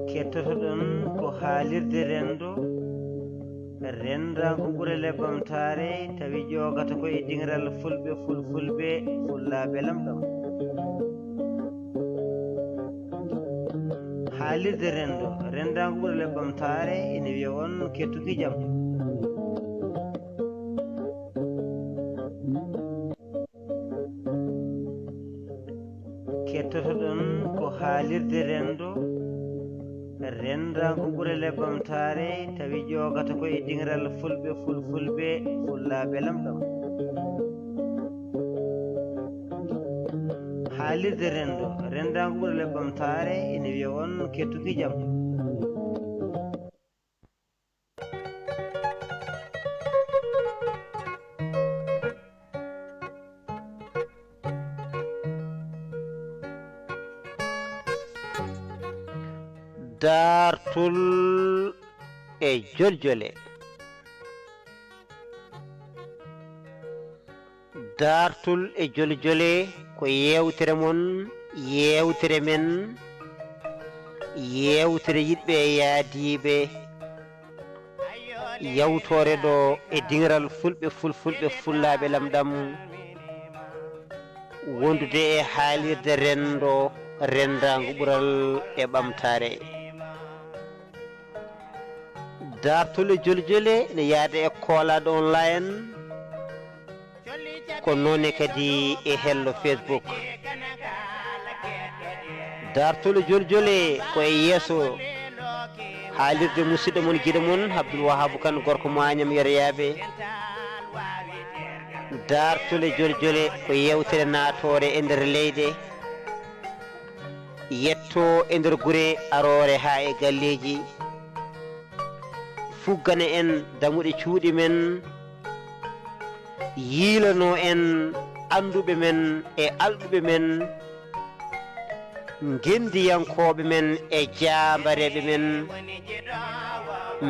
kettotoɗon ko haalirde rendo rendago ɓurele bamtare tawi ƴogata koye dingiral fulɓe fulfulɓe fullaɓe lamɗam. haalirde rendo rendago ɓurele bamtare ene wiya on kettuki jaam. kettotoɗon ko haalirde rendo rendago ɓurele bamtare tawi ƴogata koye dingiral fulɓe fulfulɓe fullaɓe lamɗam. haalirde rendo rendago ɓurele bamtare ene wiya on kettuki jaam. dartul e joljole. dartul e joljole ko yewtere mon, yewtere men, yewtere yiɗɓe e yaadiɓe, yawtore ɗo e dingiral fulɓe fulfulɓe fullaɓe lamɗam, wondude e haalirde rendo rendago ɓural e ɓamtare. dartule joljole ne yaada e koolaɗo online ko noone kadi e hello Facebook. dartule joljole ko e yeeso haalirde musidɗo mon guiɗo mon Abdoul Wahabou Kane gorko Magnam Yoroyaɓe. dartule joljole ko yewtere naatore e nder leyɗe, yetto e nder guure arore ha e galleji, fuggana en damuɗe cuuɗi men, yiilano en anduɓe men e alɗuɓe men, gendiyankoɓe men e jambareɓe men,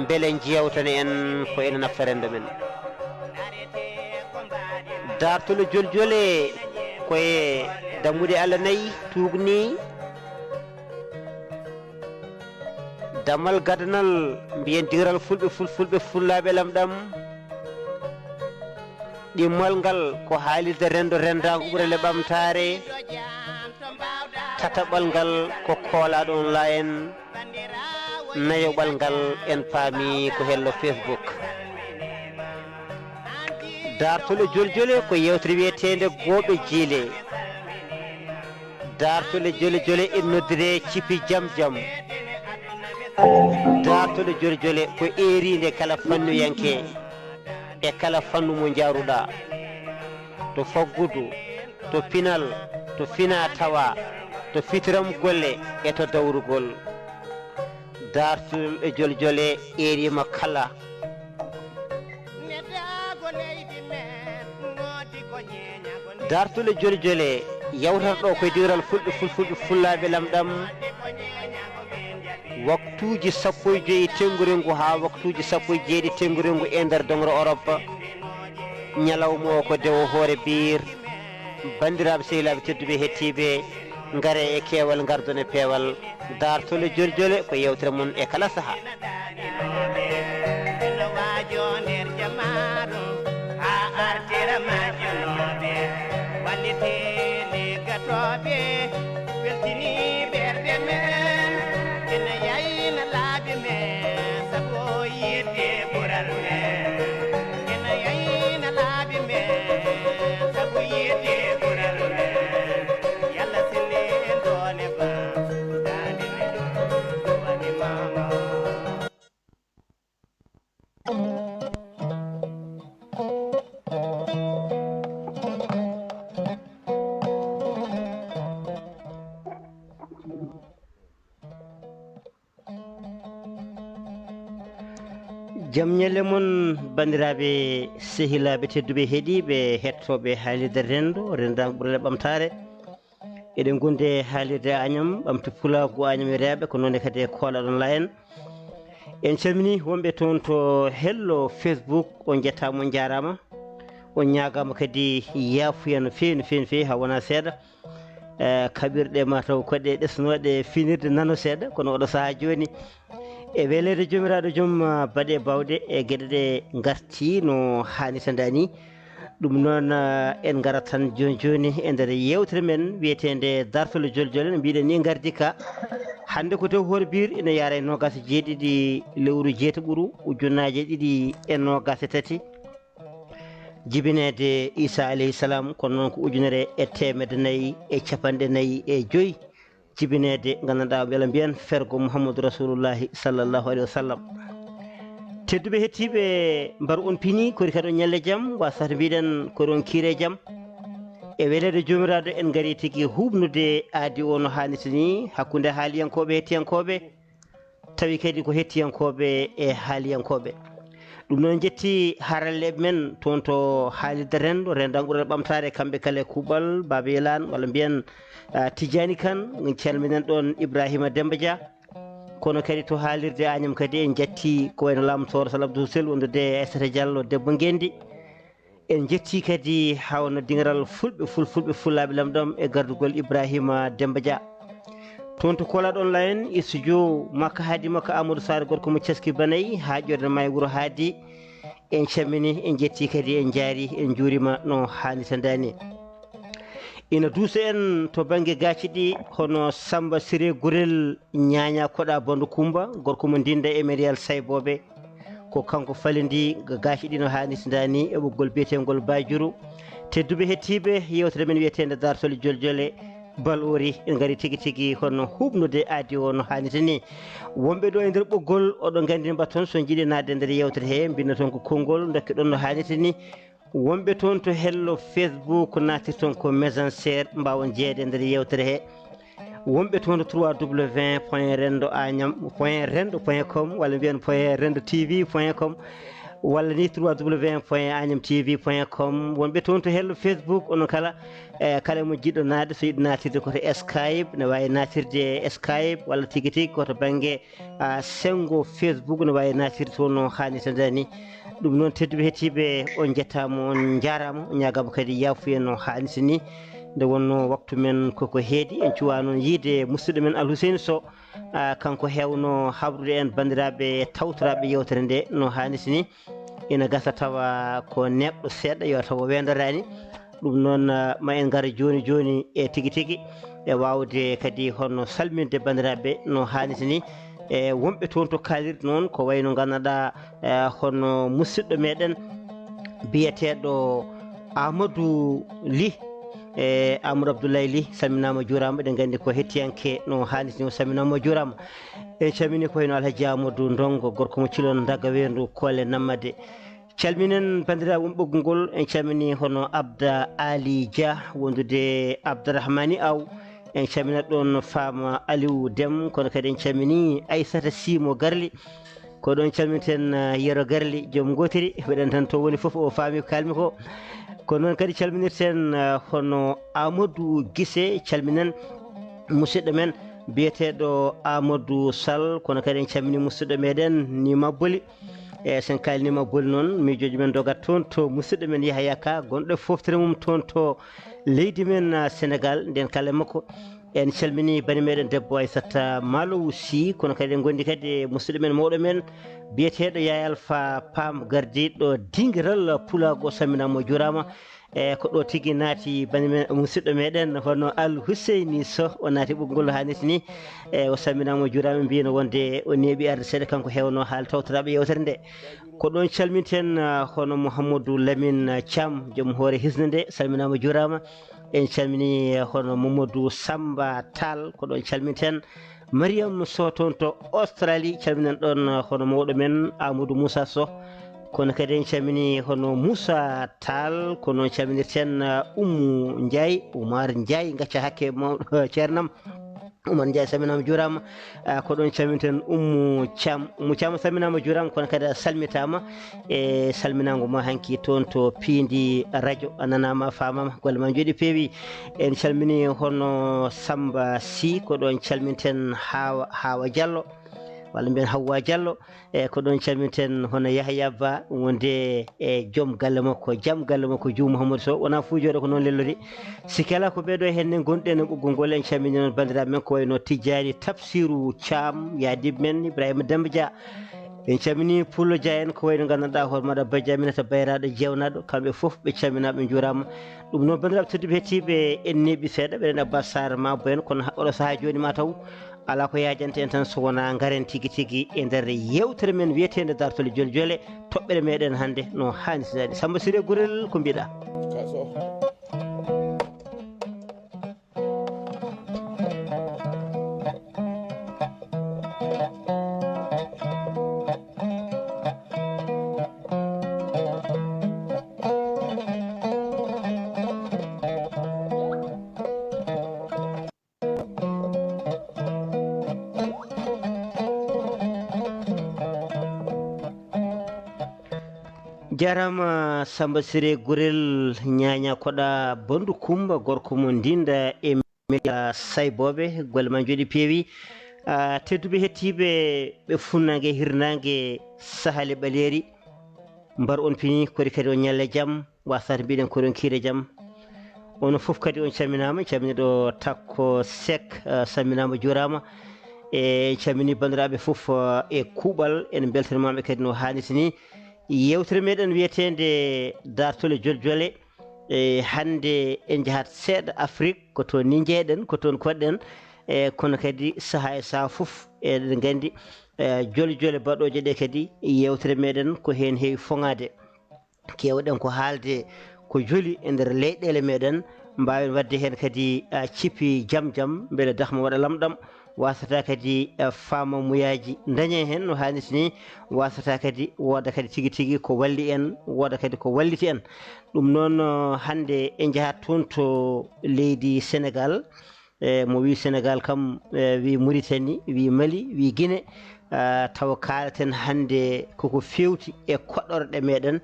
beele jewtana en ko ene nafa rendo men. dartule joljole koye dammuɗe Allah nayyi tugni, dammal gadanal mbiyen dingiral fulɓe fulfulɓe fullaɓe lamɗam, ɗimmal ngal ko haalirde rendo rendago ɓurele ɓamtare, tataɓal ngal ko koolaɗo online, nayoɓal ngal en paami ko hello Facebook. dartule joljole ko yewtere wiyetede gooɓe jiile. dartule joljole e noddire cipi jam jam. dartule joljole ko eride kala fannuyanke e kala fannu mo jaruɗa, to faggudu, to pinal, to fina tawa, to fitiram golle e to dawrugol. dartule joljole erima kala dartule joljole yawtata ɗo koye dingiral fulɓe fulfulɓe fullaɓe lamɗam, waktuji 15 tenggurengu ha waktuji 17 tenggurengu e nder dongro Europe. ñalawma o ko dewo hoore biir. bandiraɓe sehilaɓe tedduɓe hettiɓe, gaare e keewal gardon e peewal. dartule joljole ko yewtere mon e kala saaha. jam ñalle mon bandiraɓe sehilaɓe tedduɓe heeɗiɓe hettoɓe haalirde rendo rendago ɓurele ɓamtare. eɗen gonde haalirde Agnam ɓamti Pulago Agnam Yoroyaɓe ko noon kadi e koolaɗo online. en calmini wonɓe toon to hello Facebook. on jettama on jarama, on ñagama kadi yaafuya no fewi no fewi no fewi ha wona seeɗa. kaɓirɗe mataw koɗe ɗesnoɗe finirde nano seeɗa kono oɗo saaha joni e welede jomiraɗo joom baɗe bawde e gueɗe ɗe garti no hannirta ni ɗum noon en garat tan joni joni e nder yewtere men wiyetede dartole joljole no mbiɗen ni gardi ka hande ko tew horbir ina yaara e nogas e jeeɗiɗi lewru jeetaɓuru ujunnaje ɗiɗi e nogas e tati jibinede Isa alayhi salam kono noon ko ujunere e temedde nayyi e capanɗe nayyi e joyyi jibinede gandanɗa beela mbiyen fergo Mouhamadou Rasulullahi sallllahu alayhi wa sallam tedduɓe hettiɓe mbar on pini kori kadi on ñalle jaam wasata mbiɗen kori on kiire jaam e welede jomiraɗo en gaari tigui hubnude aadi o no hannirta ni hakkude haaliyankoɓe hettiyankoɓe tawi kadi ko hettiyankoɓe e haaliyankoɓe ɗum noon jetti haralleɓe men toon to haalirde rendo rendan ɓuurel ɓamtare kamɓe kala e kuuɓal Baba Yelane walla mbiyen Tidiani Kane en calminen ɗon Ibrahima Demba Dia kono kadi to haalirde Agname kadi en jetti ko wayno lamtoro Sall Abdou Sel wondude Aissata Diallo debbo Guendi en jetti kadi hawno dingiral fulɓe fullaɓe lamɗam e gardugol Ibrahima Demba Dia toon to kolaɗon layen e studio makka haadi makko Amadou Sare gorko mo Ceski Banayi ha ƴorde ma e wuuro Haadi en cammini en jetti kadi en jaari en juurima no hannirta dani ina duusa en to banggue gacci ɗi hono Samba Siré Gurel ñaña koɗa Bandou Coumba gorko mo dinda e Marial Sayboɓe ko kanko falidi gacci ɗi no hannirta dani e ɓoggol biyetegol Badiourou tedduɓe hettiɓe yewtere men wiyetede dartole joljole balori en gaari tigui hono hubnude aadi o no hannirta ni wonɓe ɗo e nder ɓoggol oɗo gandi mbatton so jiiɗi nadde nder yewtere he mbino toon ko konngol dokke ɗon no hannirta ni wonɓe toon to hello Facebook natirton ko Messenger mbawon jeeyede nder yewtere he wonɓe toon to www.rendo.com walla mbiyen .rendotv.com walla ni www.agnamtv.com wonɓe toon to hello Facebook onon kala kala mo jiɗɗo naade so yiɗi natirde koto Skype ne wawi natirde Skype walla tigui koto banggue sengo Facebook ne wawi natirde toon no hannirta dani ɗum noon tedduɓe hettiɓe on jettama on jarama on ñagama kadi yafuya no hannirta ni nde wonno waktu men koko heedi en cuwa noon yiide musidɗo men Alhuseyni Sow kanko hewno habrude en bandiraɓe tawtoraɓe yewtere nde no hannirta ni ina gasa tawa ko neɗɗo seeɗa yo tawa wendarani ɗum noon ma en gara joni joni e tigui e wawde kadi hono salminde bandiraɓe no hannirta ni e wonɓe toon to kalirde noon ko wayno gandanɗa hono musidɗo meɗen biyeteɗo Amadou Ly e Amadou Abdoulaye Ly salminama juurama eɗen gandi ko hettiyanke no hannirta ni o salminama juurama en calmini ko wayno Alhaji Amadou Ndongo gorko mo Thilone Daga Wendu Kole Nammade calminen bandiraɓe won ɓoggol ngol en calmini hono Abda Ali Dia wondude Abdourahmani Aw en calminat ɗon Fama Aliou Deme kono kadi en calmini Aissata Simo Garli ko ɗon calminten Yero Garli joom gotiri weɗen tan to woni foof o faami ko kalmi ko kono noon kadi calminirten hono Amadou Guissé calminen musidɗo men biyeteɗo Amadou Sall kono kadi en calmini musidɗo meɗen Nima Boli e sen kaali Nima Boli noon miijoji men dogat toon to musidɗo men Yahaya Ka gonɗo e foftere mum toon to leydi men Sénégal nden kala makko en calmini bani meɗen debbo Aissata Malow Sy kono kadi en gondi kadi musidɗo men mawɗo men biyeteɗo Yaya Alpha Pam gardiɗo dinguiral Pulago salminama juurama e ko ɗo tigui naati banimen musidɗo meɗen hono Alhuseyni Sow o naati ɓoggol hannirta ni e o salminama juurama mbino wonde o neeɓi arde seeɗa kanko hewno haala tawtoraɓe yewtere nde ko ɗon calminten hono Mouhamadou Lamine Thiam joom hoore hisde nde salminama juurama en calmini hono Mamadou Samba Tall ko ɗon calminten Mariame Sow toon to Australie calminen ɗon hono mawɗo men Amadou Moussa Sow kono kadi en calmini hono Moussa Tall ko noon calminirten Oumou Ndiaye Oumar Ndiaye gacca hakke mawɗo ceernam Oumar Ndiaye salminama juurama ko ɗon calminten Oumou Thiam salminama juurama kono kadi a salmitama e salminago ma hanki toon to Pindi radio a nanama famama golle ma jooɗi peewi en calmini hono Samba Sy ko ɗon calminten Hawa Diallo walla mbiyen Hawwa Diallo ko ɗon calminten hono Yahya Ba wonde joom galle makko jaam galle makko Dioum Mouhamadou Sow wona fuujoɗo ko noon lellori sikki ala ko ɓeeɗo henne gonɗen e ɓoggol ngol en calmini noon bandiraɓe men ko wayno Tidjani Tafsirou Thiam yadib men Ibrahima Demba Dia en calmini Pullo Dia en ko wayno gandanɗa hoore maɗa Badji Aminata bayraɗo jewnaɗo kamɓe foof ɓe calmina ɓe juurama ɗum noon bandiraɓe tedduɓe hettiɓe en neeɓi seeɗa ɓeɗen Abbas Sar Mabo en kono oɗo saaha joni mataw ala ko yajante en tan so wona garen tigui tigui e nder yewtere men wiyetede Dartole Jole Jole toɓɓere meɗen hannde no hannisirani Samba Siré Gurel ko mbiɗa jarama Samba Siré Gurel ñaña koɗa Bandou Coumba gorko mo ndinda e meɗa sayboɓe golle ma jooɗi peewi tedduɓe hettiɓe ɓe funnague hirnague sahale ɓaleri mbar on pini kodi kadi on ñalle jaam wasata mbiɗen koɗon kiire jaam ono foof kadi on calminama calminiɗo Takko Seck salminama jurama e calmini bandiraɓe foof e kuuɓal en beltanimamaɓe kadi no hannirta ni yewtere meɗen wiyetede Dartole Jole Jole hande en jahat seeɗa Afrique ko toon ni jeeɗen ko toon koɗɗen kono kadi saaha e saaha foof eɗen gandi jole jole baɗoje ɗe kadi yewtere meɗen ko hen heewi fogade kewɗen ko haalde ko joli e nder leyɗele meɗen mbawen wadde hen kadi cippi jaam jaam beele dahma waɗa lamɗam wasata kadi fama muyaji dañe hen no hannirta ni wasata kadi woda kadi tigui tigui ko walli en woda kadi ko walliti en ɗum noon hande en jahat toon to leydi Sénégal mo wi Sénégal kam wi Mauritanie wi Mali wi Guinée tawa kalaten hande koko fewti e koɗɗorɗe meɗen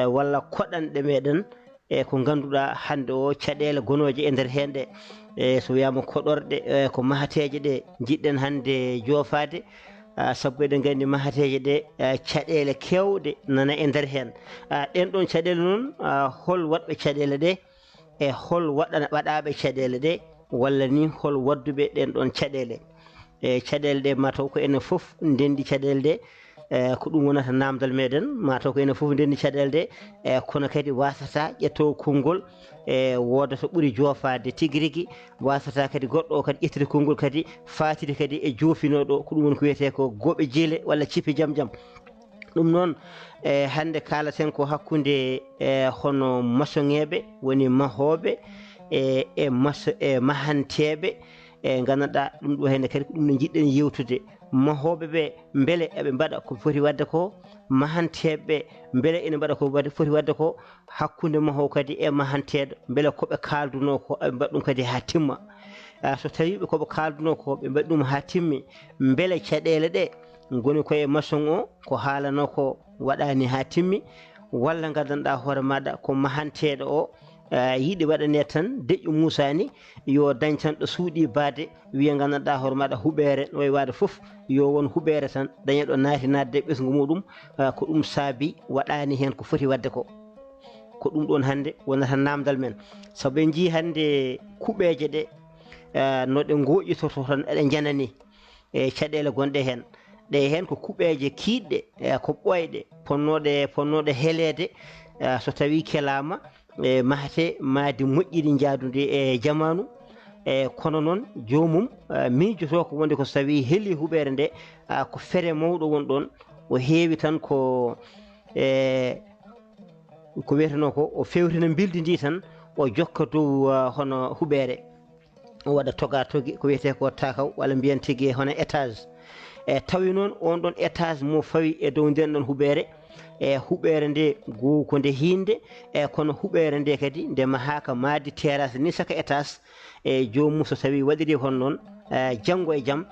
walla koɗanɗe meɗen e ko ganduɗa hande o caɗele gonoje e nder hen ɗe so wiyama koɗorɗe ko mahateje ɗe jiɗɗen hande joofade sabu eɗen gandi mahateje ɗe caɗele kewɗe nana e nder hen ɗen ɗon caɗele noon hol waɗɓe caɗele ɗe e hol waɗaɓe caɗele ɗe walla ni hol wadduɓe ɗen ɗon caɗele caɗele ɗe mataw ko enen foof ndendi caɗele ɗe ko ɗum wonata namdal meɗen mataw ko enen foof ndendi caɗele ɗe kono kadi wasata ƴettowo konngol woda to ɓuuri joofade tigui rigui wasata kadi goɗɗo o kadi ƴettude konngol kadi fatide kadi e joofinoɗo ko ɗum woni ko wiyete ko gooɓe jiile walla cippi jaam jaam ɗum noon hande kalaten ko hakkude hono maçonŋeɓe woni mahoɓe e mahanteɓe gandanɗa ɗum ɗo henne kadi ko ɗum ne jiɗɗen yewtude mahoɓe ɓe beele eɓe mbaɗa ko foti wadde ko mahanteɓe beele ene mbaɗa ko foti wadde ko hakkude mahowo kadi e mahanteɗo beele koɓe kalduno ko ɓe mbaɗa ɗum kadi ha timma so tawi ɓe koɓe kalduno ko ɓe mbaɗi ɗum ha timmi beele caɗele ɗe goni koye maçon o ko haalano ko waɗani ha timmi walla gandanɗa hoore maɗa ko mahanteɗo o yiiɗi waɗane tan deƴƴu musani yo dañ tan ɗo suuɗi baade wiya gandanɗa hoore maɗa huɓere no wayi wade foof yo won huɓere tan daña ɗo naati nadde ɓesgu muɗum ko ɗum saabi waɗani hen ko foti wadde ko ɗum ɗon hande wonata namdal men saabu en jii hande kuɓeje ɗe no ɗe goƴitoto tan eɗe janani e caɗele gonɗe hen ɗe hen ko kuɓeje kiiɗɗe ko ɓoyɗe ponnoɗe helede so tawi kelama mahate maadi moƴƴiɗi jaadude e jamanu kono noon jomum miijoto ko wonde ko so tawi heeli huɓere nde ko feere mawɗo woni ɗon o heewi tan ko wiyeteno ko o fewtina bildi ndi tan o jokka dow hono huɓere o waɗa toga togi ko wiyete ko takaw walla mbiyen tigui hono étage tawi noon on ɗon étage mo fawi e dow nden ɗon huɓere huɓere nde goo ko nde hinde kono huɓere nde kadi nde mahaka maadi terrasse ni saka étage jomum so tawi waɗiri hon noon janggo e jaam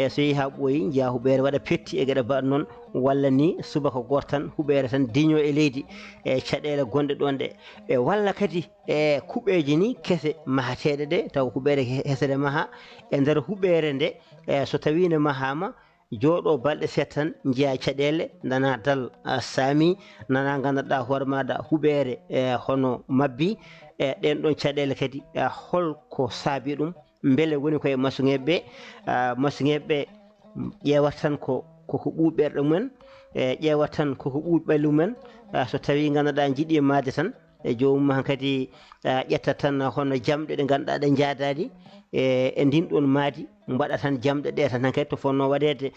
so yeehi ha ɓooyi jiiya huɓere waɗa petti e gueɗe mbaɗa noon walla ni subaka goto tan huɓere tan diño e leydi caɗele gonɗe ɗon ɗe walla kadi kuɓeje ni kese mahateɗe ɗe taw huɓere hesere maaha e nder huɓere nde so tawi ne mahama jooɗo balɗe setan jiya caɗele nana dal saami nana ganduɗa hoore maɗa huɓere hono mabbi ɗen ɗon caɗele kadi holko saabi ɗum beele woni koye masuŋeɓe masuŋeɓe ƴewat tan koko ɓuuɓi ɓerɗe mumen ƴewat tan koko ɓuuɓi ɓalli mumen so tawi ganduɗa jiiɗi maade tan e jomum han kadi ƴetta tan hono jamɗe ɗe ganduɗa ɗe jaadadi e ndin ɗon maadi mbaɗa tan jamɗe ɗe tan hankkadi to fonno waɗede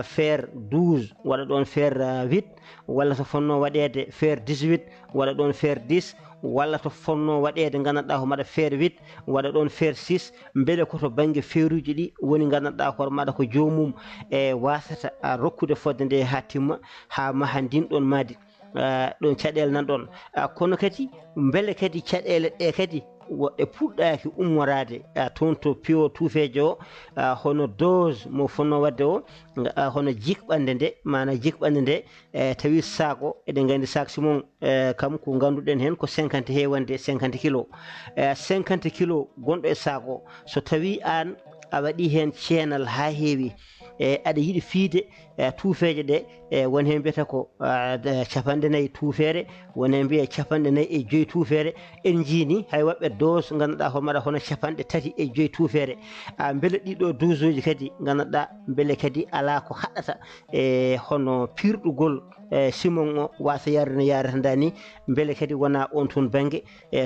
faire 12 waɗa ɗon faire 8 walla to fonno waɗede faire 18 waɗa ɗon faire 10 walla to fonno waɗede ganduɗa ko maɗa faire 8 waɗa ɗon faire 6 beele koto banggue feuruji ɗi woni ganduɗa hoore maɗa ko jomum wasata rokkude fodde nde ha timma ha maaha ndin ɗon maadi ɗon caɗele nan ɗon kono kadi beele kadi caɗele ɗe kadi woɗɗe puɗɗaki ummorade toon to piwo tuufejo o hono dose mo fonno wadde o hono jikɓande nde mana jikɓande nde tawi sac o eɗen gandi sac simon kam ko ganduɗen hen ko 50 hewande 50 kilo 50 kilo gonɗo e sac o so tawi an a waɗi hen ceenal ha heewi aɗa yiɗi fiide tuufeje ɗe woni hen mbiyata ko 50 tuufere woni hen mbiya 45 tuufere en jiini hay woɓɓe dose ganduɗa hoore maɗa hono 35 tuufere beele ɗiɗo dose uji kadi ganduɗa beele kadi ala ko haɗata hono pirɗugol simon o wasa yarde no yarata ni beele kadi wona on toon banggue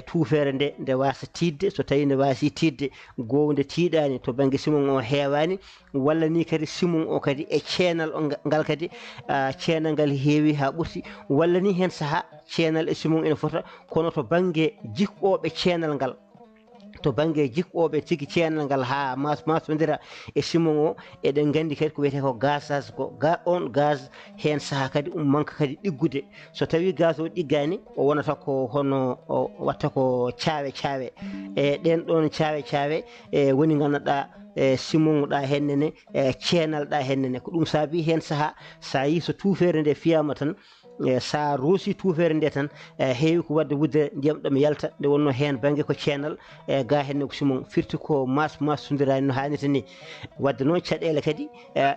tuufere nde wasa tidde so tawi nde wasi tidde gow nde tiiɗani to banggue simon o heewani walla ni kadi simon o kadi e ceenal ngal kadi ceenal ngal heewi ha ɓurti walla ni hen saaha ceenal e simon ene fota kono to banggue jikɓoɓe ceenal ngal to banggue jikɓoɓe tigui ceenal ngal ha masodira e simon o eɗen gandi kadi ko wiyete ko gazage ko on gaz hen saaha kadi manque kadi ɗiggude so tawi gaz o ɗiggani o wonata ko hono o watta ko caawe e ɗen ɗon caawe woni ganduɗa simon ɗa hennene ceenal ɗa hennene ko ɗum saabi hen saaha sa yi so tuufere nde fiyama tan sa roosi tuufere nde tan heewi ko wadde wudde ndiyam ɗam yalta nde wonno hen banggue ko ceenal ga henne ko simon firti ko masodirani no hannirta ni wadde noon caɗele kadi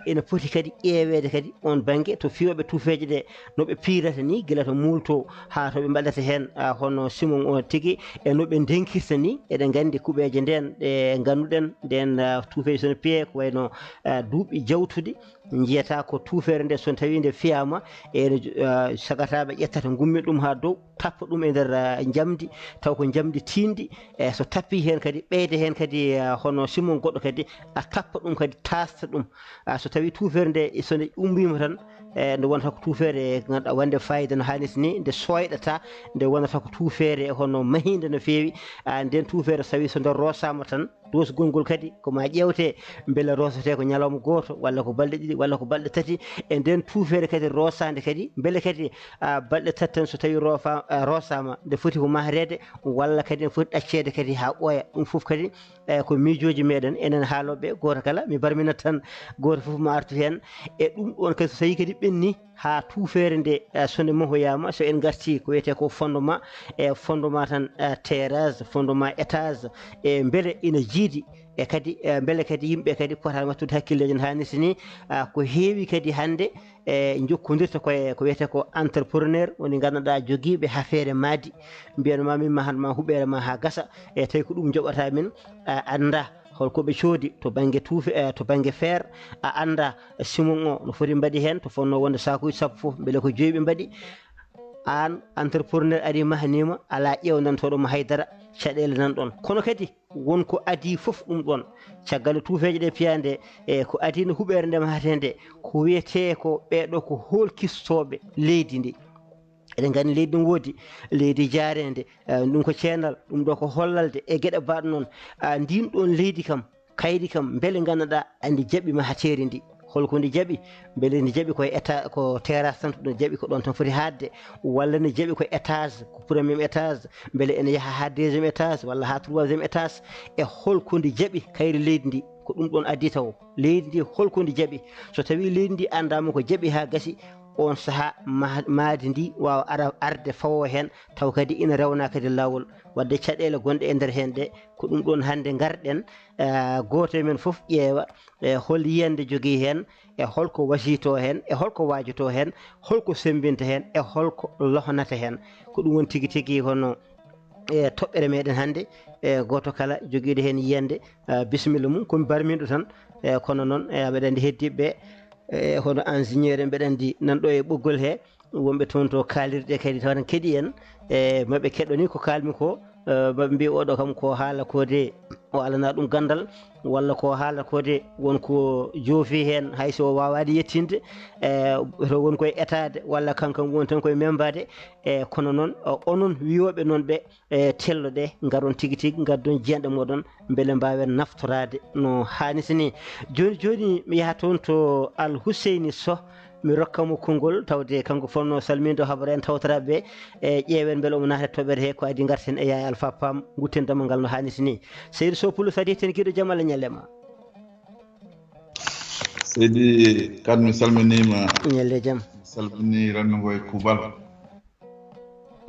ene poti kadi ƴeewede kadi on banggue to fiyoɓe tuufeje ɗe noɓe piirata ni guila to multo ha toɓe mbaɗata hen hono simon o tigui e noɓe ndenkirta ni eɗen gandi kuuɓeje nden ɗe ganduɗen nden tuufeje sono piye ko wayno duuɓi jawtuɗi jiyata ko tuufere nde son tawi nde fiyama ene sagataɓe ƴettata gummi ɗum ha dow tappa ɗum e nder jamdi taw ko jamdi tindi so tappi hen kadi ɓeyde hen kadi hono simon goɗɗo kadi a tappa ɗum kadi tasta ɗum so tawi tuufere nde so nde ummima tan nde wonata ko tuufere ganduɗa wande fayida no hannirta ni nde soyɗata nde wonata ko tuufere hono mahide no fewi nden tuufere so tawi so nde rosama tan dosgol ngol kadi koma ƴewte beele rosate ko ñalawma goto walla ko balɗe ɗiɗi walla ko balɗe tati e nden tuufere kadi rosade kadi beele kadi balɗe tati tan so tawi rosama nde foti ko mahrede walla kadi ne foti ɗaccede kadi ha ɓooya ɗum foof kadi ko miijoji meɗen enen haaloɓe goto kala mi barminat tan goto foof ma artu hen e ɗum ɗon kadi so tawi kadi ɓenni ha tuufere nde sonde mahoyama so en garti ko wiyete ko fondement fondement tan terrasse fondement étage e beele ina jiidi e kadi beele kadi yimɓe kadi potani wattude hakkilleji no hannirta ni ko heewi kadi hande jokkodirta koye ko wiyete ko entrepreneur woni ganduɗa joguiɓe affaire maadi mbiyanma min ma huɓere ma ha gasa e tawi ko ɗum joɓata min anda holkoɓe coodi to banggue to banggue feere a anda simon o no foti mbaɗi hen to fonno wonde sakuji sappo foof beele ko joyi ɓe mbaɗi an entrepreneur ari mahanima ala ƴewnantoɗoma haydara caɗele nan ɗon kono kadi wonko adi foof ɗum ɗon caggal tuufeje ɗe piyande ko adino huɓere nde mahate nde ko wiyete ko ɓeɗo ko holkistoɓe leydi ndi eɗen gandi leydi ɗum woodi leydi jarede ɗum ko ceenal ɗum ɗo ko hollalde e gueɗe mbaɗ noon ndin ɗon leydi kam kayri kam beele ganduɗa andi jaaɓi mahateri ndi holko ndi jaaɓi beele ndi jaaɓi koye état ko terrasse tan ɗo jaaɓi ko ɗon tan foti hadde walla ne jaaɓi ko étage ko premier étage beele ene yaaha ha deuxiéme étage walla ha troisiéme étage e holko ndi jaaɓi kayri leydi ndi ko ɗum ɗon addi taw leydi ndi holko ndi jaaɓi so tawi leydi ndi andama ko jaaɓi ha gasi on saha maadi ndi wawa arde fawo hen taw kadi ina rewna kadi lawol wadde caɗele gonɗe e nder hen de ko ɗum ɗon hande garɗen goto e men foof ƴeewa hol yiyande jogui hen e holko wasito hen e holko wajoto hen holko sembinta hen e holko lohnata hen ko ɗum woni tigui tigui hono e toɓɓere meɗen hannde e goto kala joguiɗo hen yiyande bisimilla mum komi barmiɗo tan kono noon mbeɗa andi heddiɓe hono ingénieur en mbeɗa andi nanɗo e ɓoggol he wonɓe toon to kalirɗe kadi taw keeɗi en e maɓe keɗɗoni ko kalmi ko maɓe mbi oɗo kam ko haala kode o alana ɗum gandal walla ko haala kode wonko joofi hen hayso o wawade yettinde to woni koye etade walla kankan woni tan koye membade kono noon onon wiyoɓe noon ɓe telloɗe garon tigui tigui gaddon jeyanɗe moɗon beele mbawen naftorade no hannirta ni joni joni mi yaha toon to Al Husseini Sow mi rokkamo konngol tawde kanko fonno salminde haɓara en tawtoraɓe e ƴeewen beele omo naata toɓɓere he ko adi garten e Yaya Alpha Pam gutten damal ngal no hannirta ni Seydou Sow Poulo Sadi ten kiiɗo jaam Allah ñallema Seydi Kane mi salminima ñalle jaam salmini rendogo e kuubal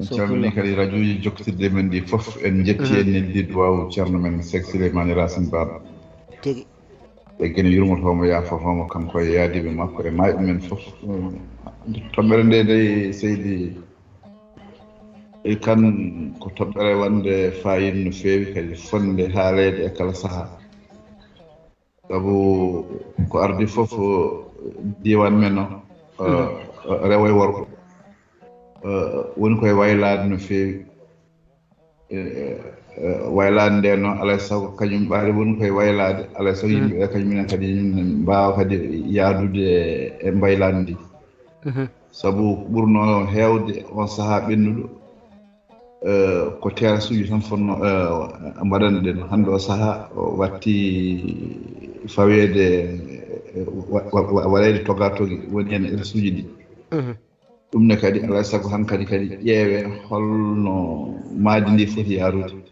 en calmini kadi radio ji jokkotirde men ɗi foof en jetti en nelliɗo waw ceerno men Seck Souleymane Racine Ba tigi e guene yurmotomo yafotomo kanko e yaadiɓe makko e mayɓe men foof toɓɓere nde dey Seydi Kane ko toɓɓere wonde fayida no feewi kadi fonde haalede e kala saaha sabu ko ardi foof diwan men o rewo e worgo woni koye waylade no feewi waylade nde noon alay saago kañum ɓaari woni koye waylade alay saago yimɓeɓe kañuminen kadi mbawa kadi yaadude e mbaylade ndi sabu ɓurno heewde on saaha ɓennuɗo ko terasuji tan fonno mbaɗana ɗen hande o saaha watti fawede waɗede togatogi woni hen ersuji ɗi ɗum ne kadi alay saago han kadi ƴeewe holno maadi ndi foti yaarude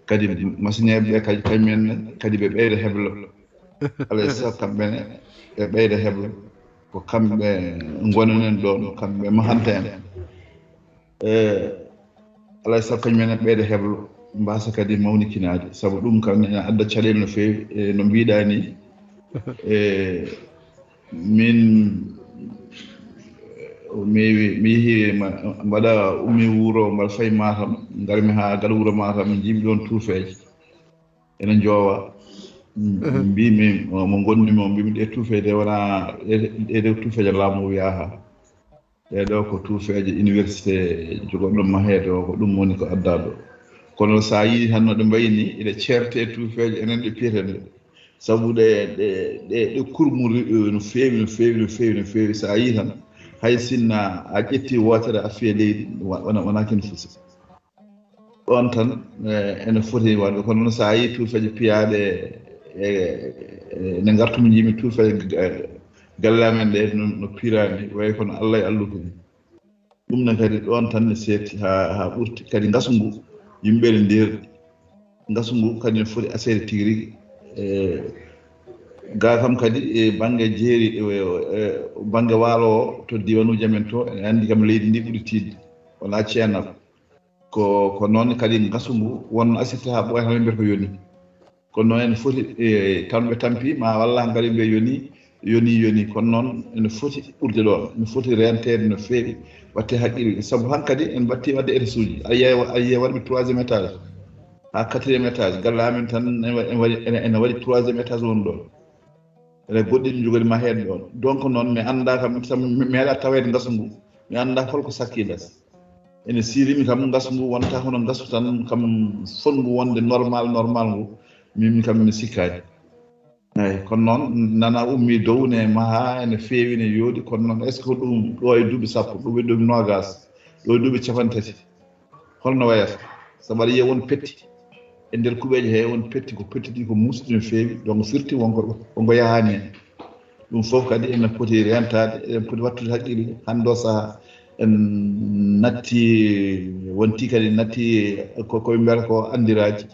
kadi masineɓe ɓe kadi kañumen kadi ɓe ɓeyda heblo alay saago kamɓene ɓe ɓeyda heblo ko kamɓe gonanen ɗon kamɓe mahanta en alay saago kañumen ɓeyda heblo mbasa kadi mawnikinade sabu ɗum kam ene adda caɗele no feewi no mbiɗa ni min mi yeehi mbaɗa ummi wuuro mbaɗa fayi Matam garmi ha gaɗa wuuro Matam jiimi ɗon tuufeje ene joowa mbimi mo gonnimi o mbimi ɗe tuufeje wona ɗe tuufeje laamu wiyaha ɗeɗo ko tuufeje université jogoɗɗo mahede o ko ɗum woni ko adda ɗo kono sa yii tan no ɗe mbayni eɗe ceerte tuufeje enen ɗe piyeten sabu ɗe kurmuri no feewi sa yii tan hay sinna a ƴetti wotere a fiya leydi wona ken fusi ɗon tan ene foti waɗde kono noon sa yii tuufeje piyaɗe ne gartumi jimi tuufeje galle amen ɗe no pirani way kono Allah e alluko ni ɗum ne kadi ɗon tan ne seetti ha ɓurti kadi ngasu ngu yimɓe ne nderɗi ngasu ngu kadi ne foti asede tigi rigui ga kam kadi e banggue jeeri banggue waalo o to diwanuji amen to ene andi kam leydi ndi ɓuuri tidde wona ceenal ko noon kadi ngasu ngu wonno asirta ha ɓooyata ɓe mbiyata ko yoni kono noon ene foti tanɓe tampi ma walla ngari ɓe yoni kono noon ene foti ɓurde ɗon ene foti rentede no feewi watte haqqille sabu hankkadi en batti wadde étage uji a yiye waɗɓe 3e étage ha 4e étage galle amen tan ene waɗi 3e étage woni ɗon ene goɗɗi jogori ma heeɗ ɗon donc noon mi anda kam mi meeɗa tawede ngasu ngu mi anda holko sakkilas ene sirimi kam ngasu ngu wonta hono ngasu tan kam fonngu wonde normal ngu min kam mi sikkani eyyi kono noon nana ummi dow ne maaha ene feewi ne yoodi kono noon est ce que ko ɗum ɗo e duuɓi sappo ɗum e duuɓi nogas ɗo e duuɓi capantati holno wayata sabu aɗa yiya won petti e nder kuuɓeje he won petti ko petti ɗi ko musɗi no feewi donc firti wonko yahani hen ɗum fof kadi ene poti rentade ene poti wattude haqqille hande o saaha en natti wonti kadi natti koye mbiyata ko andiraji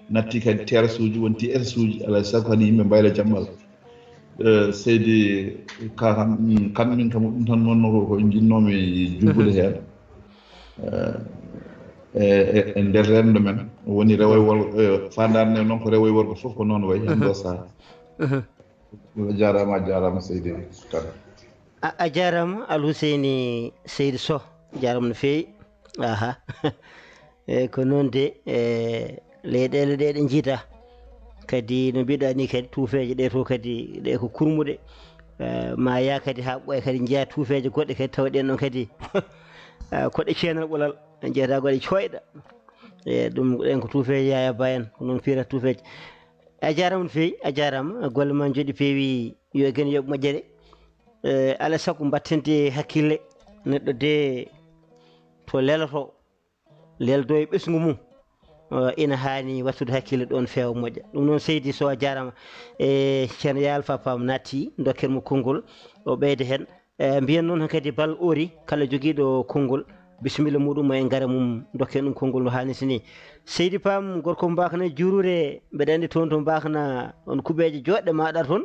natti kadi terrasse uji wonti étage uji alay saago kadi yimɓe mbayla jamɓal seydi kam min kam ɗum tan noon ko jinnomi jubbude heen e nder rendo men woni rewoy wol fandarne noon ko rewoy worgo fof ko noon wayi hen ɗo saha jarama seydi Kane a jarama Alhuseyni Seydi Sow jarama no fewi aha eyyi ko noon de leyɗele ɗe ɗe jiita kadi no mbiɗa ni kadi tuufeje ɗe to kadi ɗe ko kurmuɗe ma ya kadi ha ɓooya kadi jeeya tuufeje goɗɗe kadi tawa ɗen ɗon kadi koɗe ceenal ɓolal jeeyata goɗe coyɗa e ɗum ɗen ko tuufeje Yaya Ba en ko noon firata tuufeje a jarama no fewi a jarama golle ma jooɗi peewi yo gen yooɓe moƴƴere alay saago mbattende hakkille neɗɗo de to leloto leldo e ɓesgu mum ina hani wattude hakkille ɗon feewa moƴƴa ɗum noon Seydi Sow a jarama ceerno Ya Alpha Pam natti dokker mo konngol o ɓeyda hen mbiyen noon kadi bal ori kala joguiɗo konngol bisimilla muɗum e gaara mum dokken ɗum konngol no hannirta ni Seydi Pam gorko mbakana jurude mbeɗa andi toon to mbakana on kuɓeje joɗɗe maɗa toon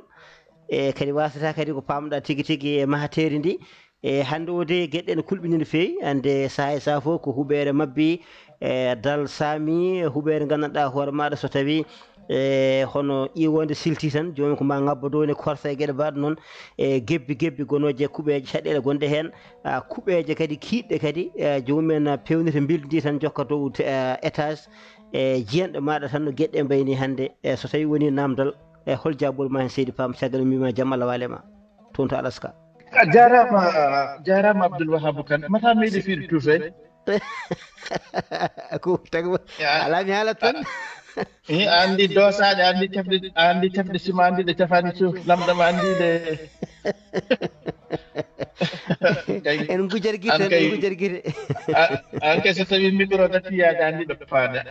e kadi wasata kadi ko pamɗa tigui tigui e mahateri ndi e hande o de gueɗɗe ne kulɓini no fewi ande saaha e saaha fof ko huuɓere mabbi e dal saami huuɓere gandanɗa hoore maɗa so tawi hono ƴiwonde silti tan joni ko ma ngabbodo ne korsa e gueɗe mbaɗe noon e gebbi gonoje kuuɓeje caɗele gonɗe hen kuuɓeje kadi kiiɗɗe kadi jomumen pewnita bildi tan jokka dow étage e jiyanɗe maɗa tan no gueɗɗe mbayni hande so tawi woni namdal e hol jaɓɓol ma hen Seydi Pam caggal mbima jaam Allah walema toon to Alaska jarama Abdoul Wahab Kane mata meɗi fiiɗe tuufe ko tagma ala mi haalat tan andi dosaɗe andi tefde sima andi ɗe tefani suuf lamɗama andide en gujar guite an kay so tawi micro nattiyaade andi ɗo faada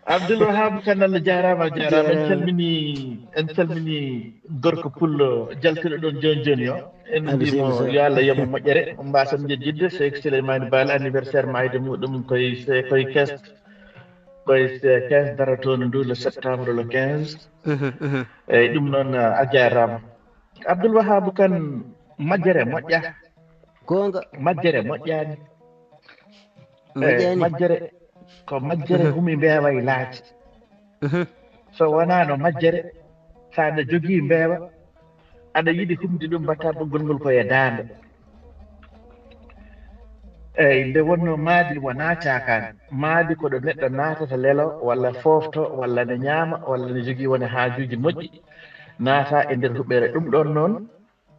Abdoul Wahab Kane Allah jarama en calmini gorko pullo jaltuɗo ɗon joni yo en mbimo yo Allah yomo moƴƴere o mbasan jejjidde Cheikh Souleymane Baal anniversaire mayde muɗum koye 15 daratono ndu le septembre le 15 eyyi ɗum noon a jarama Abdoul Wahab Kane majjere moƴƴa gonga majjere moƴƴani majjere ko majjere humi mbeewa e laaci so wonano majjere sa aɗa jogii mbeewa aɗa yiɗi humde ɗum mbatta ɓoggol ngol koye daande eyyi nde wonno maadi wona cakani maadi koɗo neɗɗo naatata lelo walla fofto walla ne ñaama walla ne jogii wone haajuji moƴƴi naata e nder huɓɓere ɗum ɗon noon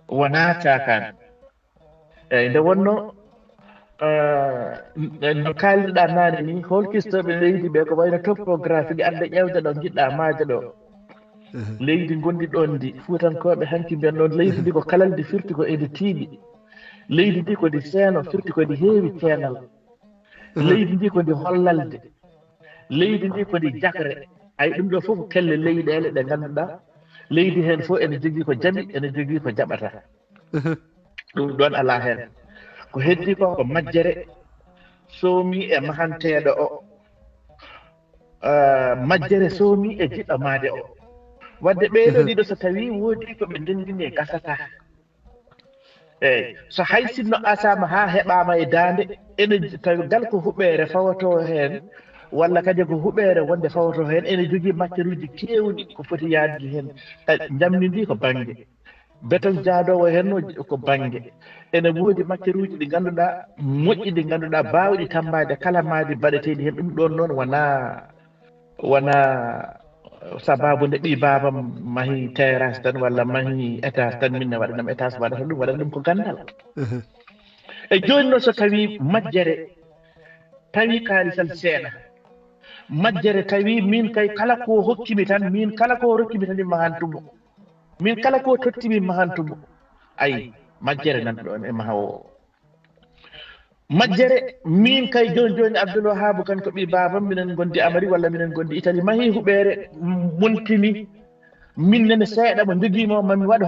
wona cakani eyyi nde wonno no kalliɗa naane ni holkistoɓe leydi ɓe ko wayno topographie ɗi arde ƴewde ɗo jiɗɗa maaje ɗo leydi gondi ɗon ndi fuutankoɓe hanki mbiyan ɗon leydi ndi ko kalaldi firti ko edi tiiɗi leydi ndi kodi seeno firti kodi heewi ceenal leydi ndi kodi hollalde leydi ndi kodi jakre ay ɗum ɗo fof ko kelle leyɗele ɗe ngannduɗa leydi hen fof ene jogii ko jaɓi ene jogii ko jaɓata ɗum ɗon ala hen ko heddi ko majjere soomi e mahanteɗo o majjere soomi e jiɗɗo maade o wadde ɓeeɗo ɗiɗo so tawi woodi ko ɓe ndendini e gasata eyyi so hay sinno asama ha heɓama e daande ene tawi gal ko huɓɓere fawato hen walla kadi ko huɓɓere wonde fawato hen ene jogii matière uji kewɗi ko foti yaadde hen jamni ndi ko banggue béton jaadowo hen ko banggue ene woodi matière uji ɗi ngannduɗa moƴƴi ɗi ngannduɗa bawɗi tammade kala maadi mbaɗeteɗi hen ɗum ɗon noon wona sababu nde ɓi babam mahi terrasse tan walla mahi étage tan minne waɗanam étage waɗata ɗum waɗata ɗum ko gandal e joni noon so tawi majjere tawi kaalisal seeɗa majjere tawi min kay kala ko hokkimi tan min kala ko rokkimi tan mi mahantumo min kala ko tottimi mahantumo ayi majjere nan ɗon e maha o majjere min kay joni Abdoul Wahab Kane ko ɓi babam minen gondi Amérique walla minen gondi Italie mahi huɓere montimi min nene seeɗa mo joguimo mami waɗa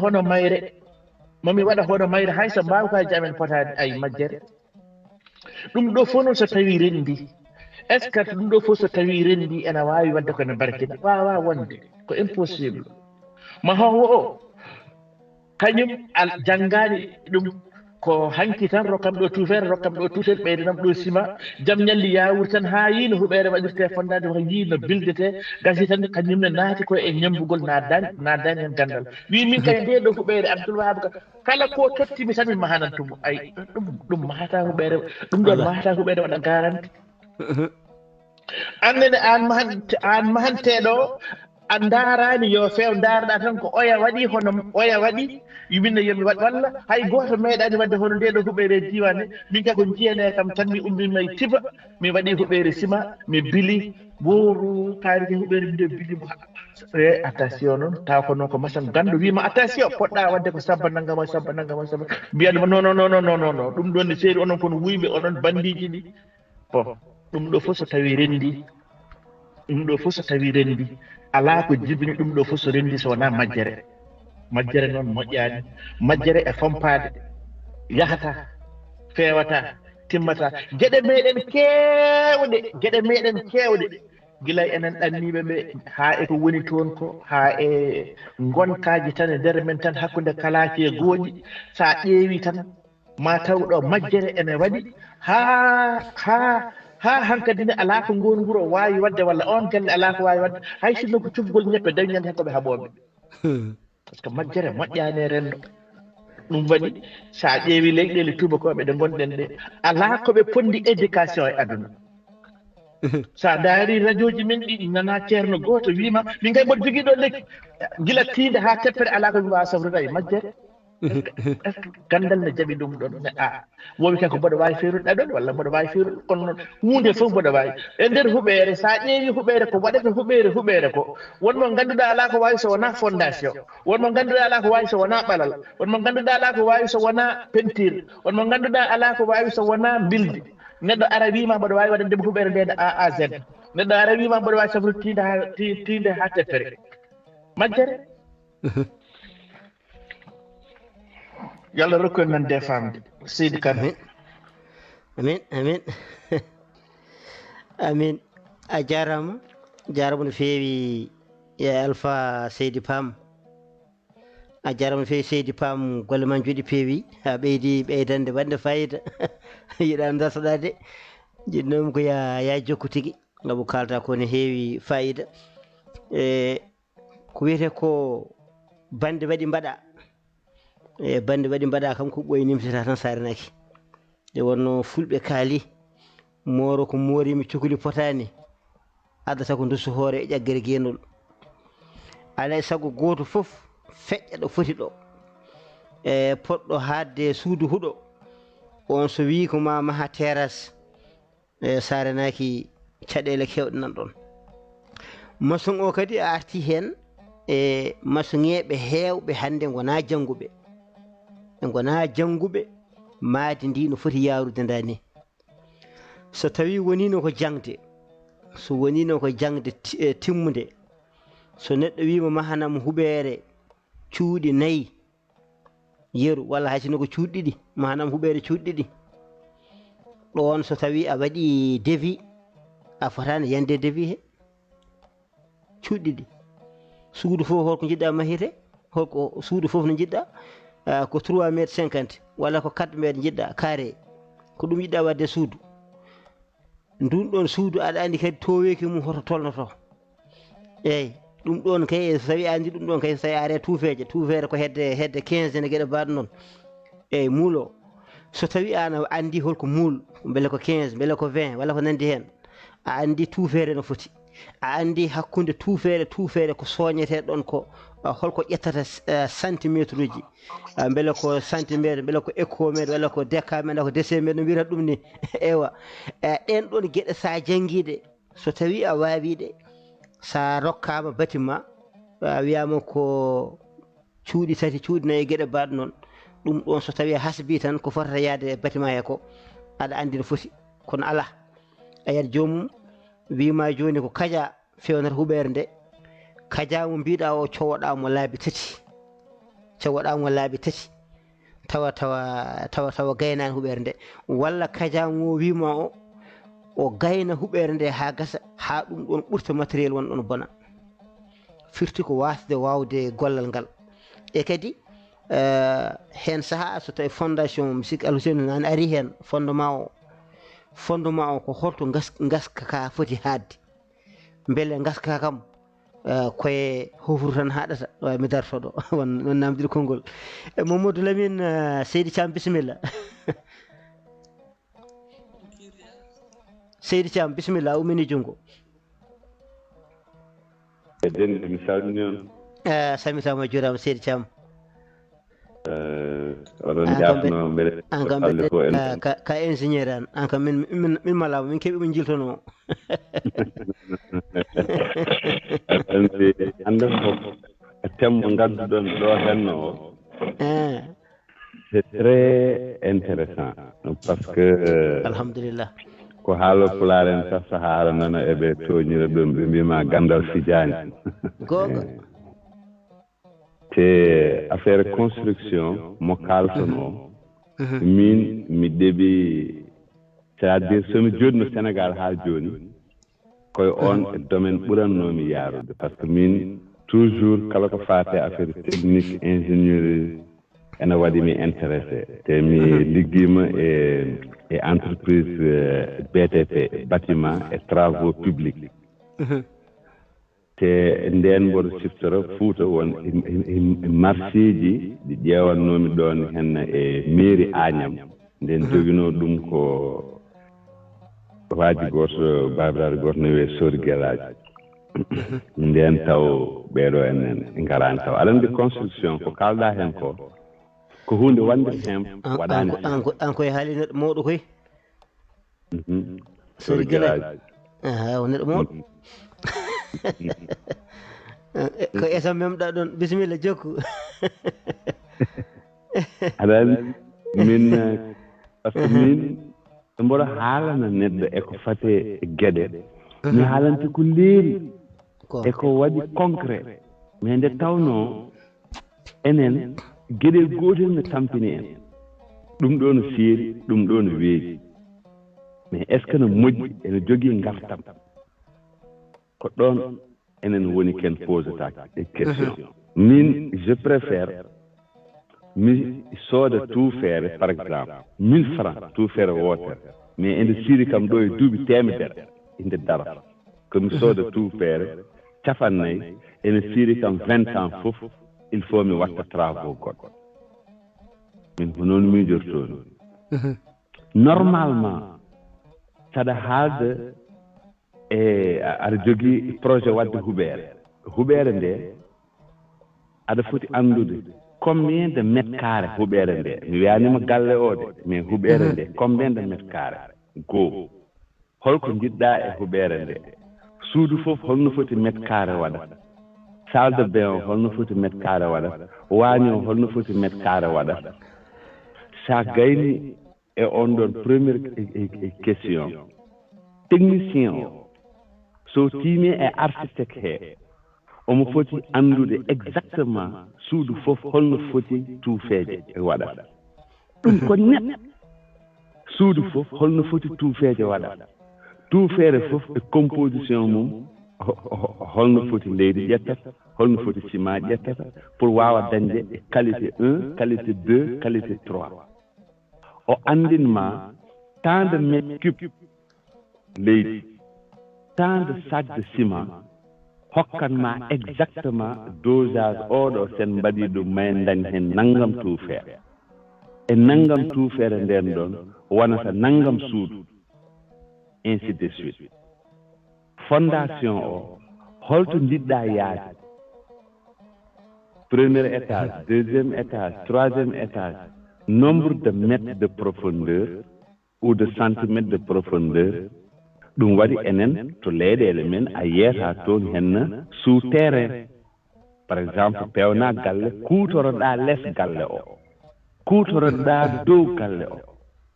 hono mayre hay so mbawkaji amen potade ayi majjere ɗum ɗo fof noon so tawi rendi est ce que ɗum ɗo fof so tawi rendi ene wawi wadde kono barkina wawa wonde ko impossible mahowo o kañum janngani ɗum ko hanki tan rokkam ɗo tuufere rokkam ɗo tuutel ɓeydanam ɗo sima jam ñalli yawur tan ha yino huɓere waɗirte fondade ko yino bildete gasi tan kañumne naati koye e ñambugol naddani hen gandal wi min kay nde ɗo huɓere Abdoulwahab ka kala ko tottimi tan mi mahanantumo ay ɗum mahata huɓere ɗum ɗon mahata huɓere waɗa garanti annene an mahanteɗo a darani yo few darɗa tan ko oya waɗi hono oya waɗi yimɓinne yomi waɗ walla hay goto meeɗani wadde hono nde ɗo huɓere diwane min kay ko jiyane kam tan mi ummima e tiba mi waɗi huɓere sima mi bili ɓooru kaarike huɓere mbiɗo bili mo e attention noon taw ko noon ko masam gandu wima attention poɗɗa wadde ko sabba naggam sabba mbiyanma non ɗum ɗon ne seeri onon kono wuyɓe onon bandiji ɗi bon ɗum ɗo fof so tawi rendi ala ko jibini ɗum ɗo fof so rendi so wona majjere noon moƴƴani majjere e fompade yahata fewata timmata gueɗe meɗen kewɗe guilay enen ɗanniɓe ɓe ha eko woni toon ko ha e gonkaji tan e nder men tan hakkude kalaki e gooƴi sa ƴeewi tan ma tawɗo majjere ene waɗi ha hankadine ala ko ngonguro wawi wadde walla on galle ala ko wawi wadde hay sinno ko cufgol ñebbe daññande hen koɓe haɓoɓe par ce que majjere moƴƴani e rendo ɗum waɗi sa ƴeewi leyɗele tubakoɓe ɗe gonɗen ɗe ala koɓe pondi éducation e aduna sa daari radio ji men ɗi nana ceerno goto wima min kay mboɗo jogui ɗo lekki guila tiinde ha teppere ala ko mi wawa safrude e majjere gandal ne jaɓi ɗum ɗon ne wowi kay ko mboɗo wawi feerude ɗaɗon walla mboɗo wawi feerude kono noon hunde fof mboɗo wawi e nder huɓere sa ƴeewi huɓere ko waɗata huɓere ko wonmo ganduɗa ala ko wawi so wona fondation wonmo ganduɗa ala ko wawi so wona ɓalal wonmo ganduɗa ala ko wawi so wona peinture wonmo ganduɗa ala ko wawi so wona bildi neɗɗo ara wima mboɗo wawi waɗa ndema huɓere ndede A à Z neɗɗo ara wima mboɗo wawi safrude tiinde ha teppere majjere yalla rokku en nan defamde Seydi Kane amin amin a jarama no feewi e Alpha Seydi Pam a jarama no feewi Seydi Pam golle ma jooɗi peewi ha ɓeydande wadde fayida yiɗa dartoɗade jinnomi ko ya jokku tigui ngam kalta ko ne heewi fayida e ko wiyete ko bande waɗi mbaɗa e bande waɗi mbaɗa kam ko ɓooyi nimtata tan sarenaki nde wonno fulɓe kaali mooro ko moorimi cukuli potani addata ko dusu hoore e ƴaggere guenol alay saago goto foof feƴƴa ɗo foti ɗo e poɗɗo hadde suudu huuɗo on so wi ko ma maha terrasse e sarenaki caɗele kewɗe nan ɗon maçon o kadi a arti hen e maçonŋeɓe hewɓe hande gona jannguɓe maadi ndi no foti yarude ndani so tawi wonino ko jangde so wonino ko jangde timmude so neɗɗo wima mahanam huɓere cuuɗi 4 yeru walla hay sino ko cuuɗi ɗiɗi mahanam huɓere cuuɗi ɗiɗi ɗon so tawi a waɗi devis a fotani yande devis he cuuɗi ɗiɗi suudu fof holko jiɗɗa mahirte holko suudu fof no jiɗɗa ko 3,50 m walla ko 4 m jiɗɗa carré ko ɗum yiɗɗa wadde suudu ndun ɗon suudu aɗa andi kadi toweki mum hoto tolnoto eyyi ɗum ɗon kay so tawi a andi ɗum ɗon kay so tawi a are tuufere ko hedde 15 ene gueɗe mbaɗo noon eyyi muulo so tawi an andi holko muul beele ko 15 beele ko 20 walla ko nandi hen a andi tuufere no foti a andi hakkude tuufere ko soñete ɗon ko holko ƴettata centimétre uji beele ko centimétre beele ko écométre walla ko décamétre ko décémétre no wiyata ɗum ni ewa ɗen ɗon gueɗe sa jangguiɗe so tawi a wawiɗe sa rokkama bâtiment wiyama ko cuuɗi 3 cuuɗi 4 gueɗe mbaɗo noon ɗum ɗon so tawi hasbi tan ko fotata yaade bâtiment he ko aɗa andi no foti kono ala a yiyat jomum wima joni ko kaja fewnata huɓere nde kaja mo mbiɗa o cowoɗamo laabi 3 tawa gaynani huɓere nde walla kaja mo wima o gayna huɓere nde ha gasa ha ɗum ɗon ɓurta matériel won ɗon bona firti ko wasde wawde gollal ngal e kadi hen saha so tawi fondation musique Alhuseni nane ari hen fondement o ko holto gaska ka foti hadde beele gaska kam koye hofru tan haɗata wawi mi darto ɗo won namdiɗo konngol Mamadou Lamine Seydi Thiam bisimilla Seydi Thiam bisimilla umini jungo dendi mi salmini on samitama juurama Seydi Thiam oɗon jafno mbeɗe an kam ka ingénieur an an kam min malama min keeɓi mo jiltono hande ko temmo gadduɗon ɗo henno o c'est très intéressant parce que alhamdulillah ko haalo pulaar en sah sahara nana eɓe toñira ɗum ɓe mbima gandal fijani goonga te affaire construction mo kalton o min mi ɗeɓi c'est à dire somi jodno Sénégal ha joni koye on domaine ɓurannomi yarude par ce que min toujours kala ko fate affaire technique ingénierie ene waɗi mi intéressé te mi ligguima e entreprise BTP bâtiment et travaux publics te nden mboɗo siftoro Fouta won marché ji ɗi ƴewannomi ɗon hen e mairie Agnam nden joguino ɗum ko waaji goto babiraɗo goto no wiye Sori Guelaji nden taw ɓeɗo en garani taw aɗa andi construction ko kalɗa hen ko hunde wande simple waɗani an koye haali neɗɗo mawɗo koy Sori Guelaji o neɗɗo mawɗo ko esam memɗa ɗon bisimilla jokku aɗa andi min par ce que min mboɗo haalana neɗɗo eko fate gueɗe mi haalante ko leeri eko waɗi concret mais nde tawno enen gueɗel gotel no tampini en ɗum ɗo no seeri ɗum ɗo no weeji mais est ce que no moƴƴi ene jogii gartam ko ɗon enen woni ken posata e question min je préfère mi sooda tout feere par exemple 1000 francs tout feere wootere mais ende siri kam ɗo e duuɓi temedere inde dara ko mi sooda tout feere capannayyi ene siri kam 20 ans fof il faut mi watta travaux goɗɗo min ko noon miijortoni normalement saɗa haalde e aɗa jogii projet wadde huɓeere nde aɗa foti anndude combien de mètres carrés huɓeere nde mi wiyanima galle o de mais huɓeere nde combien de mètres carrés goo holko jiɗɗa e huɓeere nde suudu fof holno foti mètre carré waɗa salle de bain o holno foti mètre carré waɗa waañi o holno foti mètre carré waɗa sa gayni e on ɗon première question technicien o so tiimi e architecte he omo foti anndude exactement suudu fof holno foti tuufeeje e waɗata ɗum ko neɗɗo suudu fof holno foti tuufeeje waɗata tuufeere fof e composition mum holno foti leydi ƴettata holno foti ciment ƴettata pour waawa dañde e qualité 1 qualité 2 qualité 3 o anndinma tant de mètre cube leydi tant de sac de ciment hokkanma exactement dosage oɗo sen mbaɗi ɗum may dañ hen nanngam tuufeere e nanngam tuufeere nden ɗon wonata nanngam suudu ainsi de suite fondation o holto jiɗɗa yaade premier étage deuxième étage troisième étage nombre de mètres de profondeur ou de centimètres de profondeur ɗum waɗi enen to leyɗele men a yeeta toon henna souterrain par exemple pewna galle kutoroɗa less galle o kutoroɗa dow galle o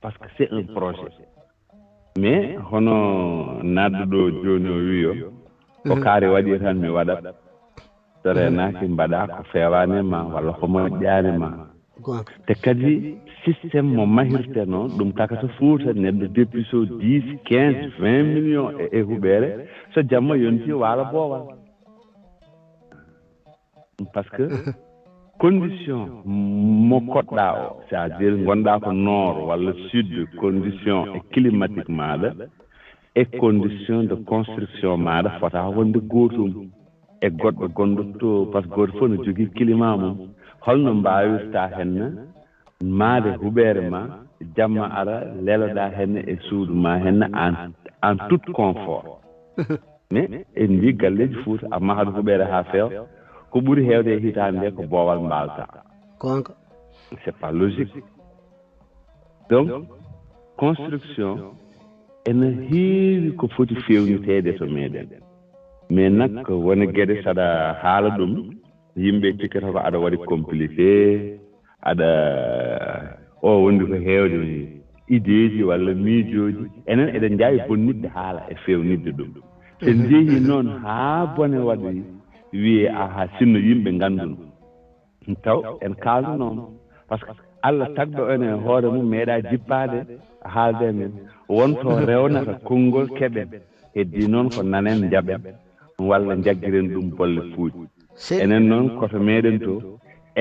par ce que c'est un projet mais hono nadduɗo joni o wiyo ko kaari waɗi tan mi waɗat so renaki mbaɗa ko fewanima walla ko moƴƴanima te kadi systéme mo mahirte noon ɗum takata Fouta neɗɗo depuis so 10 15 20 millions e huɓere so jamma yonti waala boowal par ce que condition mo koɗɗa o c'est à dire gonɗa ko nord walla sud condition e climatique maɗa e condition de construction maɗa fota wonde gotum e goɗɗo gonɗo to par ce que goto fof no jogui climat mum holno mbawirta henne maade huɓere ma jamma ara leloɗa henne e suudu ma henne en tout confort mais en ndi galleji Fouta amma haɗa huɓere ha feewa ko ɓuuri heewde e hitande nde ko boowal mbalta gonga c'est pas logique donc construction ene heewi ko foti fewnitede to meɗen mais nak wona gueɗe saɗa haala ɗum yimɓe cikkata ko aɗa waɗi compliqué aɗa o wondi ko heewde idée ji walla miijoji enen eɗen jaawi bonnidde haala e fewnidde ɗum so jeehi noon haa bone waɗi wiye aha sinno yimɓe nganndu taw en kaalnooma par ce que Allah tagɗo en e hoore mum meeɗa jippaade haalde men wonto rewnata konngol keɓen heddi noon ko nanen njaɓen walla jaggiren ɗum bolle puuɗi enen noon koto meɗen to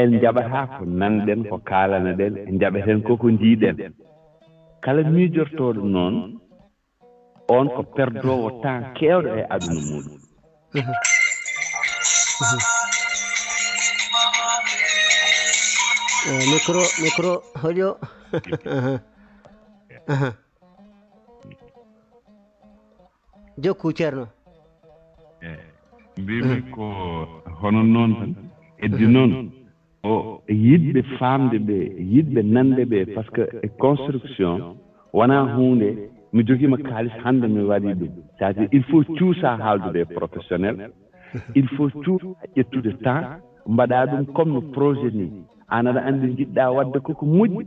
en jaɓata ko nanɗen ko kaalanaɗen en jaɓeten koko jiiɗen kala miijortooɗo noon on ko perdowo temps keewɗo e aduna muɗum micro hoƴo jokku ceerno mbimi ko hono noon tan heddi noon o yiɗɓe faamde ɓe yiɗɓe nande ɓe par ce que e construction wona hunde mi jogiima kaalis hannde mi waɗi ɗum c'est à dire il faut cuusa haaldude e professionnel il faut cuusa ƴettude temps mbaɗa ɗum comme no projet ni an aɗa anndi jiɗɗa wadde koko moƴƴi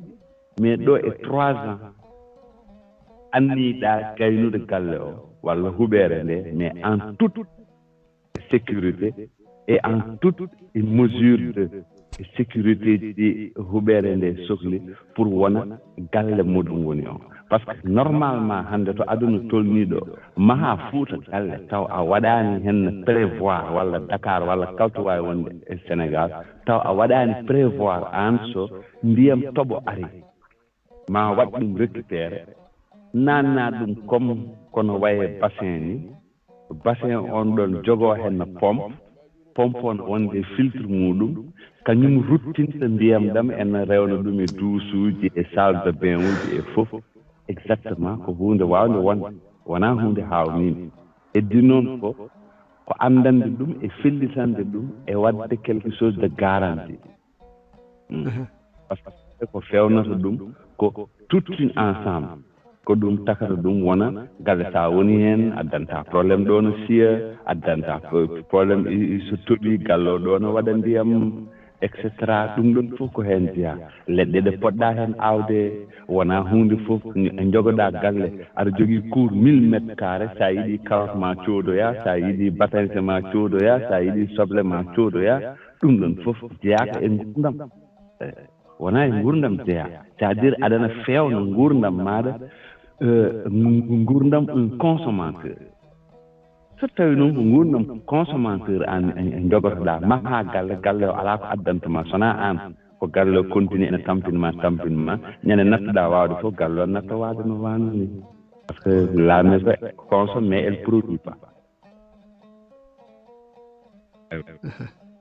mais ɗo e 3 ans anniɗa gaynude galle o walla huɓere nde mais en toute sécurité et en toute mesure de sécurité ɗi huɓere nde sohli pour wona galle muɗum woni o par ce que normalement hannde to aduna tolniɗo maha Fouta galle taw a waɗani hen prévoir walla Dakar walla kalto wawi wonde e Sénégal taw a waɗani prévoir an so ndiyam toɓo ari ma waɗ ɗum récupéré nanna ɗum comme kono waye bassin ni bassin on ɗon jogo hen pompe on wonde filtre muɗum kañum ruttinta ndiyam ɗam en rewna ɗum e duusuji e salle de bain uji e fof exactement ko hunde wawde wonde wona hunde hawnide heddi noon ko andande ɗum e fellitande ɗum e wadde quelque chose de garanti par ce que ko fewnata ɗum ko toute une ensemble ko ɗum takata ɗum wona galle sa woni hen addanta probléme ɗo no siya addanta probléme so toɓi gallo ɗo no waɗa ndiyam etc ɗum ɗon fof ko hen jeeya leɗɗe ɗe poɗɗa hen awde wona hunde fof jogoɗa galle aɗa jogui cour 1000 mètres carré sa yiiɗi carotte ma coodoya sa yiiɗi batañse ma coodoya sa yiiɗi soble ma coodoya ɗum ɗon fof jeeyaka e gurdam wona e gurdam jeeya c'est à dire aɗana fewna gurdam maɗa gurdam un consommateur so tawi noon ko gurdam consommateur an jogotoɗa maha galle o ala ko addantuma sona an ko galle o continue ene tampinema ñande nattuɗa wawde fof galle o natta wade no wanni par ce que la maison consomme mais elle produit pas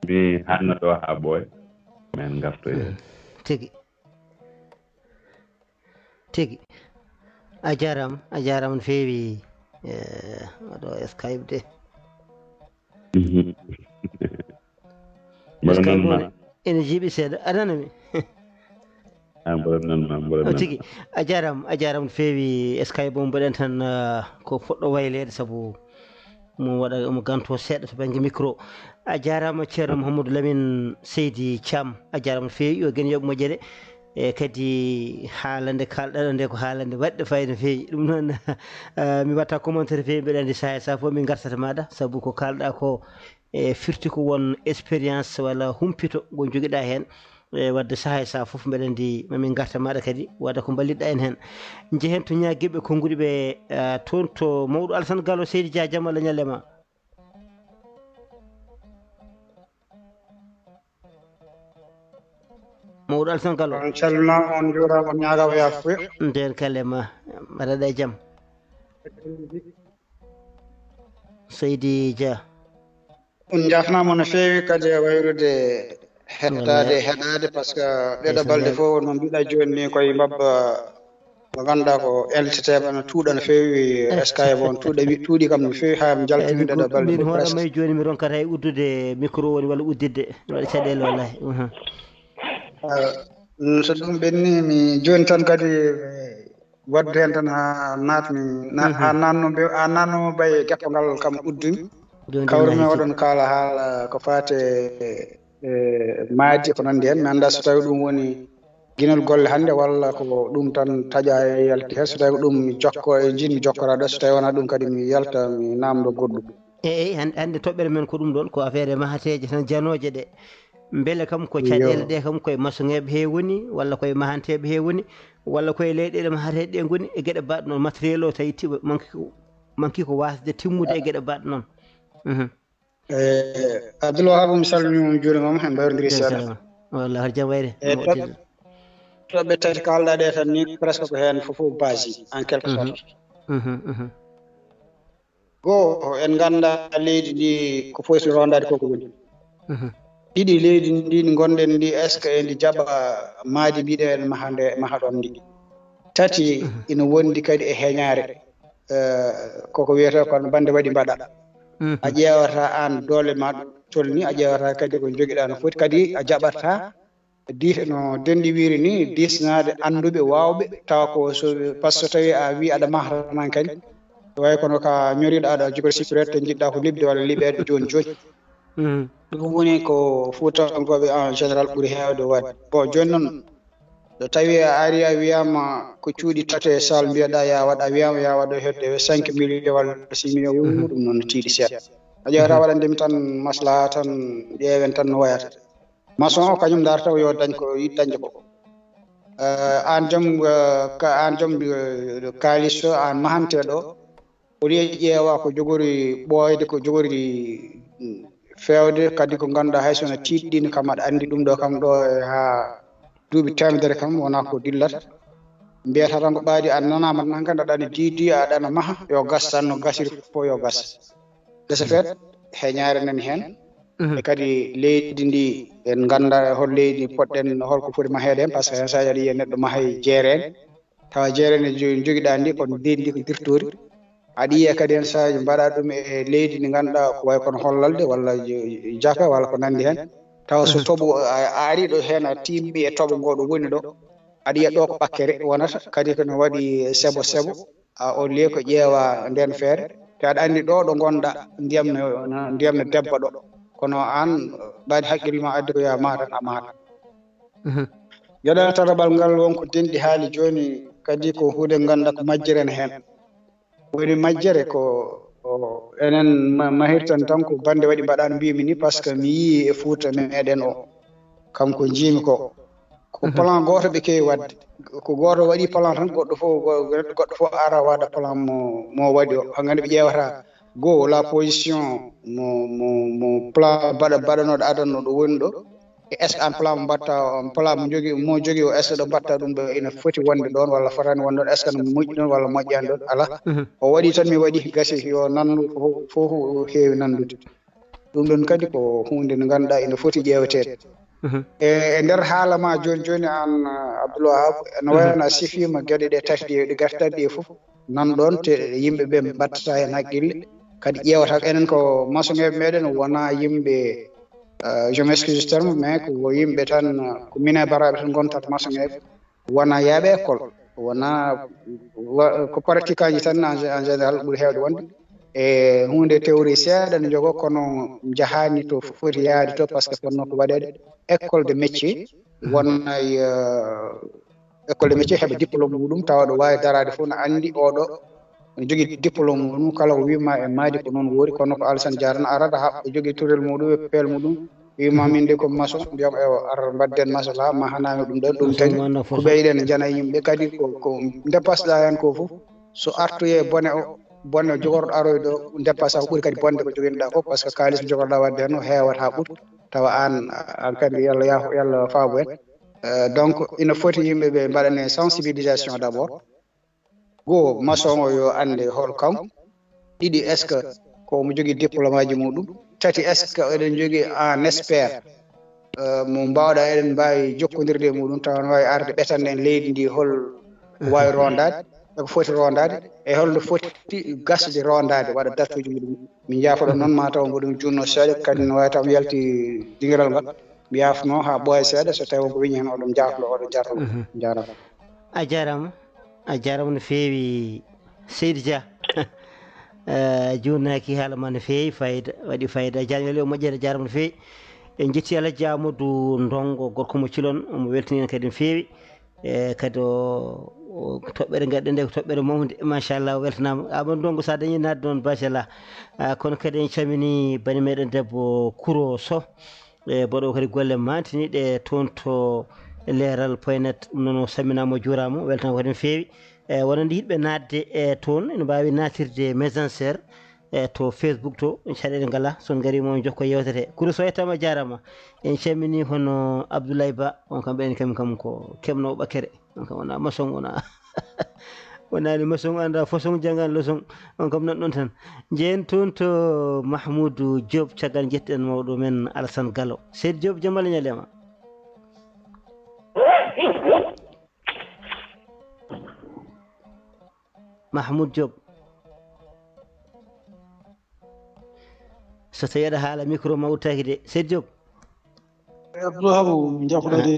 mi hanno ɗo ha ɓooya men gartoye tigi a jarama no feewi waɗo Skype de Skype ene jiiɓi seeɗa aɗanami tigi a jarama no feewi Skype mo mbaɗen tan ko poɗɗo waylede saabu mo ganto seeɗa to banggue micro a jarama ceerno Mouhamadou Lamine Seydi Thiam a jarama no feewi yo gen yoɓe moƴƴere e kadi haalande kalɗaɗo nde ko haalande waɗɗe fayida no feewi ɗum noon mi watta commentaire feewi mbeɗa andi saha e saha fof min gartata maɗa saabu ko kalɗa ko e firti ko won expérience walla humpito ngo joguiɗa hen e wadde saha e saha foof mbeɗa andi mamin garta maɗa kadi wadda ko ballitɗa en hen jeehen to ñaguiɓe konnguɗi ɓe toon to mawɗo Alassane Gallo Seydi Dia jaam Allah ñallema mawɗo Alassane Gallo on calminama on juurama on ñaagama yafuya nden kalema mbaɗaɗa e jaam Seydi Dia on jafnama no feewi kadi e wayrude hettade heɗade par ce que ɗeɗo balɗe fof no mbiɗa joni ni koye mbabba mo ganduɗa ko elteteɓe no tuuɗa no feewi Skype on tuuɗi kam no feewi ha mi jaltini ɗeɗo balɗe min hoorama e joni mi ronkata e uddude micro woni walla uddidde mi waɗa caɗele wallahi so ɗum ɓenni mi joni tan kadi wadde hen tan ha natmi ha nannomo ɓay geppagal kam uddumi kawrumi oɗon kaala haala ko fate maadi ko nandi hen mi anda so tawi ɗum woni guinol golle hannde walla ko ɗum tan taƴa e yalti he so tawi ko ɗum mi jokko e jinmi jokkoraɗo so tawi wona ɗum kadi mi yalta mi namdo goɗɗum eyyi hannde toɓɓere men ko ɗum ɗon ko affaire mahateje tan janoje ɗe beele kam ko caɗele ɗe kam koye maçonŋeɓe he woni walla koye mahanteɓe he woni walla koye leyɗele mahateɗe ɗe goni e gueɗe baɗe noon matériel o tawi manki ko wasde timmude e gueɗe baɗe noon Abdoul Wahab mi salminima juurimama en mbayrodiri seeɗa wallah har jaam wayre toɓɓe tati kalɗa ɗe tan ni presque ko hen fof basi en quelque sorte goho en ganda leydi ndi ko foyti rondade koko woni ɗiɗi leydi ndi gonɗen ndi est ce que endi jaɓa maadi mbiɗen mahaɗon ndi tati ina wondi kadi e heñare koko wiyete kono bande waɗi mbaɗa a ƴewata an doole ma tolni a ƴewata kadi ko joguiɗa no foti kadi a jaɓata diite no dendi wiiri ni disnade anduɓe wawɓe tawa ko so par ce que so tawi a wi aɗa mahatanan kadi way kono ka ñoriɗo aɗa jogori sécurité te jiɗɗa ko libde walla liɓede joni ɗum woni ko Fuutankoɓe en général ɓuuri hewde wadde bon joni noon so tawi a ari a wiyama ko cuuɗi tate sal mbiyeɗa ya waɗa a wiyama ya waɗa hedde 5 millions walla 6 millions ɗum noon tiiɗi seeɗa a ƴewata waɗandemi tan maslaha tan ƴeewen tan no wayata maçon o kañum darata yo dañ ko yiɗi dañde ko an joom kalis o an mahanteɗo o liye ƴeewa ko jogori ɓooyde ko jogori fewde kadi ko ganduɗa hay sono tiiɗɗini kam aɗa andi ɗum ɗo kam ɗo ha duuɓi temedere kam wona ko dillata mbiyata tan ko ɓaadi a nanama tan kadi aɗani diidi aɗana maaha yo gas tan no gasiri fof yo gas de ce fait heñare nani hen e kadi leydi ndi en ganda hol leydi poɗɗen holko foti mahede hen par ce que hen saji aɗa yiya neɗɗo maahay jeeren tawa jeeren e joguiɗa ndi ko dendi ko dirtori aɗa yiya kadi hen saji mbaɗa ɗum e leydi ndi ganduɗa ko way kono hollalde walla jaka walla ko nandi hen tawa so tooɓo a ari ɗo hen a timmi e tooɓo ngo ɗo woni ɗo aɗa yiya ɗo ko ɓakkere wonata kadi kono waɗi sebo o lieu ko ƴeewa nden feere te aɗa andi ɗo ɗo gonɗa ndiyam no debba ɗo kono an ɓaadi haqqille ma addi ko ya mahatan a mahata gueɗal tataɓal ngal wonko denɗi haali joni kadi ko hunde ganduɗa ko majjirene hen woni majjere ko enen mahirtan tan ko bande waɗi mbaɗano mbimi ni par ce que mi yii e Fouta meɗen o kanko jiimi ko plan goto ɓe kewi wadde ko goto waɗi plan tan goɗɗo fof ara waɗa plan mo waɗi o hangande ɓe ƴewata goo la position mo plan baɗanoɗo adannoɗo woni ɗo e est ce que an plan mo mbatta plan mo jogui o est ce que ɗo mbatta ɗum ɗo ina foti wonde ɗon walla fotani wonde ɗon est ce que no moƴƴi ɗon walla moƴƴani ɗon ala o waɗi tan mi waɗi gasi yo nannu fof heewi nandude ɗum ɗon kadi ko hunde nde ganduɗa ina foti ƴewetede e nder haala ma joni an Abdoul Wahab no wayno a sifima gueɗe ɗe tati ɗe gartati ɗe fof nan ɗon te yimɓeɓe mbattata hen haqqille kadi ƴewata enen ko maçonŋeɓe meɗen wona yimɓe je m'excuse terme mais ko yimɓe tan ko mine baraɓe tan gontat maçonŋeɓe wona yaaɓe école wona ko pratique aji tan en général ɓuuri hewde wonde e hunde théorie seeɗa ne jogo kono jahani to foti yaade to par ce que fonno ko waɗede école de métier wonna école de métier heɓa diplôme muɗum tawa ɗo wawi darade fof no andi oɗo ne jogui diplôme muɗum kala ko wima e maadi ko noon woori kono ko Alassane Diarra arata haɓɓa jogui tourel muɗum e pelle muɗum wima min de ko maçon mbiyam ar mbadden maslaha ma hanami ɗum ɗon ɗum tagi ko ɓeyɗen jana yimɓe kadi ko dépasseɗa hen ko fof so artoye bonne jogorɗo aroy ɗo dépasse ko ɓuuri kadi bonde ko joguinoɗa fof par ce que kalis jogorɗa wadde hen o heewata ha ɓuurta tawa an kadi yallah faabo en donc ina foti yimɓe ɓe mbaɗane sensibilisation d' abord goo maçon o yo ande hol kam ɗiɗi est ce que ko mo jogui diplôme aji muɗum tati est ce que eɗen jogui en expert mo mbawɗa eɗen mbawi jokkodirde e muɗum tawa ne wawi arde ɓetande en leydi ndi hol ko wawi rondade eko foti rondade e holno foti gasde rondade waɗa date uji muɗum min jaafoɗo noon mataw mboɗum junno seeɗa kadi ne wawi taw mi yalti dingiral ngal mi yafno ha ɓooya seeɗa so tawi wonko wiñi hen oɗon jaflo oɗo jarno jarama a jarama no fewi Seydou Dia jurnaki haalama no fewi fayida waɗi fayida jañole o moƴƴere jarama no fewi en jetti Alaji Amadou Ndongo gorko mo Cilon omo weltani en kadi no fewi kadi o toɓɓere gaɗɗe nde ko toɓɓere mawde machallah weltanama Amadou Ndongo sa dañi nadde noon machallah kono kadi en calmini bani meɗen debbo Kouro Sow boɗo kadi golle mantiniɗe toon to leeral point net ɗum noon o samminama o juurama weltama kadi no fewi wonande yiɗɓe nadde toon ene mbawi natirde messenger to Facebook to caɗele ngala son garima on jokko yewtete Kouro Sow yettama jarama en cammini hono Abdoulaye Ba on kam ɓen kam ko kemnowo ɓakere on kam wona maçon wona wonani maçon anda façon jangan leçon on kam nan ɗon tan jeen toon to Mahmoudou Diop caggal jettiɗen mawɗo men Alassane Gallo Seydou Diop jaam Allah ñalema Mahmoud Diop so tawi aɗa haala micro ma uttaki de Seydou Diop Abdoulahou jafoɗade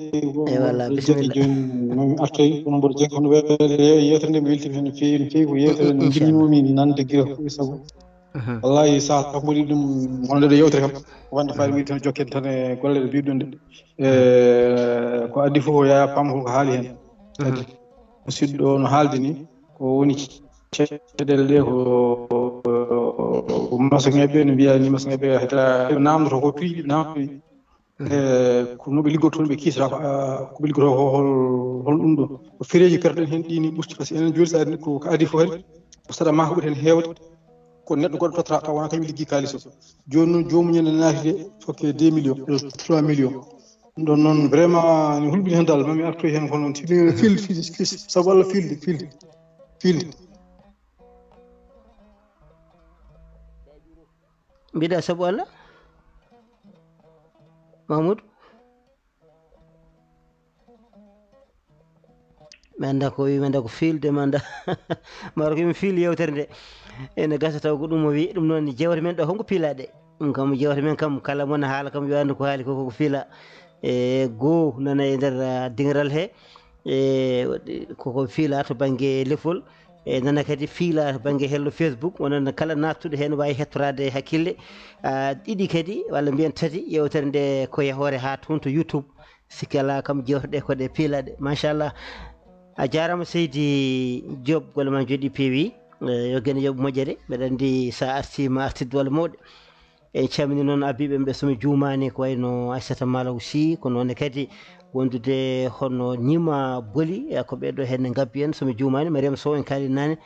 walla bisimilla joni artoyi kono mboɗo jeggi hono yewtere nde mi weltima hen no fewi no fewi ko yewtere nde jinnomi nande guila fof saabu wallahi sah mboɗi ɗum hono ndeɗo yewtere kam wonde faade wiide tan jokken tan e golle ɗe mbiɗon nde ko addi fof o yaya pam holko haali hen kadi musidɗo no haaldi ni ko woni caɗele ɗe ko masoŋeɓe no mbiya ni masoŋeɓe heta namdoto ko piiɗi namdoɗi ko no ɓe liggoto toon ɓe kiisata ko ɓe liggoto hol ɗum ɗo ko fereji perɗen hen ɗini ɓusti par ce que enen joni sa ko adi fof kadi ko saɗa ma ko ɓuri hen heewde ko neɗɗo goɗɗo tottata taw wona kañum liggi kalis o joni noon jomumen ne naati de fokke 2 millions 3 millions ɗum ɗon noon vraiment mi hulɓini hen dal mami artoy hen kono filde sabu Allah filde mbiɗa sabu Allah Mahmoudou mi anda ko wi mi anda ko fiilde mi anda maro komi fiil yewtere nde ene gasa taw ko ɗum o wi ɗum noon jewte men ɗo honko piilaɗe ɗum kam jewte men kam kala mona haala kam yo andu ko haali koko fiila goo nana e nder dingiral he koko fiila to banggue lefol nana kadi fiila to banggue hello Facebook wonanda kala nattuɗo hen wawi hettorade hakkille ɗiɗi kadi walla mbiyen tati yewtere nde ko yahore ha toon to YouTube sikki ala kam jewteɗe koɗe piilaɗe machallah a jarama Seydi Diop golle ma jooɗi peewi yo guene yooɓe moƴƴere mbeɗa andi sa artima artirde walla mawɗe e calmini noon abiɓe ɓe somi jumani ko wayno Aissata Malaw Sy ko noon kadi wondude hono Nima Boli ko ɓeɗo hen gabbi en somi jumani Mariame Sow en kaali nane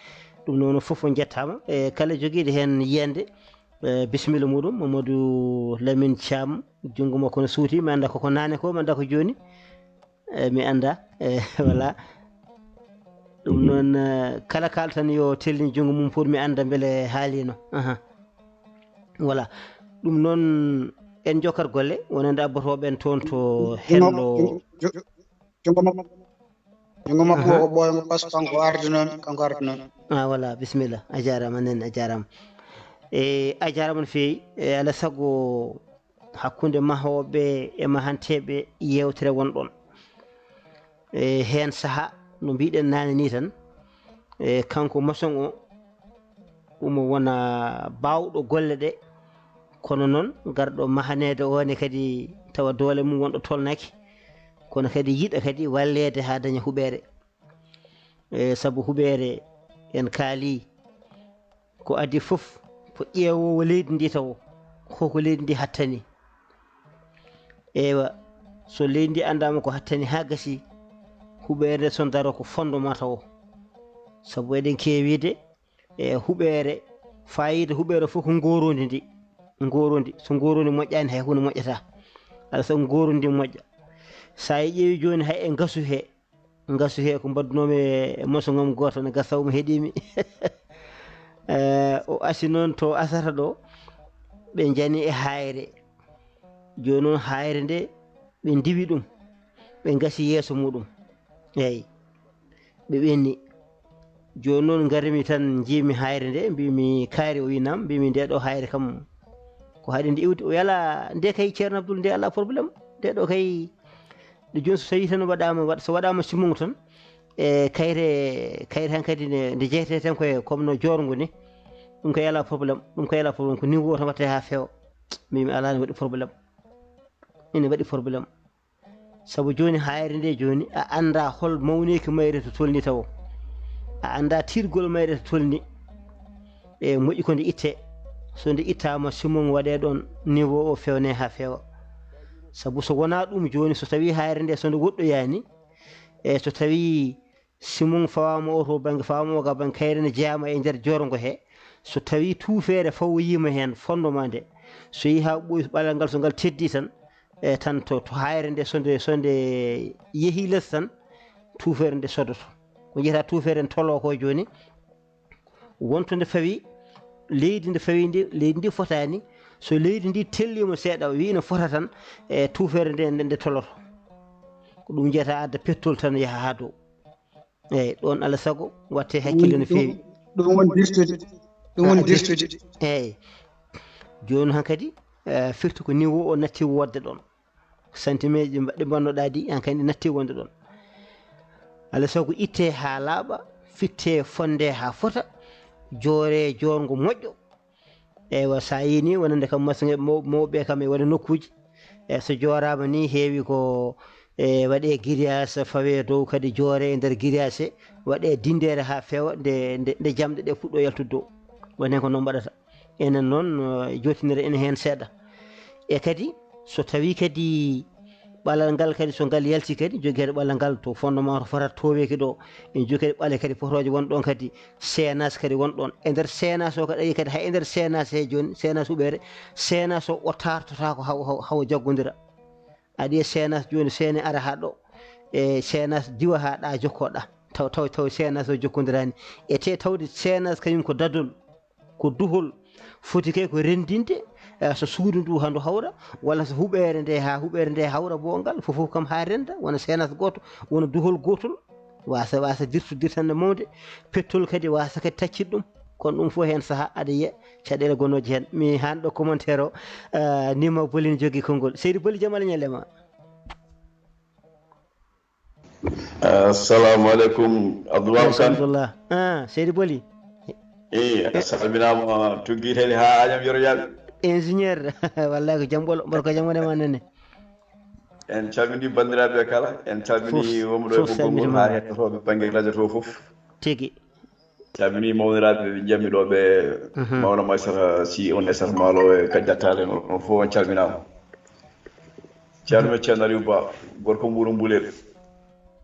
ɗum noon foof on jettama e kala joguiɗo hen yiyande bisimilla muɗum Mamadou Lamine Thiam junggo makko no suuti mi anda koko nane ko mi anda ko joni mi anda voilà ɗum noon kala kalta tan yo tellini junggo mum pour mi anda beele haalino voilà ɗum noon en jokkat golle wonande abbotoɓen toon to hello jungo makko o ɓooymo par ce que kanko ardi noon voilà bisimilla a jarama nene a jarama a jarama no fewi alaa saago hakkude mahoɓe e mahanteɓe yewtere wonɗon hen saaha no mbiɗen nane ni tan kanko maçon o ɗum wona bawɗo golle ɗe kono noon garɗo mahanede one kadi tawa doole mum wonɗo tolnaki kono kadi yiɗa kadi wallede ha daña huɓere saabu huɓere en kaali ko adi foof ko ƴeewowo leydi ndi taw koko leydi ndi hattani ewa so leydi ndi andama ko hattani ha gasi huɓere son daro ko fondement taw saabu eɗen keewide e huɓere fayida huɓere fof ko ngorodi ndi so ngorodi moƴƴani hay hunde moƴƴata ala sago ngorodi ndi moƴƴa sa ƴeewi joni hay e ngasu he ko mbaddunomi e moso ngam goto ne gasawmo heeɗimi o asi noon to asata ɗo ɓe jani e hayre joni noon hayre nde ɓe diwi ɗum ɓe gasi yeeso muɗum eyyi ɓe ɓenni joni noon garimi tan jiimi hayre nde mbimi kaari o winam mbimi nde ɗo hayre kam ko haɗi nde iwde o yala nde kay ceerno Abdoul nde ala probléme nde ɗo kay ɗo joni so tawi tan waɗama so waɗama simmugo tan e kayre hankkadi nde jeeyete tan koye comme no jorgo ni ɗum ko yala probléme ko niveau tan watte ha feewa mbimi ala ne waɗi probléme ene waɗi probléme saabu joni hayre nde joni a anda hol mawniki mayre to tolni taw a anda tirgol mayre to tolni e moƴƴi ko nde itte so nde ittama simon waɗe ɗon niveau o fewne ha feewa saabu so wona ɗum joni so tawi hayre nde so nde woɗɗoyani e so tawi simon fawama o to banggue fawama o ga banggue kayre ne jeeyama e nder jorgo he so tawi tuufere fawoyima hen fondement nde so yi ha ɓoyi ɓalal ngal so ngal teddi tan e tan to hayre nde sonde yeehi less tan tuufere nde sodoto ko jeyata tuufere en tolo ko joni wonto nde fawi leydi nde fawi ndi leydi ndi fotani so leydi ndi tellima seeɗa wi ne fota tan e tuufere nde toloto ko ɗum jeyata adda pettol tan yaaha ha dow eyyi ɗon alaa sago watte hakkille no fewi ɗum woni dirtude eyyi joni hankkadi firti ko niveau o natti wodde ɗon centimètre ji ɗi bannoɗa ɗi hankkadi natti wonde ɗon alaa sago itte ha laaɓa fitte fonde ha fota joore jorgo moƴƴo eywa sa yini wonande kam masgue mawɓe kam e waɗa nokkuji e so jorama ni heewi ko e waɗe guirias fawe dow kadi joore e nder guirias he waɗe dindere ha feewa nde jamɗe ɗe fuɗɗo yaltude dow woni ko noon mbaɗata enen noon jotinire ene hen seeɗa e kadi so tawi kadi ɓalal ngal kadi so ngal yalti kadi jogui ɓalal ngal to fondement to fotata toweki ɗo en jogui kadi ɓale kadi potoje wonɗon kadi sénas kadi wonɗon e nder sénas o kadi ayi kadi hay e nder sénas he joni sénas huɓere sénas o tartotako hawo jaggodira aɗi e sénas joni seene ara ha ɗo e sénas diwa ha ɗa jokkoɗa taw sénas o jokkodirani e te tawde sénas kañum ko dadol ko duhol foti kay ko rendinde so suudu ndu handu hawra walla so huɓere nde hawra bongal fof kam ha renda wona sénas goto wona duhol gotol wasa dirtande mawde pettol kadi wasa kadi taccide ɗum kono ɗum fof hen saaha aɗa yiiya caɗele gonnoje hen mi hanɗo commentaire o nima Boli ne jogui konngol seydi Boli jaam Allah ñalema assalamu aleykum Abdoulaye Kane seydi Boli a salminama tuggiteni ha añam yoroyaɓe ingénieur wallahi ko jam ɓolo mboɗo ko jam wonema nene en calmini bandiraɓe kala en calmini womɗo e ɓoggol ngol ha hettotoɓe banggue radio to foof tigui calmini mawniraɓe jammiɗoɓe mawna Maysara si on Essar Malo e Kadiatale on fof on calminama ceerno Aliou Ba gorko Mbouro Mbulel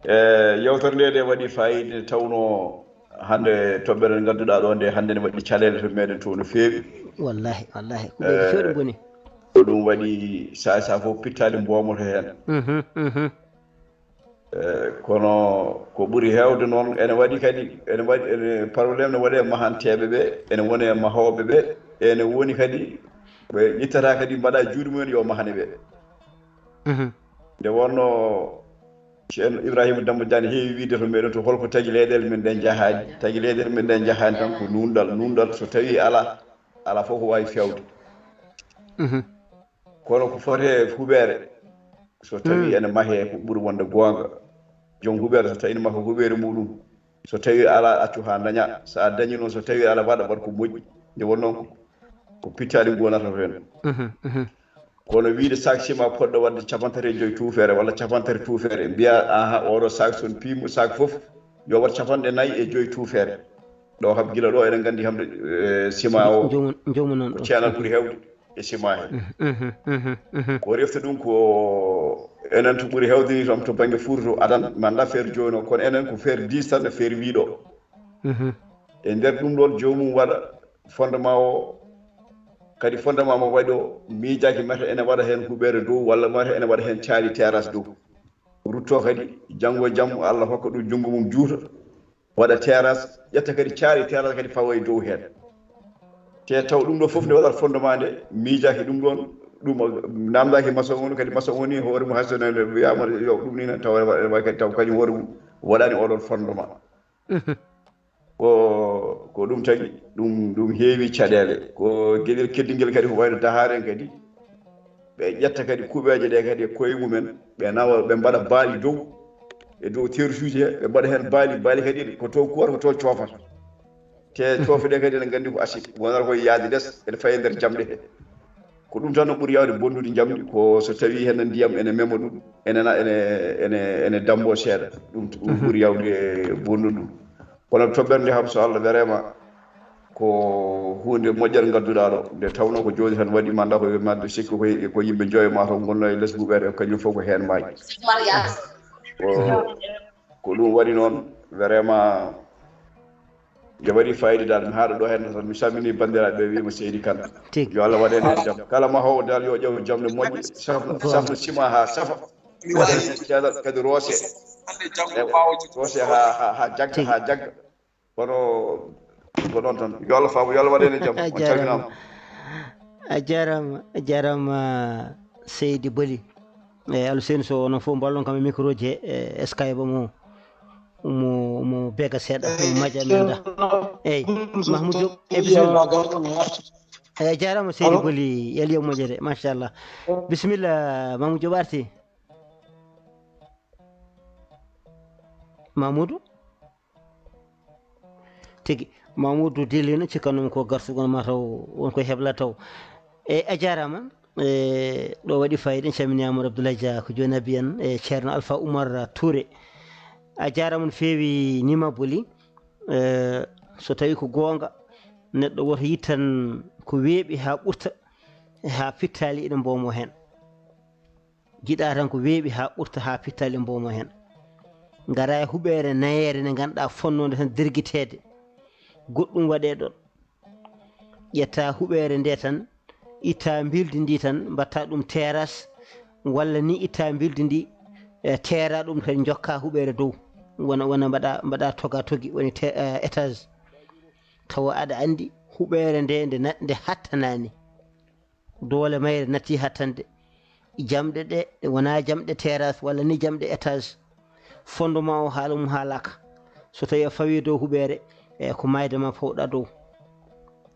e yewtere nde de waɗi fayida tawno hande toɓɓere nde ganduɗa ɗo nde hande ne waɗi caɗele to meɗen to no feewi wallahi ko ɓeɗi fewɗi boni ko ɗum waɗi sa fof pittali mbomoto hen kono ko ɓuuri hewde noon ene waɗi kadi ene probléme ne waɗe mahanteɓe ɓe ene woni e mahoɓe ɓe ene woni kadi ɓe ƴittata kadi mbaɗa juuɗe mumen yo mahane ɓe nde wonno ceerno Ibrahima Demba Diagne heewi wiide to meɗen to holko tagui leyɗele men ɗen jahani tagui leyɗele men ɗen jahani tan ko nundal so tawi ala fof ko wawi fewde kono ko fote huɓere so tawi ene maahe ko ɓuuri wonde gonga joom huɓere so tawi ne maha huɓere muɗum so tawi ala accu ha daña sa dañi noon so tawi ala waɗa ko moƴƴi nde wonnoon ko pittali gonata to hen kono wiide sac ciment poɗɗo wadde 35 tuufere walla 50 tuufere mbiya aha oɗo sac son piimo sac fof yo wat 45 tuufere ɗo kam gila ɗo eɗen gandi hamde ciment o ko ceenal ɓuuri hewde e ciment he ko refta ɗum ko enen to ɓuuri hewde ni tom to banggue Fouta to adan mi anda feere joni o kono enen ko feere 10 tan e feere wiiɗo e nder ɗum ɗon jomum waɗa fondement o kadi fondement mo waɗi o miijaki mata ene waɗa hen huɓere dow walla mata ene waɗa hen caali terrasse dow rutto kadi janngo e jam Allah hokka ɗum junngo mum juuta waɗa terrasse ƴetta kadi caari terrasse kadi fawa e dow heen te taw ɗum ɗo fof nde waɗat fondement nde miijaaki ɗum ɗon ɗum namdaaki maçon on kadi maçon woni hoore mum hasonede wiyama yo ɗum ni taw way kadi taw kañum hoore mum waɗani oɗon fondement ko ɗum tagi ɗum heewi caɗeele ko gueɗel keddingel kadi ko wayno daharen kadi ɓe ƴetta kadi kuuɓeje ɗe kadi e koye mumen ɓe nawa ɓe mbaɗa baali dow e dow tersuji he ɓe mbaɗa heen baali kadi ko to kuwata ko to coofata te coofe ɗe kadi eɗen nganndi ko acide wonata koye yaade less ene faye nder jamɗe he ko ɗum tan no ɓuri yawde bonnude jamɗi ko so tawi hen ndiyam ene mema ɗum ene dambo seeɗa ɗum ɓuri yawde bonnude ɗum kono toɓɓere nde ham so Allah werema ko hunde moƴƴere gadduɗa ɗo nde tawno ko joni tan waɗi manda koye madde sikki ko yimɓe joyo ma to gonno e less ɓuɓere kañum fof ko hen maayi ko ɗum waɗi noon vraiment nde waɗi fayida dal mi haaɗa ɗo hen tan mi salmini bandiraɓe wiima Seydi Kane yo Allah waɗen jaam kala mahowo dal yo ƴeew jamde moƴƴe safna sima ha safa waɗen ceeɗal kadi roose ha jagga kono ko noon tan yo Allah faamu yo Allah waɗen e jaam on calminama a jarama Seydi Bali e Alseyni Sow onon fof mballon kam e micro ji e Skype mo bega seeɗa mo maƴa menda eyyi Mahmoud Diop e bisimilla a jarama Seydi Bali yali o moƴƴere machallah bisimilla Mahmoud Diop arti Mamoudou tigi Mamoudou dilino cikkannomi ko gartugon mataw wonko hebla taw e a jarama ɗo waɗi fayida en calmini Amadou Abdoulaye Dia ko joni abi en e ceerno Alpha Oumar Touré a jarama no feewi Nima Boli so tawi ko goonga neɗɗo woto yittan ko weeɓi ha ɓurta ha fittali ina mbomo hen jiɗa tan ko weeɓi ha ɓurta ha fittali mbomo hen gara e huɓere nayere nde ganduɗa fonnode tan dirguitede goɗɗum waɗe ɗon ƴetta huɓere nde tan itta bildi ndi tan mbatta ɗum terrasse walla ni itta bildi ndi teera ɗum kadi jokka huɓere dow wona mbaɗa toga togi woni étage tawa aɗa andi huɓere nde hattanani doole mayre natti hattande jamɗe ɗe wona jamɗe terrasse walla ni jamɗe étage fondement o haala mum haalaka so tawi a fawi dow huɓere ko mayde ma fawɗa dow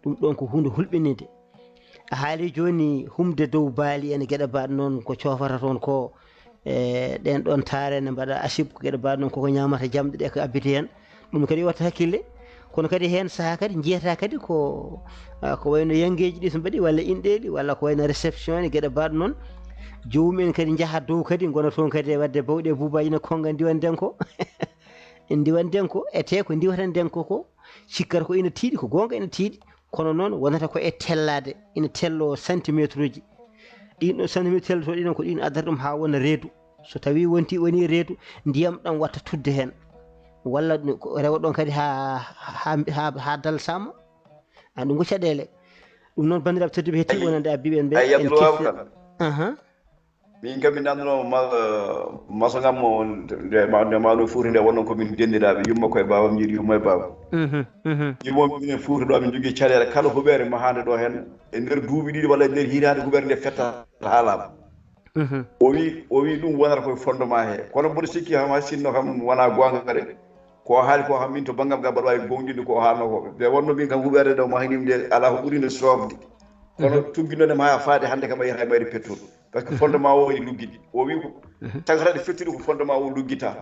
ɗum ɗon ko hunde hulɓinide a haali joni humde dow baali ene gueɗe mbaɗe noon ko cofata toon ko ɗen ɗon taare ne mbaɗa asib ko gueɗe mbaɗe noon koko ñamata jamɗe ɗe ko abbiti hen ɗum kadi watta hakkille kono kadi hen saaha kadi jiyata kadi ko wayno yangueji ɗi so mbaɗi walla inɗeɗi walla ko wayno réception e gueɗe mbaɗe noon jomumen kadi jaaha dow kadi gona toon kadi e wadde bawɗe buubaji no konga ndiwan denko ndiwan denko ete ko ndiwatan denko ko cikkata ko ina tiiɗi ko gonga ina tiiɗi kono noon wonata ko e tellade ina tello centimétre uji ɗin ɗon centimétre telloto ɗinon ko ɗin addata ɗum ha wona reedu so tawi woni reedu ndiyam ɗam watta tudde hen walla rewa ɗon kadi ha dal sama ɗum ko caɗele ɗum noon bandiraɓe tedduɓe hetti wonande abbiɓe en ɓe min kam mi namdinoma maso ngam mo nde maɗum Fouta nde wonnon komin dendiraɓe yumma koye babam jiiɗi yumma e babam yumma minen Fouta ɗo amin jogui caɗele kala huɓere mahande ɗo hen e nder duuɓi ɗiɗi walla e nder hitande huɓere nde fetta haalama o wi ɗum wonata koye fondement he kono mboɗo sikki ham sinno kam wona gonga de ko haali ko ham min to banggam ga mbaɗa wawi gonɗinde ko haalno ko ɓe wonno min kam huɓere ɗo mahinimde ala ko ɓuuri nde sofde kono tugginoɗema ha faade hannde kam a yiyata mayri petrol par ce que fondement o ene luggiɗi o wi ko tagataɗe fettuɗi ko fondement o luggita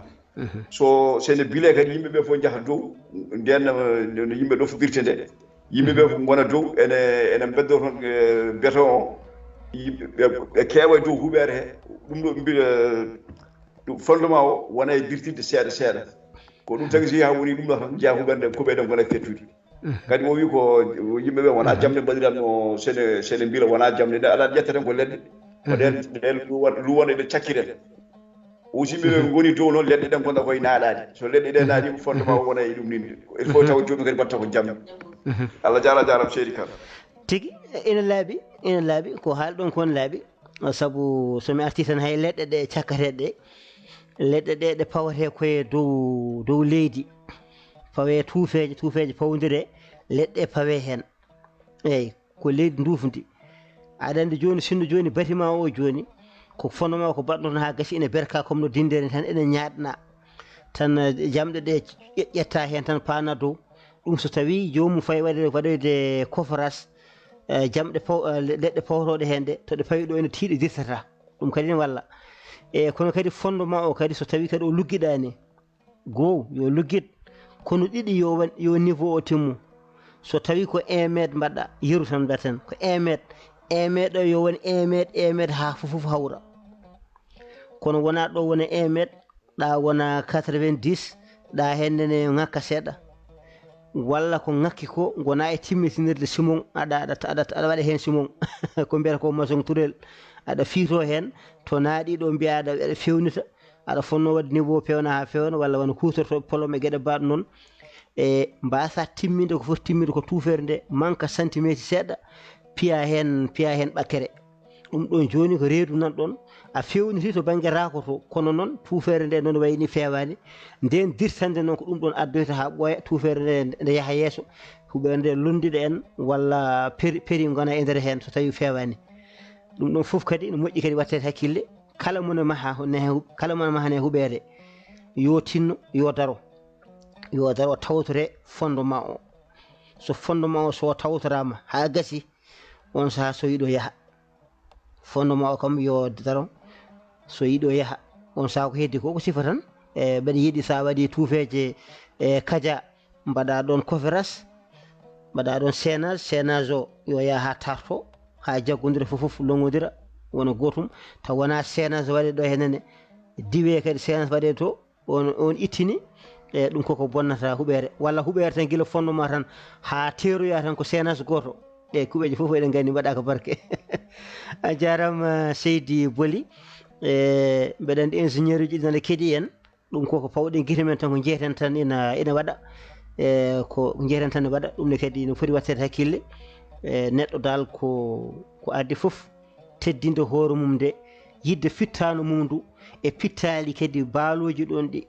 so sene bile kadi yimɓeɓe fof jaaha dow nden no yimɓe ɗo fobirte nde yimɓeɓe fof gona dow ene beddo toon béton o ɓe keewa dow huɓere he ɗum ɗo mbiɗa ɗum fondement o wona e dirtidde seeɗa seeɗa ko ɗum tagi so yaha woni ɗum ɗo tan jeeya huɓere nde koɓeɗen gona fettude kadi o wi ko yimɓeɓe wona jamde mbaɗiranno sene mbila wona jamde nde aɗa ƴettaten ko leɗɗe ko ɗen luwone ɗe cakkiren aussi yimɓeɓe goni dow noon leɗɗe ɗen gonɗa koye naaɗade so leɗɗe ɗe naaɗi fondement o wona e ɗum ninde il faut taw jomum kadi mbatta ko jamde Allah jarama Seydi Kane tigui ina laaɓi ko haalɗon kon laaɓi saabu somi arti tan hay leɗɗe ɗe cakkateɗe ɗe leɗɗe ɗe pawate koye dow leydi fawe tuufeje pawdire leɗɗe pawe hen eyyi ko leydi ndufdi aɗa andi joni sinno joni bâtiment o joni ko fondement ko baɗɗon ha gasi ene berka comme no dindere tan ene ñaɗna tan jamɗe ɗe ƴetta hen tan paana dow ɗum so tawi jomum fayi waɗoyde coffrage jamɗe leɗɗe pawtoɗe hen ɗe to ɗe pawi ɗo ene tiiɗe dirtata ɗum kadi ne walla kono kadi fondement o kadi so tawi kadi o luggiɗani goho yo luggit kono ɗiɗi yo niveau o timmu so tawi ko 1 mètre mbaɗɗa yeru tan mbatten ko 1 mètre o yo woni 1 mètre ha fof hawra kono wona ɗo wona 1 mètre ɗa wona 90 ɗa hennene ngakka seeɗa walla ko ngakki ko gona e timmitinirde simon aɗa waɗa hen simon ko mbiyata ko maçon tourel aɗa fiito hen to naaɗi ɗo mbiya aɗa fewnita aɗa fonno wadde niveau pewna ha fewna walla wona kutorto polom e gueɗe mbaɗo noon e mbasa timminde ko foti timminde ko tuufere nde manque centimétre seeɗa piya hen ɓakkere ɗum ɗon joni ko reedu nan ɗon a fewniti to banggue rakoto kono noon tuufere nde noon wayni fewani nden dirtande noon ko ɗum ɗon addoyta ha ɓooya tuufere nde yaaha yeeso huɓere nde londiɗo en walla péri gona e nder hen so tawi fewani ɗum ɗon foof kadi ne moƴƴi kadi wattede hakkille kala mone mahane huɓere yo tinno yo daro tawtore fondement o so fondement o so tawtorama ha gasi on saha so yiiɗo yaaha fondement o kam yo daro so yiiɗo yaaha on saha ko heddi ko sifa tan mbeɗa yiiɗi sa waɗi tuufeje kadia mbaɗa ɗon conférence mbaɗa ɗon sénage o yo yaaha ha tarto ha jaggodira fof longodira wona gotum taw wona sénage waɗe ɗo henene diwe kadi sénage waɗe to on ittini ɗum koko bonnata huɓere walla huɓere tan guila fondement tan ha teroya tan ko sénage goto kuɓeje fof eɗen gandi mbaɗa ko barke a jarama Seydi Boly mbeɗa andi ingénieur uji ɗi nana keeɗi en ɗum koko pawɗen guite men tan ko jeeten tan ina waɗa ko jeeten tan ne waɗa ɗum ne kadi no foti wattede hakkille neɗɗo dal ko addi fof teddinde hoore mum nde yidde fittano mum ndu e pittali kadi baaloji ɗon ɗi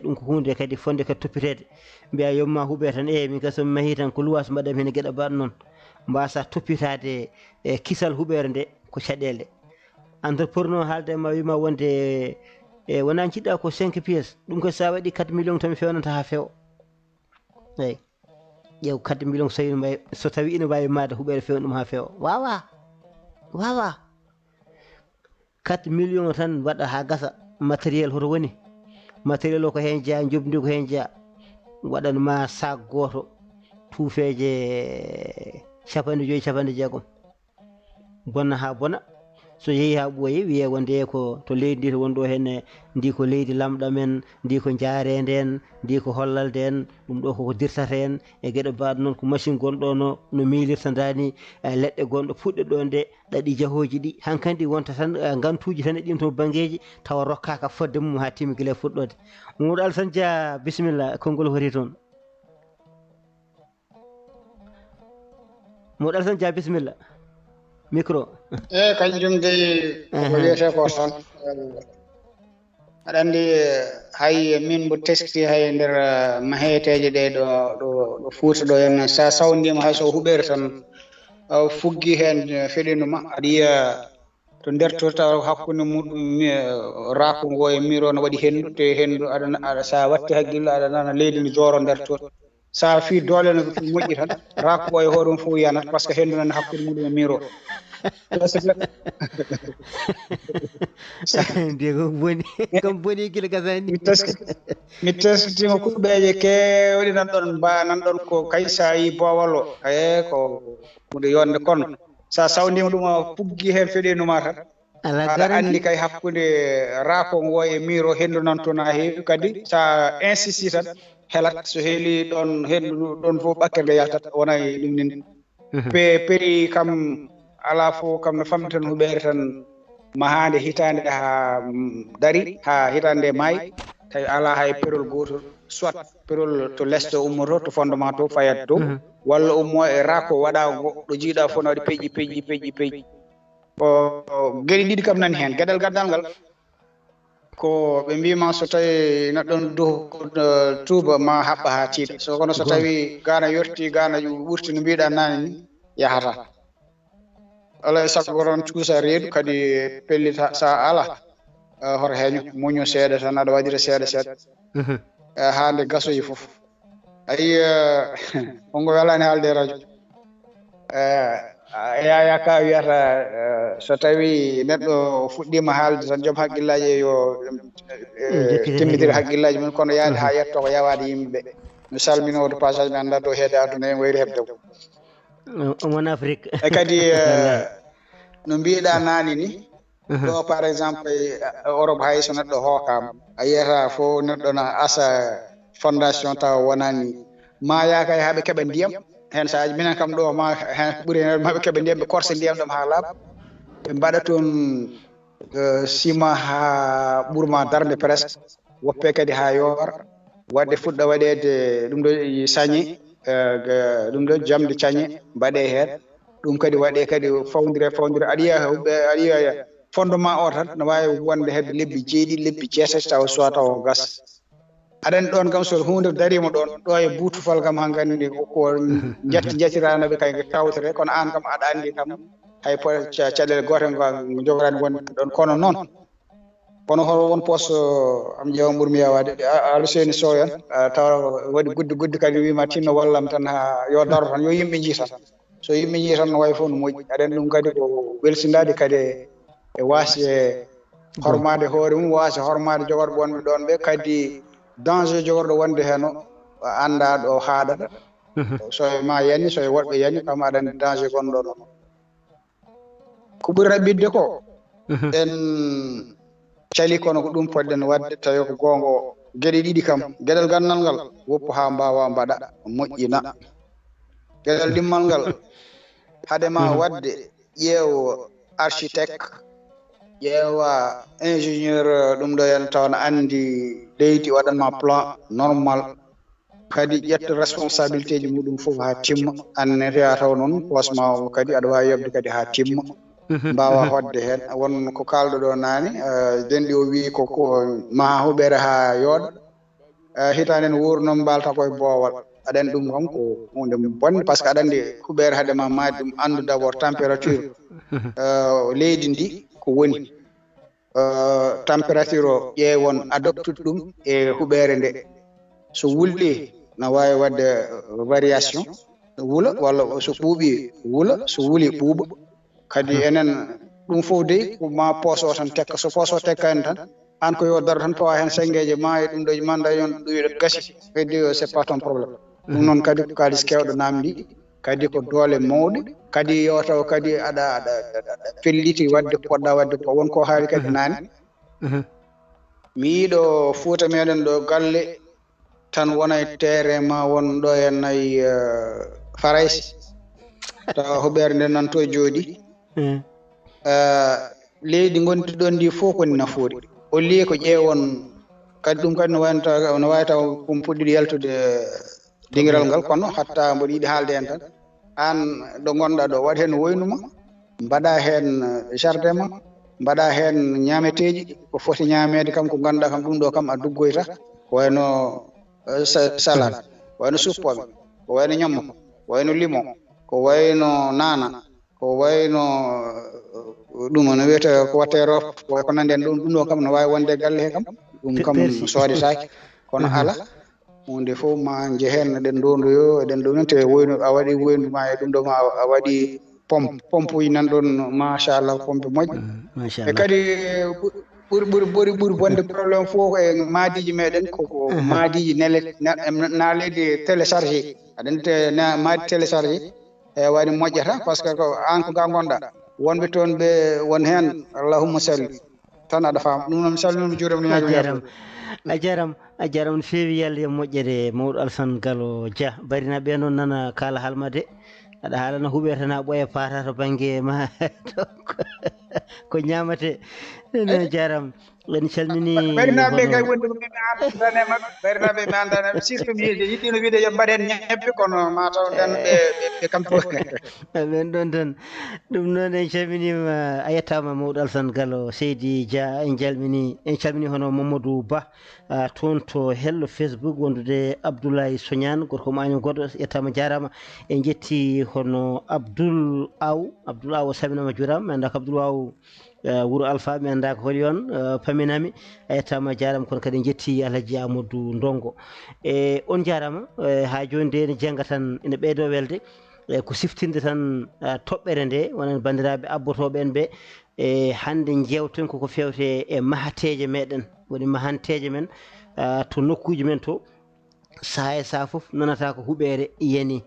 ɗum ko hunde kadi fonde kadi toppitede mbiya yomma huuɓe tan min kaso mi mahi tan ko luwas mbaɗam hen gueɗe mbaɗo noon mbasa toppitade kisal huɓere nde ko caɗele entrepreneur haalde ma wima wonde wona jiɗɗa ko 5 pièces ɗum ko sa waɗi 4 millions tan mi fewnanta ha fewa eyyi ƴeew 4 millions so tawi ina wawi made huɓere fewna ɗum ha fewa wawa 4 millions tan waɗa ha gasa matériel hoto woni matériel o ko hen jeeya jobdi ko hen jeeya waɗanma sac goto tuufeje 50 bonna ha bona so yeehi ha ɓooyi wiye wonde ko to leydi ndi to wonɗo hen ndi ko leydi lamɗam en ndi ko jaarede en ndi ko hollalde en ɗum ɗo koko dirtata en e gueɗe mbaɗo noon ko machine gonɗo no milirta dani leɗɗe gonɗo puɗɗe ɗo nde ɗaɗi jahoji ɗi hankkandi wonta tan gantuji tan e ɗin to banggueji tawa rokkaka fodde mum ha timmi guila fuɗɗode Mamadou Alassane Dia bisimilla konngol hori toon Mamadou Alassane Dia bisimilla micro kanjum de ko wiyete ko tan aɗa andi hay min mbo teskti hay nder maheteje ɗe ɗo Fouta ɗo hen sa sawdima hay so huɓere tan fuggi hen feɗinuma aɗa yiya to nder tota hakkude muɗum raako ngo e miro no waɗi hendu te hendu aɗa sa watti haqqille aɗa nana leydi ndi jooro nder tota sa fi doole no moƴƴi tan raako o e hoɗum fof yanat par ce que hendu nana hakkude muɗum e miro kam boni guila gasani mi teskitima kuuɓeje kewɗi nan ɗon ko kay sa yi bowal o ko hunde yonde kono sa sawdima ɗum a puggi hen feɗenuma tan aɗa andi kay hakkude raako ngo e miro hendu nan toon ha heewi kadi sa insisti tan helat so heeli ɗon hendu ɗon fof ɓakkerde yaltat wona e ɗum nin peri kam ala fo kam no famɗi tan huɓere tan mahande hitande ha dari ha hitande maayi tawi ala hay perol gotol soit perol to leste ummoto to fondement to fayat dow walla ummo e raako waɗago ɗo jiiɗa fof no waɗi peƴƴi o gueɗe ɗiɗi kam nani hen gueɗal gaddal ngal ko ɓe mbima so tawi neɗɗon tuuba ma haɓɓa ha tiiɗa so kono so tawi gana yorti gana ɓurti no mbiɗa nane ni yahata alay sago oɗon cuusa reedu kadi pellita sa ala hoto heeño muño seeɗa tan aɗa waɗira seeɗa seeɗa ha nde gasoyi fof ayi ongo welani haalde radio yaya ka wiyata so tawi neɗɗo fuɗɗima haalde tan joom haqqillaji yo timmidira haqqillaji mum kono yaade ha yetto ko yawade yimɓeɓe mi salmino de passage mi anda dow heede aduna en wayri hebde mon Afrique e kadi no mbiɗa nani ni ɗo par exemple Europe hay so neɗɗo hookama a yiyata fo neɗɗo na asa fondation taw wonani ma yaaka e haaɓe keeɓa ndiyam hen saaji minen kam ɗo ma hen ɓuuri hen maɓe keeɓa ndiyam ɓe korsa ndiyam ɗam ha laaɓa ɓe mbaɗa toon ciment ha ɓuurma darde presque woppe kadi ha yoora wadde fuɗɗa waɗede ɗum ɗo sañe ɗum ɗo jamde cañe mbaɗe hen ɗum kadi waɗe kadi fawdire aɗa yiya fondement o tan no wawi wonde hedde lebbi 7 lebbi 6 taw soit taw gas aɗani ɗon kam so hunde darima ɗon ɗo e buutufal kam ha gandi ko jettiranoɓe kay kawtere kono an kam aɗa andi kam hay caɗele gotel ngo jogorani wonde ɗon kono noon kono won poste am ƴeewa ɓuurmi yawade Aluseni Sow en taw waɗi guddi kadi wima tinno wallam tan ha yo daro tan yo yimɓe jii tan so yimɓe jii tan no wawi fof no moƴƴi aɗani ɗum kadi ko welsindade kadi e waasi e hormade hoore mum waasi hormade jogorɓe wonɓe ɗon ɓe kadi danger jogorɗo wonde hen o anda ɗo haaɗata so ma yani so woɗɓe yani kam aɗa andi danger gonɗon o ko ɓuri raɓɓidde ko en cali kono ko ɗum poɗɗen wadde tawi ko gongo gueɗe ɗiɗi kam gueɗel gandal ngal woppu ha mbawa mbaɗa moƴƴina gueɗel ɗimmal ngal haadema wadde ƴeewo architecte ƴeewa ingénieur ɗum ɗo hen taw ne andi leydi waɗanma plan normal kadi ƴetta responsabilité ji muɗum fof ha timma anneteya taw noon posma kadi aɗa wawi yobde kadi ha timma mbawa hodde hen won ko kalɗo ɗo nani denɗi o wi ko maha huɓere ha yooɗa hitande en wuurno mbalta koye boowal aɗani ɗum kam ko hunde bonde par ce que aɗa andi huɓere haadema maadi ɗum andu d' abord température leydi ndi ko woni température o ƴeewon adoptude ɗum e huɓere nde so wulɗi no wawi wadde variation wuula walla so ɓuuɓi wuula so wuuli ɓuuɓa kadi enen ɗum fof dey ko ma poos o tan tekka so poos o tekkani tan an ko yo daro tan pawa hen sengueje ma e ɗum ɗo manda yon ɗum gasi kadi c'est pas ton probléme ɗum noon kadi ko kalis kewɗo namdi kadi ko doole mawɗe kadi yo taw kadi aɗa felliti wadde poɗɗa wadde ko wonko haali kadi nani mi yiiɗo Fouta meɗen ɗo galle tan wona e terrain ma won ɗo hen nayi Faraysi tawa huɓere nden nan to jooɗi leydi gondi ɗon ndi fof koni nafoori o liye ko ƴeewon kadi ɗum kadi no wawi taw ɗum puɗɗiɗo yaltude dingiral ngal kono hatta mboɗo yiiɗi haalde hen tan an ɗo gonɗa ɗo waɗ hen woynuma mbaɗa hen jardin ma mbaɗa hen ñameteji ko foti ñamede kam ko ganduɗa kam ɗum ɗo kam a duggoyta ko wayno salade ko wayno suppoɓe ko wayno ñammo ko wayno limon ko wayno nana ko wayno ɗum no wiyete ko watte roof ko nandi hen ɗum ɗo kam no wawi wonde galle he kam ɗum kam soodetake kono ala hunde fof ma jehen eɗen dondoyo eɗen ɗo te woyno a waɗi woyndu ma e ɗum ɗo ma a waɗi pompe uji nan ɗon machallah pompe moƴƴi e kadi ɓuri bonde probléme fof e maadiji meɗen koko maadiji na leydi téléchargé aɗante maadi téléchargé e waɗi moƴƴata par ce que ko an ko ga gonɗa wonɓe toon ɓe won hen allahumma salli tan aɗa faama ɗum noon mi salminoma juurama no a jaram no feewi yalde moƴƴere mawɗo Alassane Gallo Dia barina ɓe noon nana kala haalma de aɗa haalano huɓere tan ha ɓooya paata to banggue ma donc ko ñamate no jaram en calmini ɓernaɓe kay wonde ko ɓeɓe andane mabɓe ɓernaɓe mi andane surtout mi yiɗino wiide yo mbaɗen ñebbe kono mataw den ɓe kam fof men ɗon tan ɗum noon en calminima a yettama mawɗo Alassane Gallo Seydi Dia en calmini hono Mamadou Ba toon to hello Facebook wondude Abdoulaye Sognane gorko mo año goɗɗo yettama jarama en jetti hono Abdoul Aw o saminama juurama mi anda ko Abdoul Aw wuro Alpha mi anda ko holi on paminami a yettama jarama kono kadi en jetti Alhaji Amadou Ndongo e on jarama ha joni nde ne jangga tan ene ɓeydo welde ko siftinde tan toɓɓere nde wonen bandiraɓe abbotoɓe en ɓe e hande jewten koko fewte e mahateje meɗen woni mahanteje men to nokkuji men to saaha e saaha foof nanata ko huɓere yani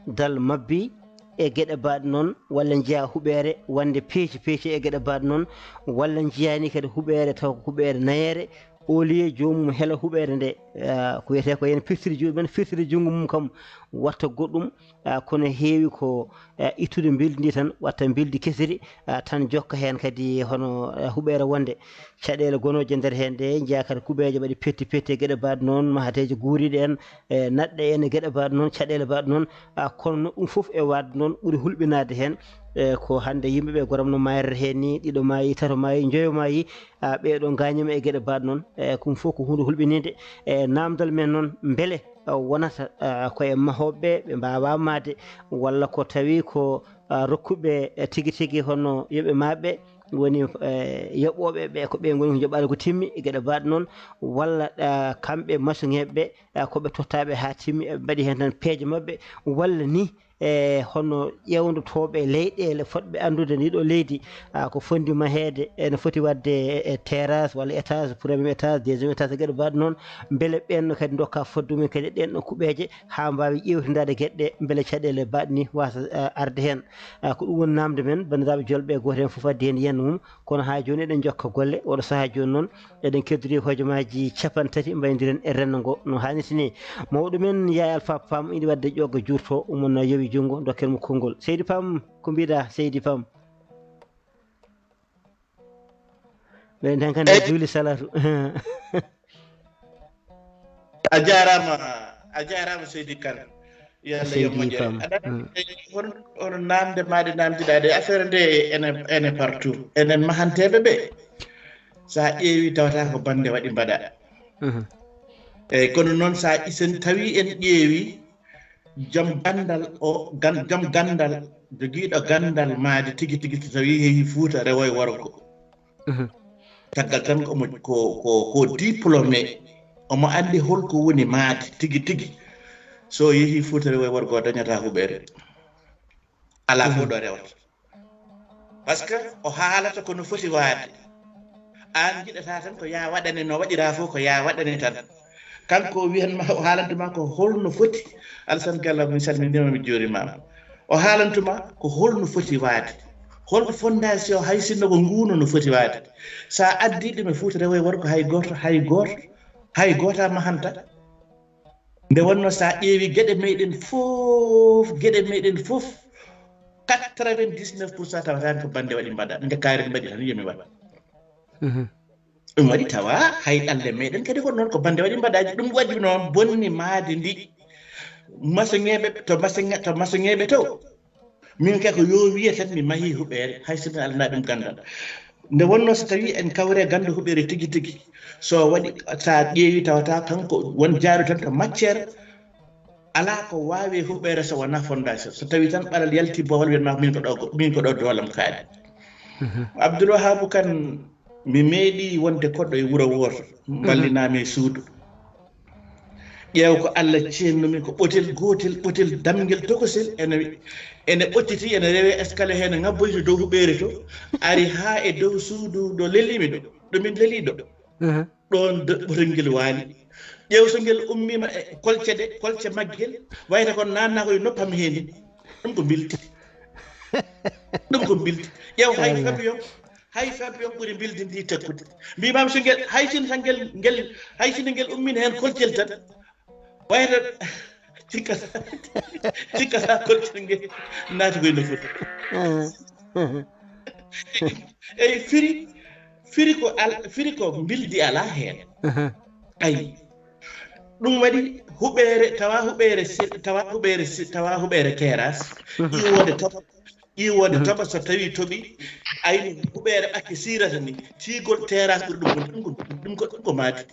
dal mabbi e gueɗe baɗe noon walla jiiya huɓere wonde peeci e gueɗe baɗe noon walla jiyani kadi huɓere taw ko huɓere nayere au lieu jomum heela huɓere nde ko wiyete ko yen firtiri juuɗe men firtiri junngo mum kam watta goɗɗum kono heewi ko ittude bildi ndi tan watta bildi kesiri tan jokka hen kadi hono huɓere wonde caɗele gonoje nder hen nde jeeya kadi kuɓeje mbaɗi petti e gueɗe baɗe noon mahateje guuriɗe en e naɗɗe en e gueɗe baɗe noon caɗele baɗe noon kono ɗum foof e wadde noon ɓuuri hulɓinade hen ko hande yimɓeɓe goram no mayrata hen ni ɗiɗo maayi tato maayi joyo maayi ɓeɗo gañima e gueɗe baɗe noon ɗum fof ko hunde hulɓinide e namdal men noon beele wonata koye mahoɓe ɓe mbawa made walla ko tawi ko rokkuɓe tigui hono yoɓe maɓe woni yoɓoɓe ɓe ko ɓe goni ko joɓade ko timmi e gueɗe baɗe noon walla kamɓe maçonŋeɓe koɓe tottaɓe ha timmi eɓe mbaɗi hen tan peeje mabɓe walla ni hono ƴewdotoɓe leyɗele fotɓe andude ndiɗo leydi ko fondi mahede ene foti wadde terrasse walla étage premier étage deuxiéme étage e gueɗe baɗe noon beele ɓenno kadi dokka foddumen kadi ɗenɗo kuɓeje ha mbawi ƴewtidade gueɗɗe beele caɗele baɗe ni wasa arde hen ko ɗum woni namde men bandiraɓe julɓe goto hen foof addi hen yenna mum kono ha joni eɗen jokka golle oɗo saaha joni noon eɗen keddori hojomaji 30 mbaydiren e rendo ngo no hannirta ni mawɗo men Yaya Alpha Pam iɗi wadde ƴogga jurto umon yowi jungo dokken mo konngol Seydi Pam ko mbiɗa Seydi Pam ɓen tan kandi juuli salatu a jarama Seydi Kane yalla yommoƴere hono namde maɗe namdiɗade affaire nde ene partout enen mahanteɓe ɓe sa ƴeewi tawata ko bande waɗi mbaɗa eyyi kono noon sa isen tawi en ƴeewi joom gandal joguiɗo gandal maade tigui so tawi yeehi Fouta rewo e worgo caggal tan ko diplômé omo andi holko woni maade tigui so yeehi Fouta rewo e worgo dañata huɓere ala fo ɗo rewata par ce que o haalata kono foti waade an jiɗata tan ko ya waɗane no waɗira fof ko ya waɗane tan kanko wiyanma o haalantuma ko holno foti Alassane Gallo mi salminima mi juurimama o haalantuma ko holno foti waade holko fondation hay sinno ko nguuno no foti waade sa addi ɗum e Fouta rewo e worgo hay goto mahanta nde wonno sa ƴeewi gueɗe meɗen fof 99% tawatani ko bande waɗi mbaɗa nde kaari mbaɗi tan yomi waɗa ɗum waɗi tawa hay ɗalle meɗen kadi ko noon ko bande waɗi mbaɗaji ɗum waɗi noon bonni maade ndi maçonŋeɓe to maçonŋeɓe to min kay ko yo wiye tan mi mahi huɓere hay somi alana ɗum gandal nde wonno so tawi en kawre ganda huɓere tigui so waɗi sa ƴeewi tawata kanko won jaaru tan to matiére ala ko wawi huɓere so wona fondation so tawi tan ɓaral yalti bowal wiyanma min ko ɗo doolam kaari Abdoul Wahab Kane mi meeɗi wonde koɗɗo e wuro woto ballinami e suudu ƴeew ko Allah ceennumi ko ɓotel damguel tokosel ene ɓottiti ene rewe escalier hene ngabboyto dow huɓere to ari ha e dow suudu ɗo lelimi ɗo min leeliɗo ɗon ɓotel ngel waali ƴeew so ngel ummima e kolce maggel wayta kon nanna koye noppam heni ɗum ko bilti ƴeew hay fabiyon ɓuuri bildi ndi tekkude mbimam so ngel hay sino ngel ummina hen kolcel tan wayta cikkata kolcel ngel naati koye no foti eyi firi ko bildi ala heen ayi ɗum waɗi tawa huɓere keras ƴiwode toɓa so tawi toɓi ayni huɓere ɓakke sirata ni tigol teras ɓuri ɗum ko maati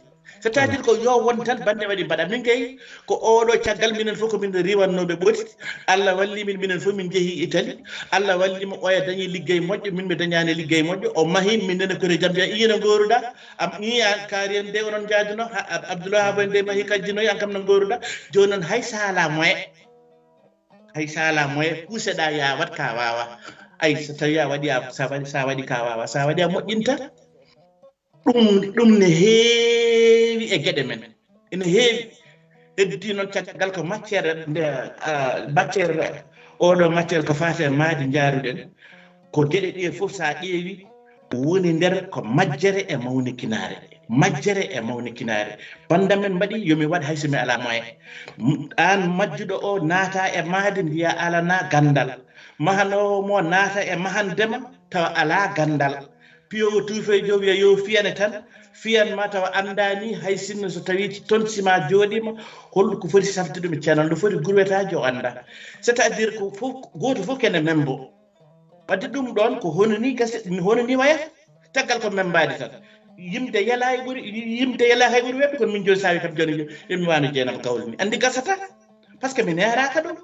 c'est à dire ko yo won tan bande waɗi mbaɗa min kay ko oɗo caggal minen fof ko min riwannoɓe ɓoti Allah walli min minen fof min jeehi Italie Allah walli mo oya dañi liggey moƴƴo min mi dañani liggey moƴƴo o mahi min nene kore jam biya iyino goruɗa am ñiya kaari en nde onon jaaduno Abdoulaye Habo nde mahi kajjinoyi an kam no goruɗa joni noon hay sala moye puuseɗa ya wat ka wawa ay so tawi a waɗi sa waɗi ka wawa sa waɗi a moƴƴinta ɗum ne heewi e geɗe men ene heewi heddi noon caggal ko matiére oɗo matiére ko fate maadi jaaruɗen ko geɗe ɗi fof sa ƴeewi woni nder ko majjere e mawnikinare banda men mbaɗi yomi waɗ hayso mi ala moyen an majjuɗo o naata e maadi mbiya alana gandal mahanowo mo naata e mahandema tawa ala gandal piyowo tuufejo wiya yo fiyane tan fiyanma tawa andani hay sinno so tawi tonsima jooɗima holɗo ko foti safde ɗum e ceerno ɗo foti gurwetaji o anda c'est à dire ko fof goto fof kene membo wadde ɗum ɗon ko hononi gase hononi waya taggal ko membade tan yimde yala hay ɓuuri webde kono min joni sawi kam joni yomi wano jeenam gawle ni andi gasata par ce que mi neraka ɗum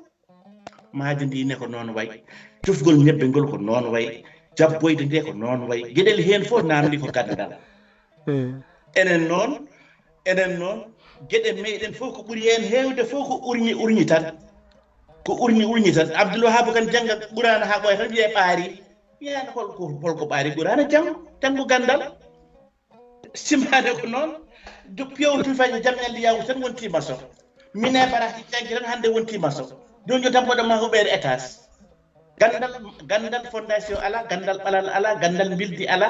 maaji ndi ne ko noon wayi tufgol ñebbe ngol ko noon wayi jabboyde nde ko noon wayi gueɗel hen fof namdi ko gaddal enen noon gueɗe meɗen fof ko ɓuuri hen hewde fof ko urñi tan Abdoulaye Habo kan jangga ɓurana ha ɓoya tan wiye ɓaari wiyano holko ɓaari ɓurana janggo gandal simade ko noon piyowo tufaji jamñalde yawu tan wonti maçon mine barati janggi tan hande wonti maçon joni tan mboɗoma huɓere étage gandal fondation ala gandal ɓalal ala gandal bildi ala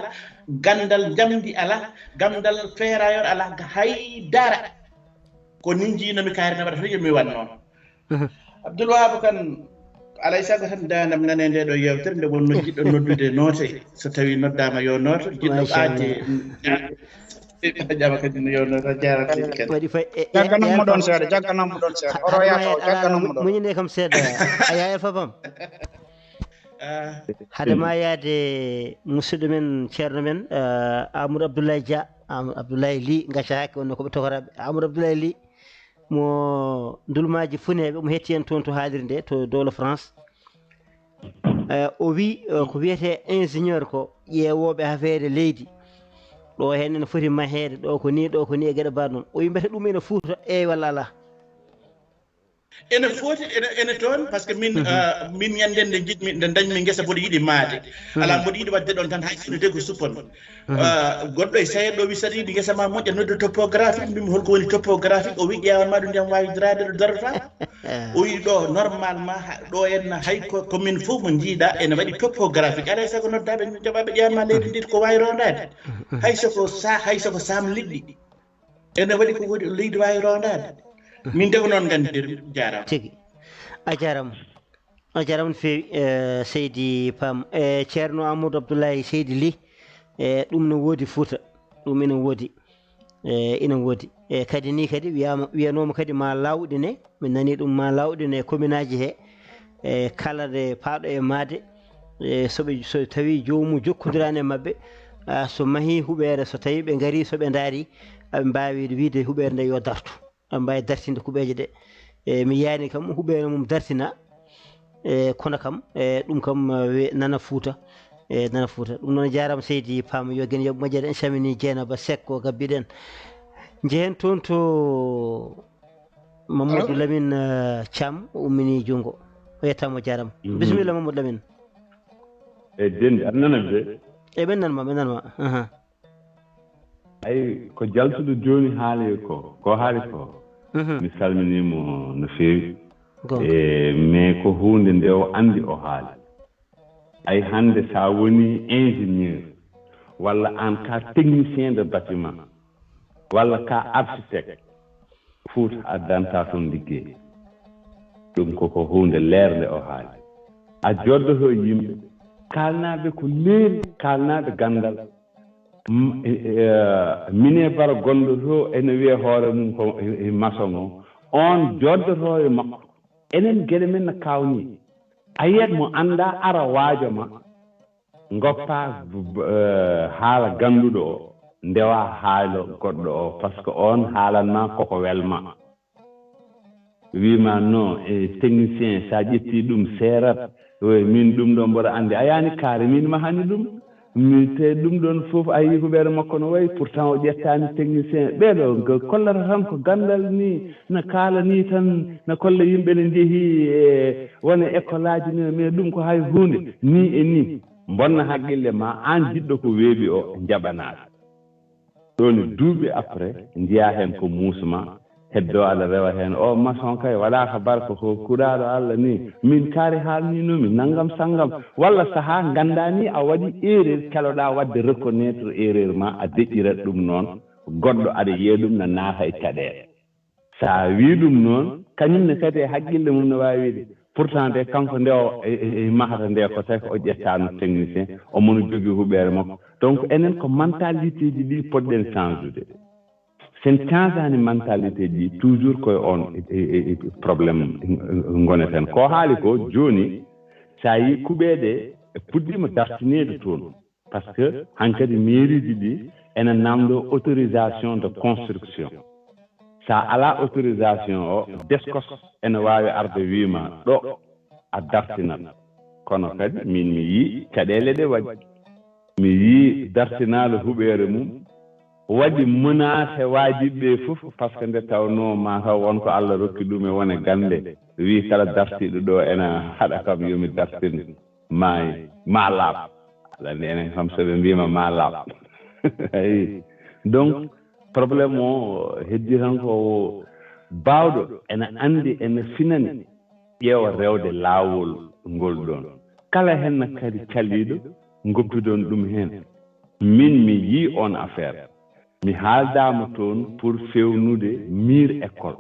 gandal jamdi ala gandal ferrailleur ala haydara ko nin jinomi kaarina waɗa tan yomi wan noon Abdoulaye Habo kan alay sago tan danam nane nde ɗo yewtere nde wonno jiɗɗo noddude noote so tawi noddama yo nooto jiɗɗo ɓaade jama kadi no yo nooto waɗi fay jagganammo ɗon seeɗa oro yato jagganammo ɗon muñine kam seeɗa a yaya fafam hadema yaade musidɗo men ceerno men Amadou Abdoulaye Dia Amadou Abdoulaye Ly gacca hakke wonno koɓe tokoraɓe Amadou Abdoulaye Ly mo ndulmaji funeɓe mo hetti en toon to haaliri nde to dowle France o wi ko wiyete ingénieur ko ƴeewoɓe affaire leydi ɗo hen ene foti mahede ɗo ko ni e gueɗe mbaɗ noon o wi mbete ɗum ene fuuta walla ala ene foti ene toon par ce que min ñanden nde jiɗmi nde dañmi guesa mboɗo yiiɗi maade ala mboɗo yiiɗi wadde ɗon tan hay sino de ko suppon goɗɗo e sayed ɗo wi saɗa yiiɗi guesa ma moƴƴa nodde topographique mbimi holko woni topographique o wi ƴewanma ɗum ndiyam wawi dirade ɗo darata o wi ɗo normalement ɗo henna hay commune fof mo jiiɗa ene waɗi topographique alay sago noddaɓe jaɓaɓe ƴewanma leydi ndi ko wawi rondade hay soko sam liɗɗi ene waɗi ko woni leydi wawi rondade min de ko noon gandidir jarama tigi a jarama no fewi Seydi Pam ceerno Amadou Abdoulaye Seydi Ly ɗum no woodi Fouta ɗum ina woodi kadi ni kadi wiyanoma kadi ma lawɗine min nani ɗum ma lawɗine commune aji he kala nde paaɗo e maade so tawi jomum jokkodirani e mabɓe so mahi huɓere so tawi ɓe gaari soɓe daari aɓe mbawi wiide huɓere nde yo dartu aɓe mbawi dartinde kuuɓeje ɗe mi yiyani kam huɓere mum dartina kono kam ɗum kam nana Fouta ɗum noon jarama Seydi Pam yo guen yoɓe moƴƴere en camini Dieynaba Seck ko gabbiɗen jehen toon to Mamadou Lamine Thiam ummini jungo o yettama jarama bisimilla Mamadou Lamine dendi aɗa nana de ɓe nanma ay ko jaltuɗo joni haali ko haali ko mi salminimo no fewi mais ko hunde nde o andi o haali ay hande sa woni ingénieur walla an ka technicien de bâtiment walla ka architecte Fouta addanta toon liggey ɗum koko hunde leerde o haali a joddoto yimɓe kalnaaɓe ko leeri kalnaaɓe gandal mine bara gonɗo to ene wiya hoore mum ko maçon o on joddoto e makko enen geɗe men no kawni a yiyat mo annda ara waajo ma goppa haala ganduɗo o ndewa haalo goɗɗo o par ce que on haalanma koko welma wima non e technicien sa ƴetti ɗum seerat min ɗum ɗo mboɗo andi a yani kaari min ma hani ɗum mi te ɗum ɗon fof a yii ko ɓeeɗo makko no wayi pourtant o ƴettani technicien ɓeeɗo kollata tan ko gandal ni no kaala ni tan no kolla yimɓe ne jeehi e wona école aji ni mais ɗum ko hay hunde ni e ni bonna haqqille ma an jiɗɗo ko weeɓi o jaɓanaɗo ɗoni duuɓi après jiya hen ko muusma heddo Allah rewa hen o maçon kay waɗa ko barka ko kuɗaɗo Allah ni min kaari haalninomi naggam sanggam walla saaha gandani a waɗi erreur keloɗa wadde reconnaître erreur ma a deƴƴirat ɗum noon goɗɗo aɗa yiya ɗum no naata e caɗele sa wi ɗum noon kañumne kadi e haqqille mum no wawi wiide pourtant de kanko nde o mahata nde ko tawi ko o ƴettano technicien omono jogui huɓere makko donc enen ko mentalité ji ɗi poɗɗen change sen changani mentalité ji toujours koye on probléme goneten ko haali ko joni sa yi kuɓeɗe puɗɗima dartinede toon par ce que hankkadi mairie ji ɗi ene namdo autorisation de construction sa ala autorisation o descos ene wawi arde wima ɗo a dartinat kono kadi min mi yi caɗele ɗe waɗi mi yi dartinalo huɓere mum waɗi menace wajiɓe fof par ce que nde tawno mataw wonko Allah rokki ɗum e wone gande wi kala dartiɗo ɗo ene haɗa kam yomi dartin ma laaɓ alandi enen kam soɓe mbima ma laaɓ ayi donc probléme o heddi tan ko bawɗo ene andi ene finani ƴeewa rewde laawol ngol ɗon kala henna kadi caliɗo goppidon ɗum hen min mi yi on affaire mi haaldama toon pour fewnude mur école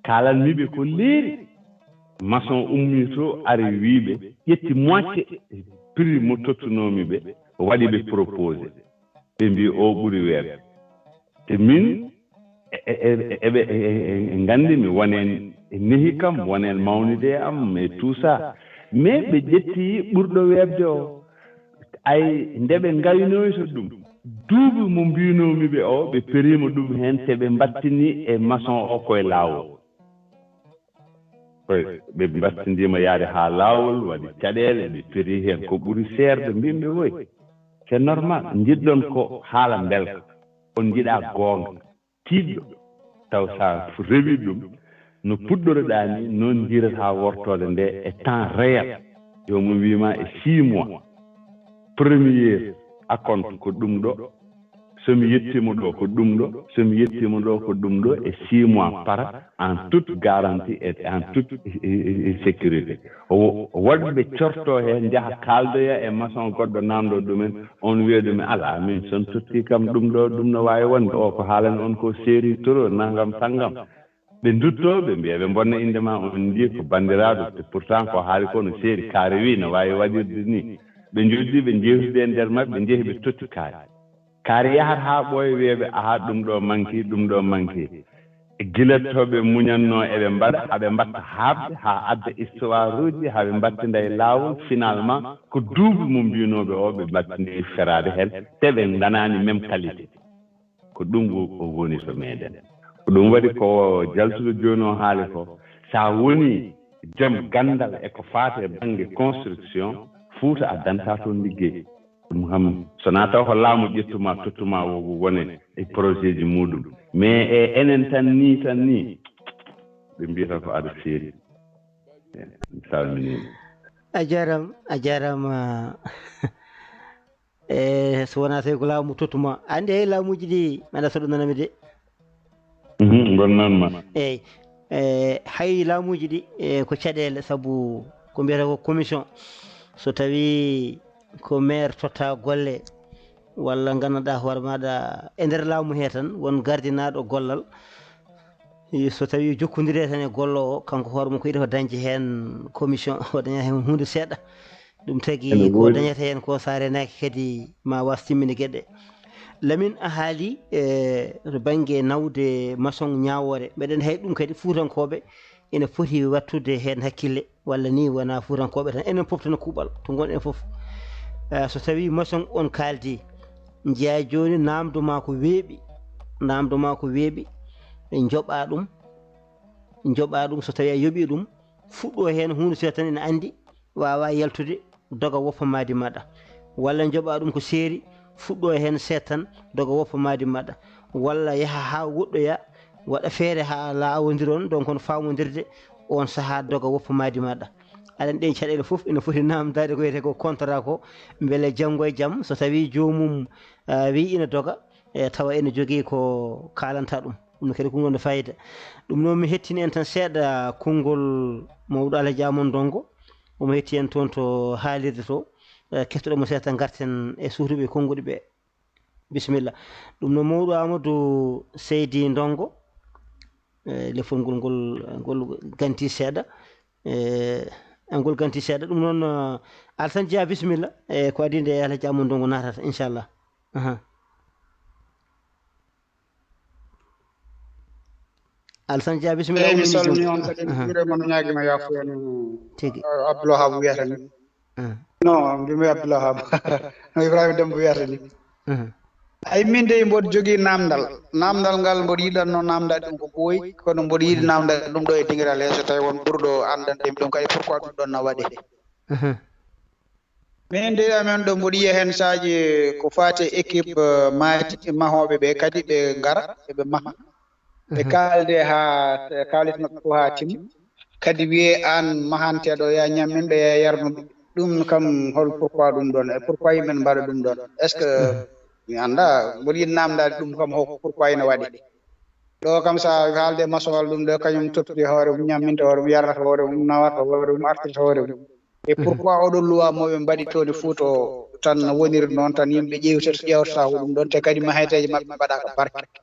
kalanmiɓe ko leeri maçon ummi to ari wiiɓe ƴetti moitié prix mo tottunomi ɓe waɗi ɓe proposé ɓe mbi o ɓuuri weerde te min eɓe gandi mi wonen nehi kam wonen mawnide am et tout ça mais ɓe ƴetti ɓurɗo weebde o ay ndeɓe gaynoyto ɗum duuɓi mo mbinomi ɓe o ɓe perima ɗum hen te ɓe battini e maçon o koye laawol ɓe battindima yaade ha laawol waɗi caɗele ɓe peri hen ko ɓuuri seerde mbimɓe woy c'est normal jiɗɗon ko haala belka on jiɗa goonga tiiɗɗo taw sa rewi ɗum no puɗɗoroɗa ni noon jirata wortode nde e temps réel yomum wima e 6 mois premier acompte ko ɗum ɗo somi yettimo ɗo ko ɗum ɗo somi yettimo ɗo ko ɗum ɗo e 6 mois par en toute garantie et en toute sécurité woɗɓe corto hen jaaha kaldoya e maçon goɗɗo namɗo ɗumen on wiya ɗumen ala min son totti kam ɗum no wawi wonde o ko haalani on ko séri toro nangam sanggam ɓe dutto ɓe mbiya ɓe bonna indema on ndi ko bandiraɗo te pourtant ko haali ko no séri kaari wi no wawi waɗirde ni ɓe joddi ɓe jewtide e nder mabɓe ɓe jeehi ɓe totti kaari yahat ha ɓooya wiyaɓe aha ɗum ɗo manki guilattoɓe muñanno eɓe mbaɗa haɓe mbatta haɓde ha adda histoire uji haɓe mbattinda e laawol finalement ko duuɓi mo mbinoɓe o ɓe mbattini ferade hen te ɓe danani même qualité ko ɗum o woni to meɗen ko ɗum waɗi ko jaltuɗo joni o haali ko sa woni joom gandal eko faate banggue construction Fouta a danta toon liggey ɗum kam sona taw ko laamu ƴettuma tottuma wone e projet ji muɗum mais e enen tan ni ɓe mbiyata ko aɗa seeri salminima a jarama e so wona tawi ko laamu tottuma andi hay laamuji ɗi aɗa soɗo nanami de gonnanma eyyi hay laamuji ɗi ko caɗele saabu ko mbiyata ko commission so tawi ko maire totta golle walla gandanɗa hoore maɗa e nder laamu he tan won gardinaɗo gollal so tawi jokkodire tan e gollo o kanko hoore mum ko yiɗi ko dañde hen commission o daña hen hunde seeɗa ɗum tagi ko dañata hen ko sa renaki kadi ma was timmine gueɗe lamin a haali to banggue nawde maçon ñawore meɗen hay ɗum kadi fuutankoɓe ene foti wattude hen hakkille walla ni wona fuutankoɓe tan enen foof tan kuuɓal to gonɗen foof so tawi maçon on kaldi jeeya joni namdoma ko weeɓi joɓa ɗum so tawi a yoɓi ɗum fuɗɗo hen hunde so tan ene andi wawa yaltude doga woppa madi maɗa walla joɓa ɗum ko seeri fuɗɗo hen seet tan doga woppa madi maɗa walla yaaha ha woɗɗoya waɗa feere ha lawodiron donc on famodirde on saaha doga woppa madi maɗa aɗan ɗen caɗele foof ene foti namdade ko wiyete ko contrat ko beele janggo e jaam so tawi jomum wi ina doga tawa ene jogui ko kalanta ɗum ɗum kadi ko gonde fayida ɗum noon mi hettini en tan seeɗa konngol mawɗo Alaji Amadou Ndongo omo hetti en toon to haalirde to kettoɗomo seeɗa garten e suhtuɓe konnguɗi ɓe bisimilla ɗum noon mawɗo Amadou Seydi Ndongo lefol ngol ganti seeɗa ngol ganti seeɗa ɗum noon Alassane Dia bisimilla ko adinde e Alaji Amadou Ndongo natata inchallah Alassane Dia bisimilla mi salmini on kadi ɓure mono ñaguima yafuya no tigi Abdoulahab wiyata ni non mbimi Abdoulahab no Ibrahima Dembo wiyata ni ay min de mboɗo jogui namdal ngal mboɗo yiɗanno namdade ɗum ko ɓooyi kono mboɗo yiɗi namdade ɗum ɗo e dingiral he so tawi won ɓurɗo andandemi ɗum kadi pourquoi ɗum ɗon no waɗe min de amen ɗo mboɗo yiya hen saji ko fati équipe mahoɓe ɓe kadi ɓe gara eɓe maha ɓe kalde ha kalitno ko ha timma kadi wiye an mahanteɗo ya ñamminɓe ya yarnuɓe ɗum kam hol pourquoi ɗum ɗon e pourquoi yimɓe mbaɗa ɗum ɗon est ce que mi anda mboɗo yiɗi namdade ɗum kam hoko pourquoi ene waɗi ɗo kam sa haalde masowal ɗum ɗo kañum toppiti hoore mum ñamminta hoore mum yarnata hoore mum nawata hoore mum artirta hoore mum e pourquoi oɗon luwa moɓe mbaɗi toni fuuto tan woniri noon tan yimɓe ƴewtata ƴewtata ko ɗum ɗon te kadi maheteje mabɓe mbaɗaka barke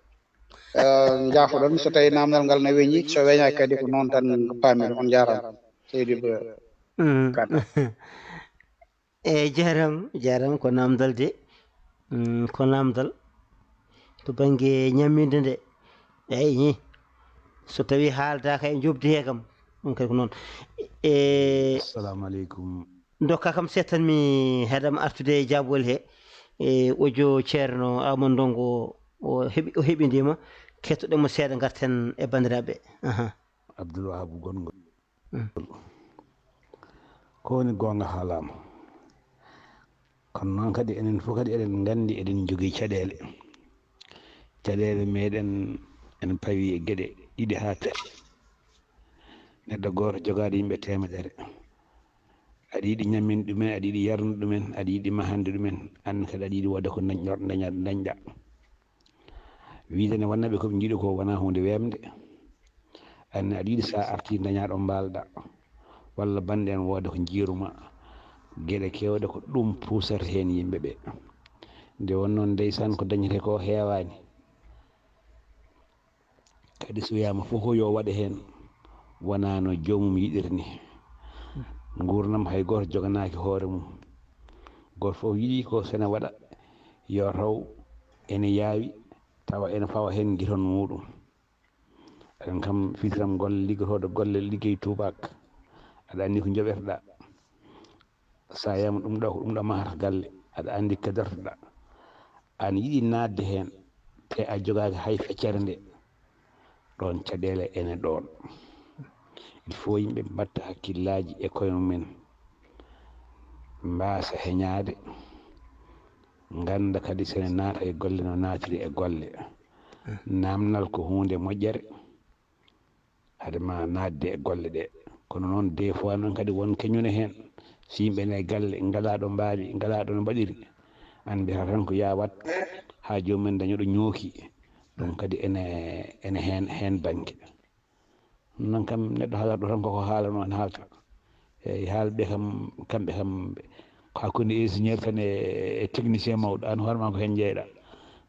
jaafoɗon so tawi namdal ngal no weñi so weñaki kadi ko noon tan paamir on jarama seydi ba kan jaram ko namdal de ko namdal to banggue ñamminde nde eyyi so tawi haaldaka e jobdi he kam ɗum kadi ko noon assalamu aleykum dokka kam settan mi heeɗama artude e jaabol he audio ceerno Amadou Ndongo o heeɓidima kettoɗemo seeɗa garten e bandiraɓe Abdoulwahab gongol ko woni gonga haalama kono noon kadi enen fof kadi eɗen gandi eɗen jogui caɗele meɗen en pawi e gueɗe ɗiɗi ha tati neɗɗo goto jogaɗo yimɓe temedere aɗa yiiɗi ñamminde ɗumen aɗa yiiɗi yarnude ɗumen aɗa yiiɗi mahande ɗumen an kadi aɗa yiiɗi wadde ko dañɗa wiide ne wannaɓe koɓe jiiɗi ko wona hunde wemde anne aɗa yiiɗi sa arti dañaɗo mbalɗa walla bande en wooda ko jiiruma gueɗe kewɗe ko ɗum pusata hen yimɓeɓe nde wonnoon ndeysan ko dañete ko heewani kadi so wiyama fof yo waɗa hen wona no jomum yiɗirni gurdam hay goto joganaki hoore mum goto fof yiiɗi ko sene waɗa yo taw ene yaawi tawa ene fawa hen guiton muɗum eɗen kam fitiram golle liggotoɗo golle liggey tubak aɗa andi ko joɓetoɗa sa yama ɗum ɗo ko ɗum ɗo mahata galle aɗa andi kadartoɗa an yiɗi nadde hen te a jogaki hay feccere nde ɗon caɗele ene ɗon il faut yimɓe mbatta hakkillaji e koye mumen mbasa heñade ganda kadi sene naata e golle no natiri e golle namnal ko hunde moƴƴere hadema nadde e golle ɗe kono noon des fois noon kadi won keñune hen so yimɓe ne galle ngalaɗo mbaali ngalaɗo no mbaɗiri an mbiyata tan ko yawat ha jomumen dañoɗo ñooki ɗum kadi ene hen banque non kam neɗɗo haalata ɗo tan koko haala noon haalta eyyi haalɓe kam kamɓe kam hakkude ingénieur tan e technicien mawɗo an hoorema ko hen jeeyɗa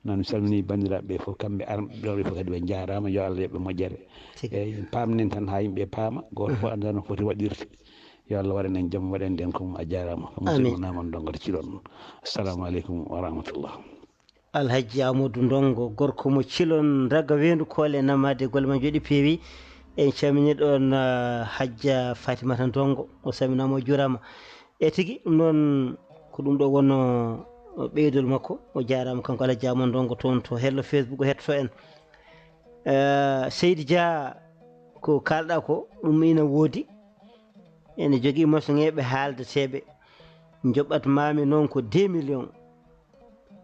noon mi salmini bandiraɓe ɓe foof kamɓe arɓeɓe foof kadi ɓe jarama yo Allah yoɓɓe moƴƴere eyyi pamnen tan ha yimɓe paama goto fof anda no foti waɗirde yo Allah waɗan en jaam waɗen den ko a jarama musidɗo naman dongoto cilon assalamu aleykum wa rahmatullah alhaji amadou ndongo gorko mo cilon raga wendu koole namade golle ma jooɗi peewi en camini ɗon hajja fatimata ndongo o saminama o juurama e tigui ɗum noon ko ɗum ɗo wonno ɓeydol makko o jarama kanko alhaji amadou ndongo toon to hello facebook o hetto en Seydi Dia ko kalɗa ko ɗum ina woodi ene jogui masoŋeɓe haaldeteɓe joɓatmami noon ko 2 millions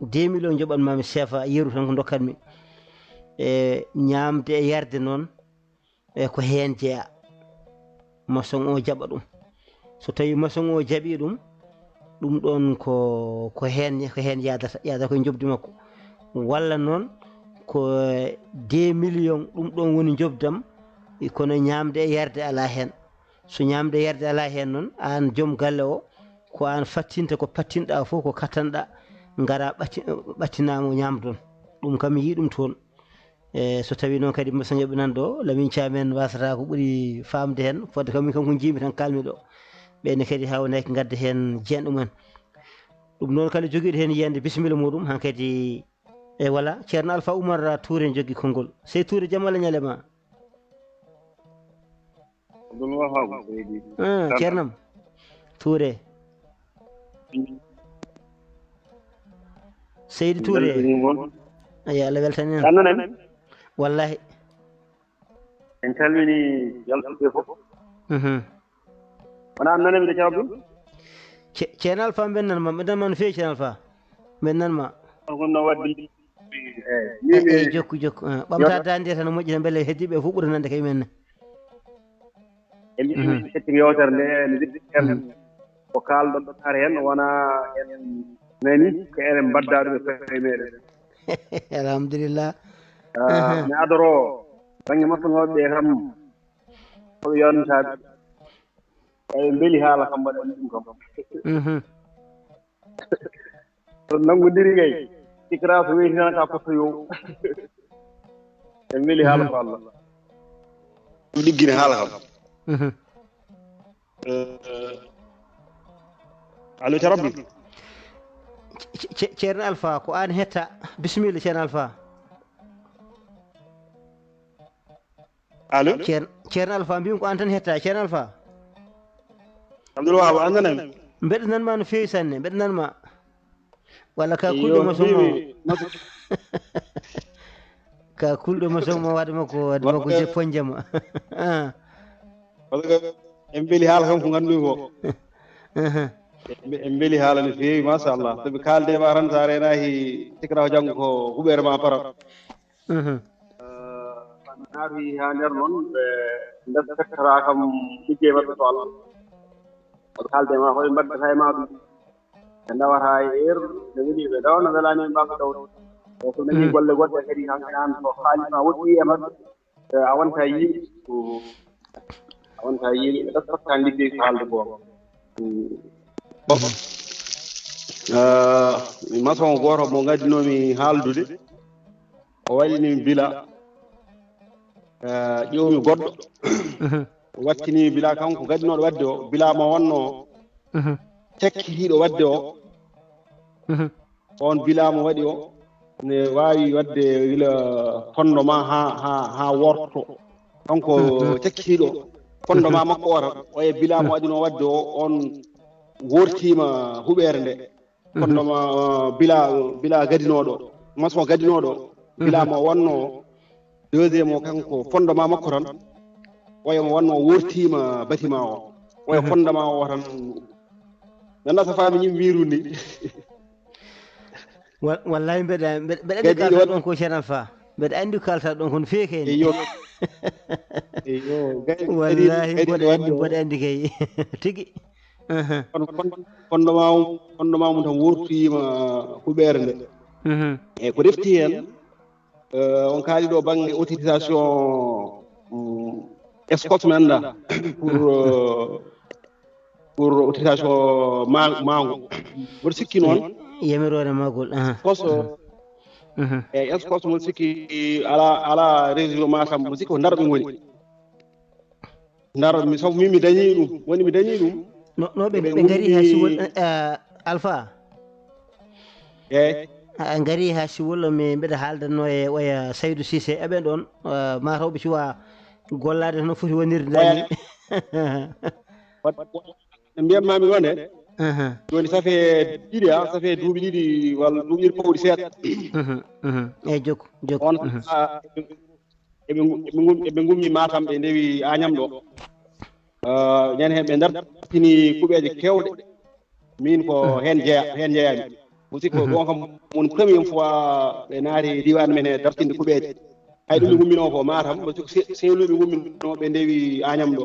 2 millions joɓatmami CFA yeru tan ko dokkatmi e ñamde e yarde noon e ko hen jeeya maçon o jaɓa ɗum so tawi maçon o jaaɓi ɗum ɗum ɗon ko hen yadata koye jobdi makko walla noon ko 2 millions ɗum ɗon woni jobdam kono ñamde e yarde ala hen so ñamde e yarde ala hen noon an joom galle o ko an fattinta ko pattinɗa fof ko kattanɗa gara ɓattinamo ñamdon ɗum kam yi ɗum toon so tawi noon kadi masañoɓe nan ɗo lamin camen wasata ko ɓuuri famde hen fodde kam ko jimi tan kalmi ɗo ɓenne kadi hawnaki gadda hen jeenɗo mumen ɗum noon kala joguiɗo hen yiyande bisimilla muɗum hankkadi e voilà ceerno Alpha Oumar Touré jogui konngol sey Touré jaam Allah ñalema ceernam Touré Seydi Touré ayi Allah weltani en wallahi en calmini yaltuɓe fof wona nanami de cawɓe ceerno Alpha mbennanma mbennanma no feewi ceerno Alpha mbennanma gonno waddi eyi jokku ɓamta dande tan moƴƴi tan beele heddiɓe fof ɓuura nande kay men emi hettiri yewtere nde ne jiɗɗen ko kalɗon ɗoɗare hen wona en nani ko enen mbadda ɗum e pexe meɗen alhamdulillah mi adoro banggue masoŋoɓe ɓe kam koɓe yontaɓe eɓe beeli haala kam mbaɗa ɗum kam so nanggodiri kay sikra so weyti tan ka foto yow eɓe beeli haala ko Allah ɗum ɗiggine haala kam allo ta rabbi ceerno Alpha ko an hetta bisimilla ceerno Alpha allo ceerno Alpha mbimi ko an tan hetta ceerno Alpha Abdoul andanami mbeɗa nanma no feewi sanne mbeɗa nanma walla ka kulɗo maçon o ka kulɗo maçon mo waɗa makko je poñjama en beeli haala kam ko ngandumi ko en beeli haala no feewi machallah soɓe kalde ma tan sa renaki sikra ko janggo ko huɓere ma parat naati ha nder noon ɓe ndefettata kam liggey maɓɓe to Allah oɗo haalde ma hoye mbaddata e ma ɗum ɓe ndawata e heure ne weeli ɓe dawa no welani mbaka dawde e so nani golle goɗɗe kadi hanke an so haalima woɗɗi e maɓɓe a wonta yiiɗi a wonta yiiɗi ɓe ɗeftottani liggey ko haalde goo maçon goto mo gaddinomi haaldude o waɗinimi bila ƴewmi goɗɗo wattinimi bila kanko gaddinoɗo wadde o bila mo wonno tekkitiɗo wadde o on bila mo waɗi o ne wawi wadde wila fondement ha worto kanko tekkitiɗo fondement makko o tan o e bila mo waɗino wadde o on wortima huɓere nde fondement bila gadinoɗo maçon gadinoɗo bila mo wonno deuxiéme o kanko fondement makko tan oyo mo wonno wortima bâtiment o oyo fondement o tan nanda so faami ñim wiru ni wallahi mbeɗa andi kalta ɗon ko ceerno Alpha mbeɗa andi kalta ɗon kono feeki hen wallahi mboɗa andi kay tigui fondement mum tan wortima huɓere nde eyyi ko refti hen on kaali ɗo banggue autorisation escorte mi anda pour autorisation mango mboɗo sikki noon yamirore magol escorte eyyi escorte mboɗo sikki ala région Matam mboɗo sikki ko Ndar ɓe goni ndar mi saw mi dañi ɗum woni mi dañi ɗum no ɓe ngari ha siwol Alpha eyyi a ngari ha siwol mi mbeɗa haaldanno e waya Saydou Cissé eɓen ɗon matawɓe cuwa gollade no foti wonirde dani mbiyatmami wonde joni ça fait ɗiɗi ça fait duuɓi ɗiɗi walla duuɓi ɗiɗi pawɗi seeɗa eyyi jokku on eɓe gummi Matam ɓe ndewi Agnam ɗo ñande hen ɓe dartini kuuɓeje kewɗe min ko hen jeeyami musidɗo ɗon kam woni premiére fois ɓe naati diwan men e dartinde kuuɓeje hay ɗum ɓe gummino ko Matam Saint-Louis ɓe gummino ɓe ndewi Agnam ɗo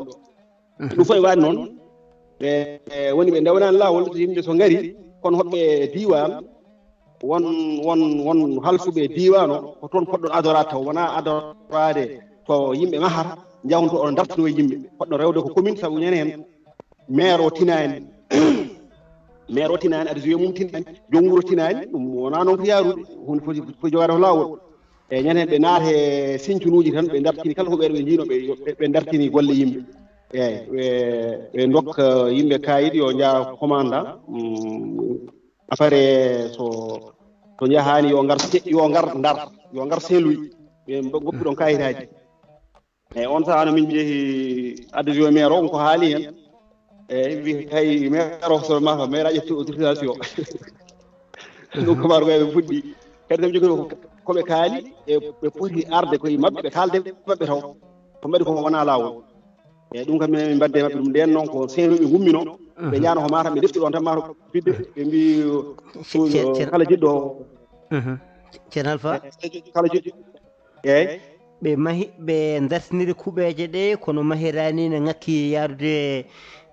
ɗum fof e waɗi noon ɓe woni ɓe ndewnani lawol so yimɓe so ngari kono hoɓɓe diwan won halfuɓe diwan o ko toon poɗɗon adorade taw wona adorade to yimɓe mahata jawon to on dartino e yimɓe poɗɗo rewde ko commune saabu ñande hen maire o tinani adjoint mum tinani joom wuuro tinani ɗum wona noon ko yarude hunde foti jogade ko lawol e ñande hen ɓe naate siñcunuji tan ɓe dartini kala ko ɓeɗo ɓe jiino ɓe dartini golle yimɓe eyyi ɓe dokka yimɓe kayit yo jaa commandant affaire so jahani yo ngar Saint-Louis ɓe goppi ɗon kayitaji eyyi on sahano min jeehi adjoint maire o ko haali hen eyyi wi kay maire o so ma maire a ƴetti autorisation ɗum kabaru ɓe fuɗɗi kadi tam jogui koɓe kaali ɓe poti arde koye mabɓe ɓe kalde mabɓe taw ko mbaɗi ko wona lawol eyyi ɗum kam min mbadde mabɓe ɗum nden noon ko Saint-Louis ɓe gummino ɓe jaano ko Matam ɓe defti ɗon tan Matam fidde ɓe mbi kala jiɗɗo ceerno Alpha kala jiɗɗo eyyi ɓe mahi ɓe dartiniri kuuɓeje ɗe kono mahirani ne ngakki yaarude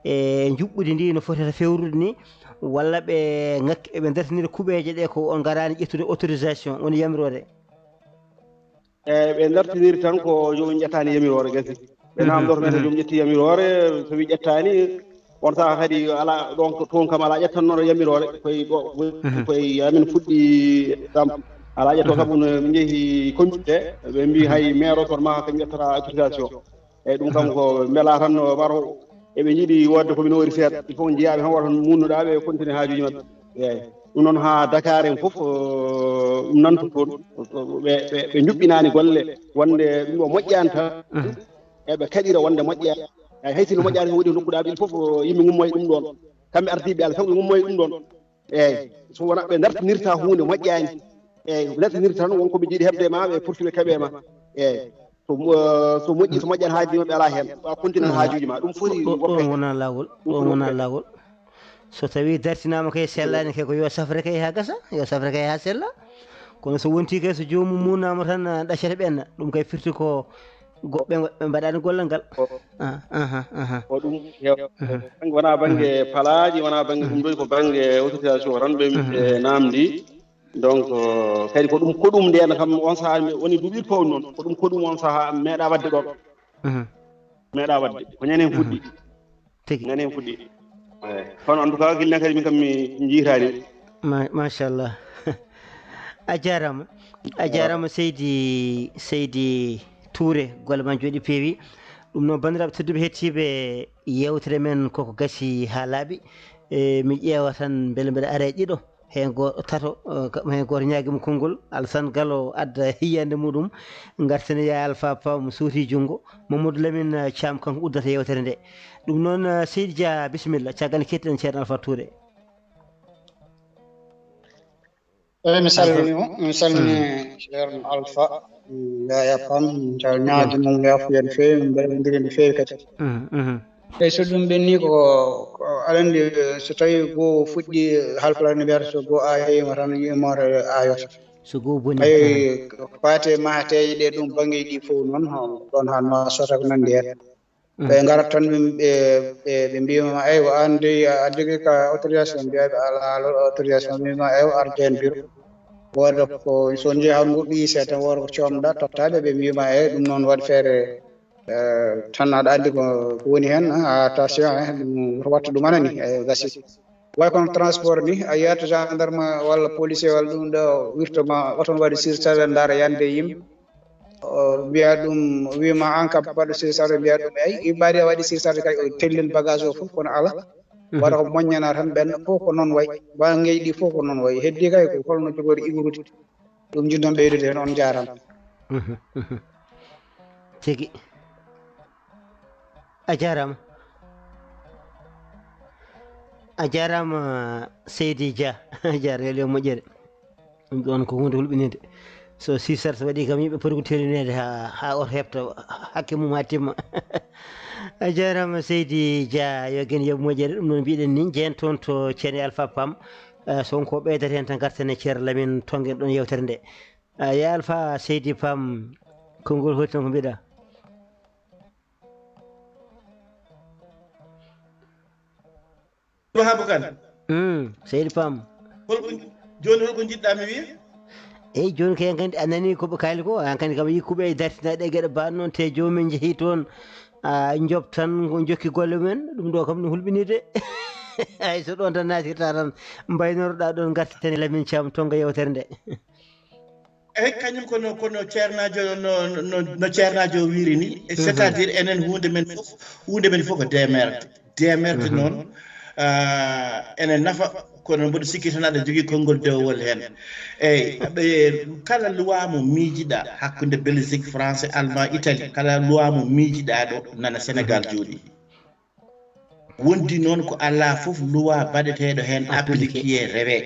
e juɓɓudi ndi no fotata fewrude ni walla ɓe ngakki eɓe dartiniri kuuɓeje ɗe ko on garani ƴettude autorisation woni yamirode eyyi ɓe dartiniri tan ko jomum ƴettani yamirore gasi ɓe namdoto men so joom ƴetti yamirore so wi ƴettani on saaha kadi ala ɗon toon kam ala ƴettannoɗo yamirore koye amin fuɗɗi ɗam ala ƴetto saabu no min jeehi commune ɗe ɓe mbi hay maire o ma kañum ƴettata autorisation eyyi ɗum kam ko beela tan waro eɓe jiiɗi wodde komin wori seeɗa il faut jeeyaɓe tan wata munnuɗa ɓe continue haajuji mabɓe eyyi ɗum noon ha Dakar en foof ɗum nanto toon ɓe juɓɓinani golle wonde ɗum o moƴƴani tan eɓe kaɗira wonde moƴƴani eyyi hay sino moƴƴani ko woɗi nokkuɗaɓe il faut yimɓe gummoye ɗum ɗon kamɓe ardiɓe Allah taw ɓe gummoye ɗum ɗon eyyi so wona ɓe dartinirta hunde moƴƴani eyyi ɓe dartinirta tan wonkoɓe jiiɗi hebde ma ɓe poursuive keeɓe ma eyyi so moƴƴi so moƴƴani haajuji mabɓe ala hen wa continue haajuji ma ɗum foti ɗon wona lawol so tawi dartinama kay sellani kay ko yo safre kay ha gasa yo safre kay ha sella kono so wonti kay so jomum munama tan ɗaccata ɓenna ɗum kay firti ko goɓɓe ɓe mbaɗani gollal ngal ko ɗum wona banggue palaji wona banggue ɗum ɗo ko banggue autorisation tan ɓe namdi donc kadi ko ɗum ndena kam on saaha woni duuɓi powɗi noon ko ɗum on saaha meeɗa wadde ɗon meeɗa wadde ko ñanden fuɗɗi ñanden fuɗɗi eyyi kono en tout cas guillen kadi min kam mi jiitani machallah a jarama Seydi Touré golle ma jooɗi peewi ɗum noon bandiraɓe tedduɓe hettiɓe yewtere men koko gasi ha laaɓi mi ƴeewa tan beele mbeɗa ara e ɗiɗo hen goto ñaguima konngol Alassane Gallo adda hiyande muɗum gartene ya Alpha Pam suuti junggo Mamadou Lamine Thiam kanko uddata yewtere nde ɗum noon Seydi Dia bisimilla caggal kettiɗen ceerno Alpha Touré eyyi mi salmini ceerno Alpha Yaya Pam ñaadi mum yafuya no feewi min mbaɗodiri no feewi kadi eyyi so ɗum ɓenni ko aɗa andi so tawi goo fuɗɗi halpulare ne mbiyata so goo ayima tan yimore ayota so goo boni ayi paate mahateje ɗe ɗum banggueji ɗi fof noon ɗon han ma sota ko nandi hen ɓe garat tan ɓe mbima eywa an de a jogui ka autorisation mbiyaɓe ala autorisation mbima eywa arde hen bureau woda ko so jeehan goɗɗo yiise tan woda ko comɗa tottaɓe ɓe mbima eyyi ɗum noon waɗi feere tan aɗa andi ko woni hen attention ɗum watta ɗum anani gasi way kono transport ni a yiyata gendarme walla policier walla ɗum ɗo wirtoma oton waɗi surcharge dara yande yimɓe wiya ɗum wima an kam baɗo sisarde mbiya ɗum ay ɓaari a waɗi sisarde kadi o tellin bagage o fof kono ala waɗa ko moƴƴana tan ɓenɗo fof ko noon wayi bangeji ɗi fof ko noon wayi heddi kay ko holno jogori igrude ɗum jiddon ɓeydude hen on jarama tigi a jarama Seydi Dia a jarama yo moƴƴere ɗum ɗon ko hunde hulɓinide so sisar so waɗi kam yimɓe poti ko tellinede ha oto heɓta hakke mum ha timma a jarama Seydi Dia yo gen yoɓe moƴƴere ɗum noon mbiɗen ni jeen toon to ceene Alpha Pam sonko ɓeydata hen tan garten e ceerno Lamine tonguen ɗon yewtere nde ya Alpha Seydi Pam konngol hoyti tan ko mbiɗa Wahaba Kane Seydi Pam joni holko jiɗɗa mi wiya eyyi joni kay gandi a nani koɓe kaali ko an kandi kam yikkuɓe e dartinaɗe e gueɗe mbaɗ noon te jomumen jeehi toon job tan ko jokki golle mumen ɗum ɗo kam ne hulɓinide ay so ɗon tan natirta tan mbaynoroɗa ɗon gartiten e Lamine Thiam tonga yewtere nde eyyi kañum kono ceernajo no ceernajo wiri ni c' est à dire enen hunde men fof ko demerde noon enen nafa kono mboɗo sikki tan aɗa jogui konngol dewwol hen eyyi kala loi mo miijiɗa hakkude Belgique français allemand Italie kala loi mo miijiɗa ɗo nana Sénégal jooɗi wondi noon ko ala foof loi baɗeteɗo hen appliqué rewe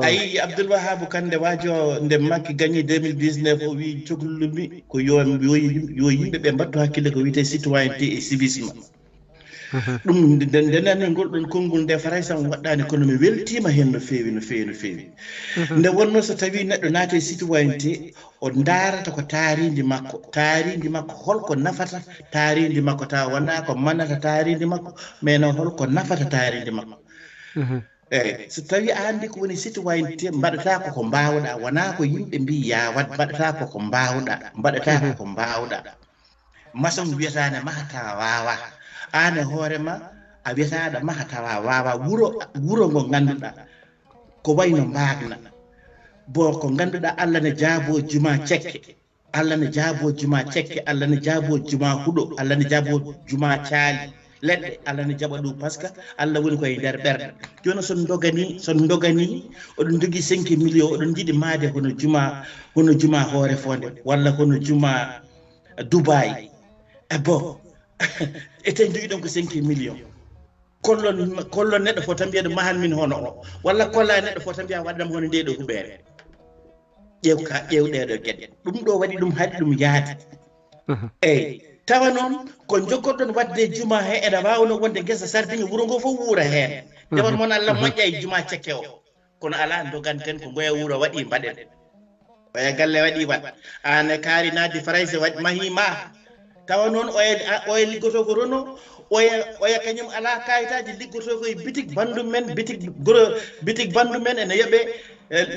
ayi Abdoul Wahab Kane wajo nde makki gagné 2019 o wi cohlumi ko yo yimɓeɓe mbattu hakkille ko wiyete citoyenneté et civisme ɗum ndenani ngol ɗon konngol nde faray sam waɗɗani kono mi weltima hen no fewi nde wonno so tawi neɗɗo naati citoyenneté o darata ko taaridi makko holko nafata taaridi makko tawa wona ko mannata taaridi makko mais no holko nafata taaridi makko eyyi so tawi a andi ko woni citoyenneté mbaɗata koko mbawɗa wona ko yimɓe mbi ya wat mbaɗata koko mbawɗa maçon wiyatane mahata wawa an e hoorema a wiyataɗa maha tawa wawa wuro ngo ganduɗa ko wayno mbagna bo ko ganduɗa Allah ne jaabo juma cekke Allah ne jaabo juma huɗo Allah ne jaabo juma caali leɗɗe Allah ne jaɓa ɗum par ce que Allah woni koye nder ɓerɗe joni son dogani oɗon jogui 5 millions oɗon jiiɗi maade hono juma hoore fonde walla hono juma Dubai e bo eten jogi ɗon ko 5 millions kollon neɗɗo fo tan mbiyaɗo mahan min hono o walla kolla neɗɗo fo tan mbiya waɗanam hono nde ɗo huɓere ƴew ɗeɗo gueɗe ɗum ɗo waɗi ɗum haɗi ɗum yaade eyyi tawa noon ko joggoɗon wadde juma he ene wawno wonde guesa sardiŋe wuuro ngo fof wuura hen jawon moon Allah moƴƴa e juma cekke o kono ala doganten ko ngoya wuuro waɗi mbaɗen oya galle waɗi wat an kaari naddi farayse waɗi mahima tawa noon oya liggoto ko rono oya kañum ala kayitaji liggoto koye bitik bandu men ene yoɓe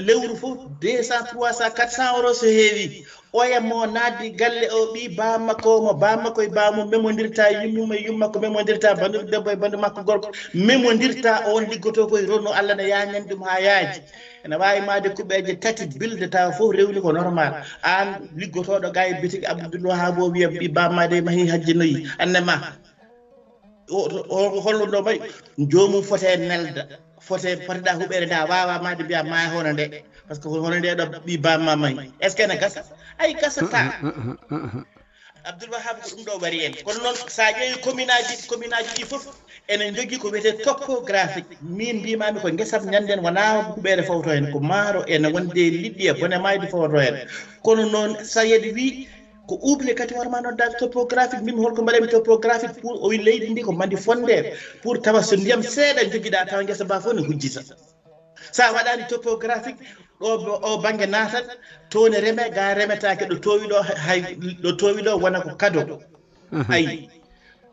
lewru fof 200 300 400 euros so heewi oya mo naddi galle o ɓi bamakko mo bamakko e bamum memodirta yummum e yummakko memodirta bandu debbo e bandu makko gorko memodirta on liggoto koye rono Allah ne yañani ɗum ha yaaji ene wawi made kuɓeje tati bilde tawa fof rewni ko normal an liggotoɗo ga e bitik Abdoul Wahab o wiya ɓi bamade mahi hajjinoyi annema holluɗo may jomum fote nelda poteɗa huɓere nda wawa made mbiya ma hono nde par ce que hono nde ɗo ɓi bamma mayi est ce que ene gasa ay gasata Abdoul Wahab ko ɗum ɗo wari en kono noon sa ƴeewi commune aji ɗi foof enen jogui ko wiyete topographique min mbimami ko guesam ñanden wona huɓere fawto hen ko maaro ene wonde liɗɗi e bone mayde fawto hen kono noon Sayed wi ko oublié kadi warma noddade topographique mbimi holko mbaɗami topographique pour o wi leydi ndi ko mandi fondede pour tawa so ndiyam seeɗa joguiɗa tawa guesa ba fof ne hujjita sa waɗani topographique o banggue natat towne reme ga remetake ɗo towi ɗo wona ko cadeau ayi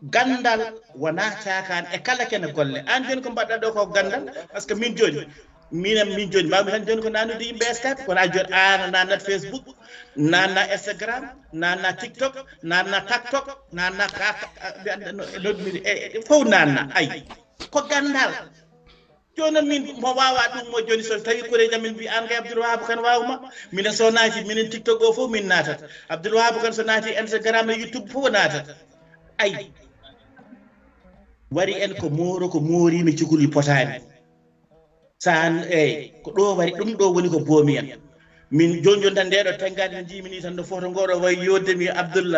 gandal wona cakan e kala kene golle an joni ko mbaɗɗa ɗo ko gandal par ce que min joni mbawmi tan joni ko nanude yimɓe Skype kono joni an nanat Facebook nanna Instagram nanna TikTok nanna TikTok nanna fof nanna ayi ko gandal joni min mo wawa ɗum mo joni so tawi kore jam min mbi an kay Abdoul Wahab kan wawma minen so naati minen TikTok o fof min natat Abdoul Wahab kan so naati Instagram e YouTube fof natat ay wari en ko moorimi cukuli potani san ko ɗo wari ɗum ɗo woni ko boomi en min jonjon tan ndeɗo tengade no jimini tan no foto ngoɗo way yoddemi Abdou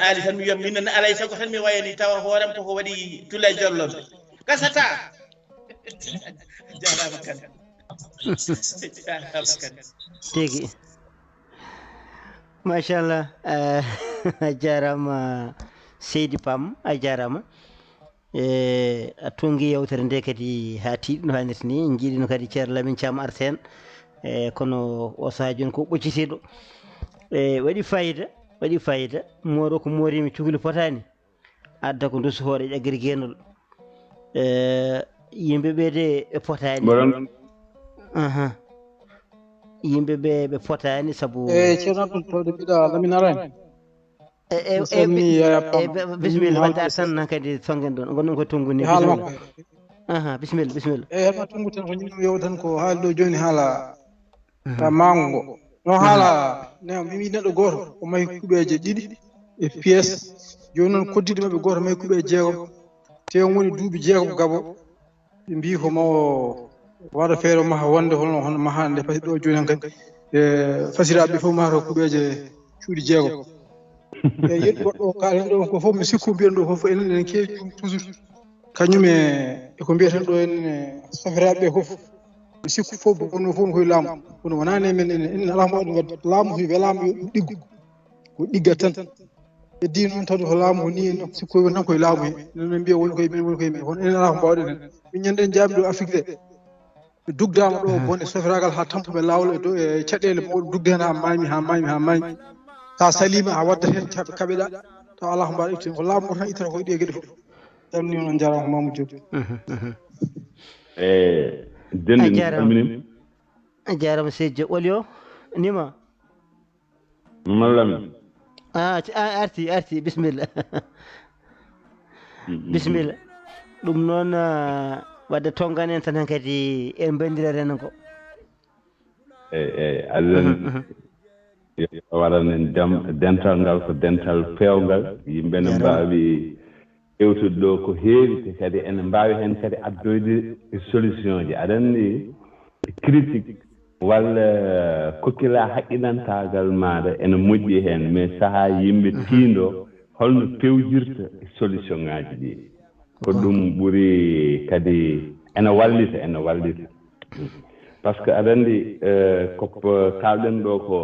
Ali tan mi wiyam minen alay sago tan mi wayani tawa hoorem koko waɗi tule jollonde kasata jarama kan tigi machallah a jarama Seydi Pam a jarama a tongi yewtere nde kadi ha tiiɗi no hannirta ni jiiɗino kadi ceerno Lamin Thiam arten kono o saha joni ko ɓoccitiɗo waɗi fayida mooro ko moorimi cuhli potani adda ko dusu hoore ƴaggiri guenol yimɓeɓe de ɓe potani yimɓeɓe ɓe potani saabu ceerno ɗum tawde mbiɗa Lamin arani bisimilla wadde tan kadi tongen ɗon gonɗon ko tongu ni bisimilla heɗma tongu tan ko ñimɗum yew tan ko haali ɗo joni haala ta mango ngo no haala mimi neɗɗo goto o mahi kuuɓeje ɗiɗi e pièce joni noon koddiɗo mabɓe goto mahi kuuɓe jeegom te woni duuɓi jeegom gabo ɓe mbi ko mawo waɗa feere maha wonde hono mahande pasi ɗo joni han kadi fasiraɓe fof mahata kuuɓeje cuuɗi jeegom e yeɗɗi goɗɗo kaalen ɗo ko fof mi sikku mbiyen ɗo fof enen enen keewi ɗum toujours kañum e ko mbiyeten ɗo en safiraɓe ɓe fof mi sikku fof bonno fof no koye laamu kono wonani men enen ala mo waɗi wadde laamu so welama yo ɗum ɗiggu ko ɗiggat tan heddi noon tawde ko laamu ko ni sikku woni tan koye laamu he enen mbiya woni koye men kono enen ala ko mbawɗen hen min ñande en jaami ɗo Afrique de ɓe dugdama ɗo bonde sofiragal ha tampuɓe lawol e caɗele mawɗum dugde hen ha mami sa salima a waddat hen kaɓeɗa taw ala ko mbaɗa ittene ko laamu tan ittata koye ɗe gueɗe fof ɗanni on jarama ko Mamadou Diop a jarama Seydi Diop Olio nima Mamadou arti bisimilla bisimilla ɗum noon wadde tongan en tan kadi en bandira renen ko Allah waɗanen dental ngal ko dental pewngal yimɓe ne mbawi ƴewtude ɗo ko heewi te kadi ene mbawi hen kadi addoyde solution ji aɗa andi critique walla kokkila haqqillantagal maɗa ene moƴƴi hen mais saaha yimɓe tiindo holno pewjirta solution ngaji ɗi ko ɗum ɓuuri kadi ene wallita par ce que aɗa andi ko kalɗen ɗo ko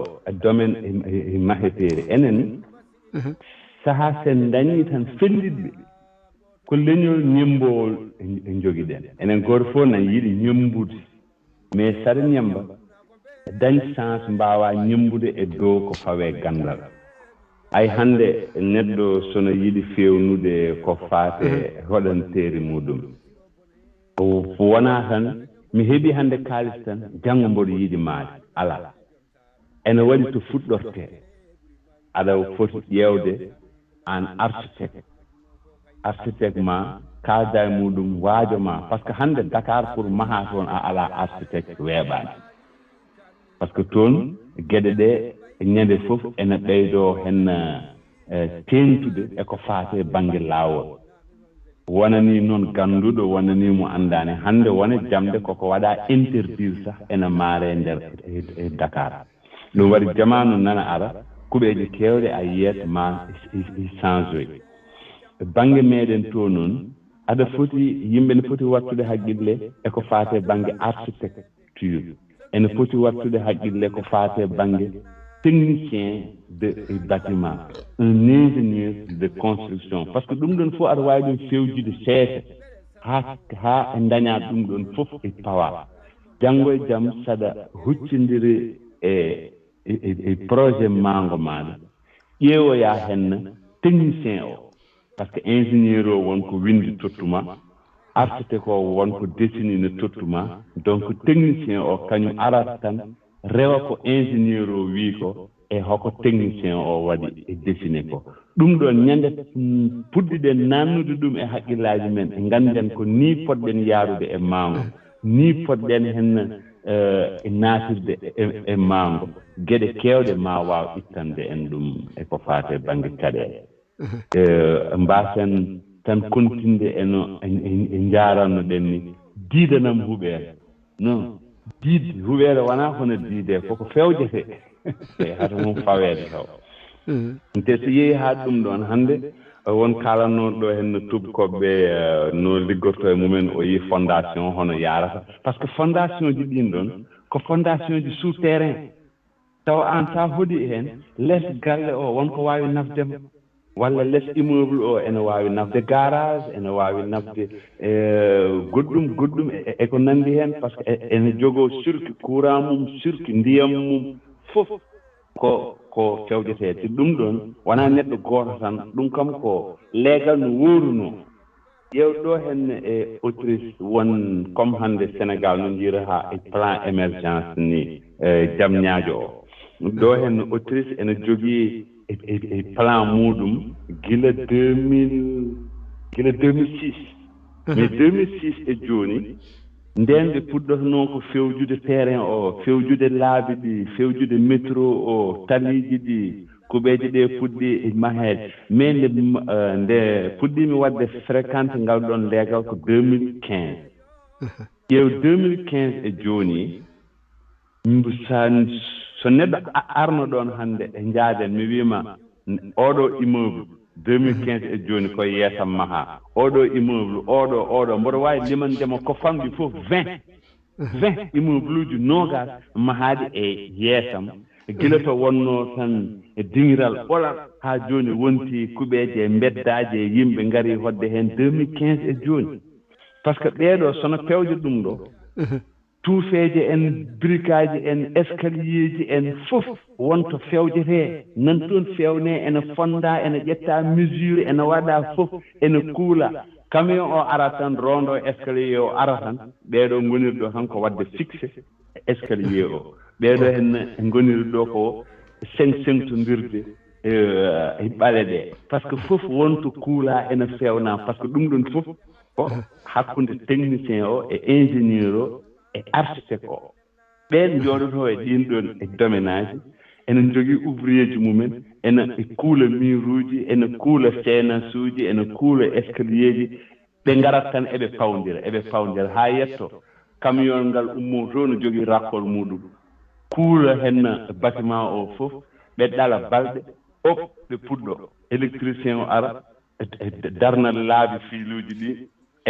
domaine e maheteeri enen sahaa sen dañii tan fellitɓe ko leñol ñembowol e jogiɗen enen gooto fof nan yiɗi ñembude mais saɗa ñemba dañ chance mbawa ñembude e dow ko fawe gandal ay hannde neɗɗo sono yiɗi fewnude ko faate hoɗanteeri muɗum wona tan mi heɓi hannde kaalis tan janngo mboɗo yiɗi maade ala ene waɗi to fuɗɗorte aɗa foti ƴeewde an architecte ma kalda e muɗum waajo ma par ce que hannde Dakar pour maha toon a ala architecte weeɓaani par ce que toon geɗe ɗe ñande fof ene ɓeydoo hen teentude eko faate baŋnge laawol wonani noon ganduɗo wonani mo andani hande wona jamde koko waɗa interdire sah ene maare nder e Dakar ɗum waɗi jamanu nana ara kuɓeje kewɗe a yiyat ma change banggue meɗen to noon aɗa foti yimɓe ne foti wattude haqqille eko faate banggue architecture ene foti wattude haqqille ko faate banggue technicien de bâtiment un ingénieur de construction par ce que ɗum ɗon fof aɗa wawi ɗum fewjude seese ha daña ɗum ɗon fof e pawa janggo e jaam saɗa huccodiri e projet mango maɗa ƴeewoya henna technicien o par ce que ingénieur o wonko windi tottuma architecte o wonko dessinine tottuma donc technicien o kañum arata tan rewa ko ingénieur o wi ko e hoko technicien o waɗi e dessiné ko ɗum ɗon ñande puɗɗiɗen nannude ɗum e haqqillaji men e ganden ko ni poɗɗen yaarude e mango ni poɗɗen hen e naatirde e maango geɗe keewɗe ma waaw ittande en ɗum e ko faate baŋnge caɗeele mbasen tan kontinde e njaarannoɗen ni diidanam huɓeere non diidde huɓeere wonaa hono diidee koko fewjete e hata mum faweede taw te so yehi haa ɗum ɗon hannde won kaalatnoo ɗo heen no tubkoɓe no liggortoo e mumen o yi fondation hono yaarata par ce que fondation ji ɗin ɗon ko fondation ji souterrain taw aan so a hoɗii heen les galle o wonko waawi nafdema walla les immeuble o ene waawi nafde garage ene waawi nafde goɗɗum e ko nanndi heen par ce que ene jogoo cirque courant mum cirque ndiyam mum fof ko fewjeteede te ɗum ɗon wonaa neɗɗo gooto tan ɗum kam ko leegal no wóorunoo ƴeew ɗo henne e autriche won comme hannde sénégal no njirahaa e plan émergence ni jam ñaajo o ɗo henne autriche ene jogii e plan muɗum gila 2006 mais 2006 e jooni nden ɓe puɗɗotonoo ko fewjude terrain o fewjude laabi ɗi fewjude métro o taliiji ɗi kuɓeeje ɗe puɗɗi e maheede mais nde puɗɗiimi waɗde fréquente ngal ɗon leegal ko 2015 ƴeew 2015 e jooni so neɗɗo arno ɗon hannde e njaaden mi wiima oɗo immeuble 2015 e jooni koye yeesam mahaa oɗo immeuble oɗo mboɗo waawi limandema ko famɗi fof 20 immeuble uji noogas mahaaɗi e yeesam gila to wonnoo tan e diŋiral ɓolal haa jooni wontii kuɓeeje e mbeddaaji e yimɓe ngarii hoɗde heen 2015 e jooni par ce que ɓeeɗo sono pewje ɗum ɗo tuufeeje en brikaji en escalier ji en fof wonto fewjetee nan toon fewnee ene fonda ene ƴettaa mesure ene waɗaa fof ene kuula camion o ara tan rondo escalier o ara tan ɓeeɗo ngoniri ɗo tan ko waɗde fixé escalier o ɓeeɗo hen ngoniri ɗo ko sengtondirde e ɓale ɗe par ce que fof wonto kuulaa ene fewnaa par ce que ɗum ɗon fof ko hakkunde technicien o e ingénieur o e architecte o ɓeen jooɗotoo e ɗin ɗon e domaine aji ene jogii ouvrier ji mumen ene kuula mur uji ene kuula séance uji ene kuula escalier ji ɓe ngarat tan eɓe pawndira haa yetto camion ngal ummoo to no jogii rakkol muɗum kuula hen bâtiment o fof ɓe ɗala balɗe ɓe puɗɗo électricien o ara darnal laabi fiiluuji ɗi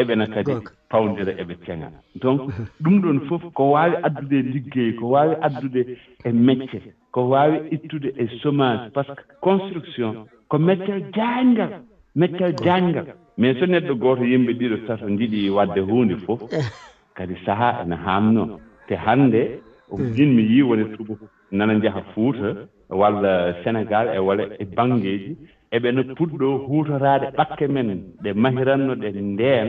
eɓena kadi pawndira eɓe ceŋa donc ɗum ɗon fof ko waawi addude liggey ko waawi addude e métier ko waawi ittude e chômage par ce que construction ko métier jaangal mais so neɗɗo gooto yimɓe ɗiɗo tato njiɗi waɗde huunde fof kadi sahaa ene haamnoo te hannde ɗin mi yii woni tuba nana njaha Fuuta walla Sénégal e walla e baŋngeeji eɓene puɗɗo huutoraade ɓakke men ɗe mahiranno ɗe ndeen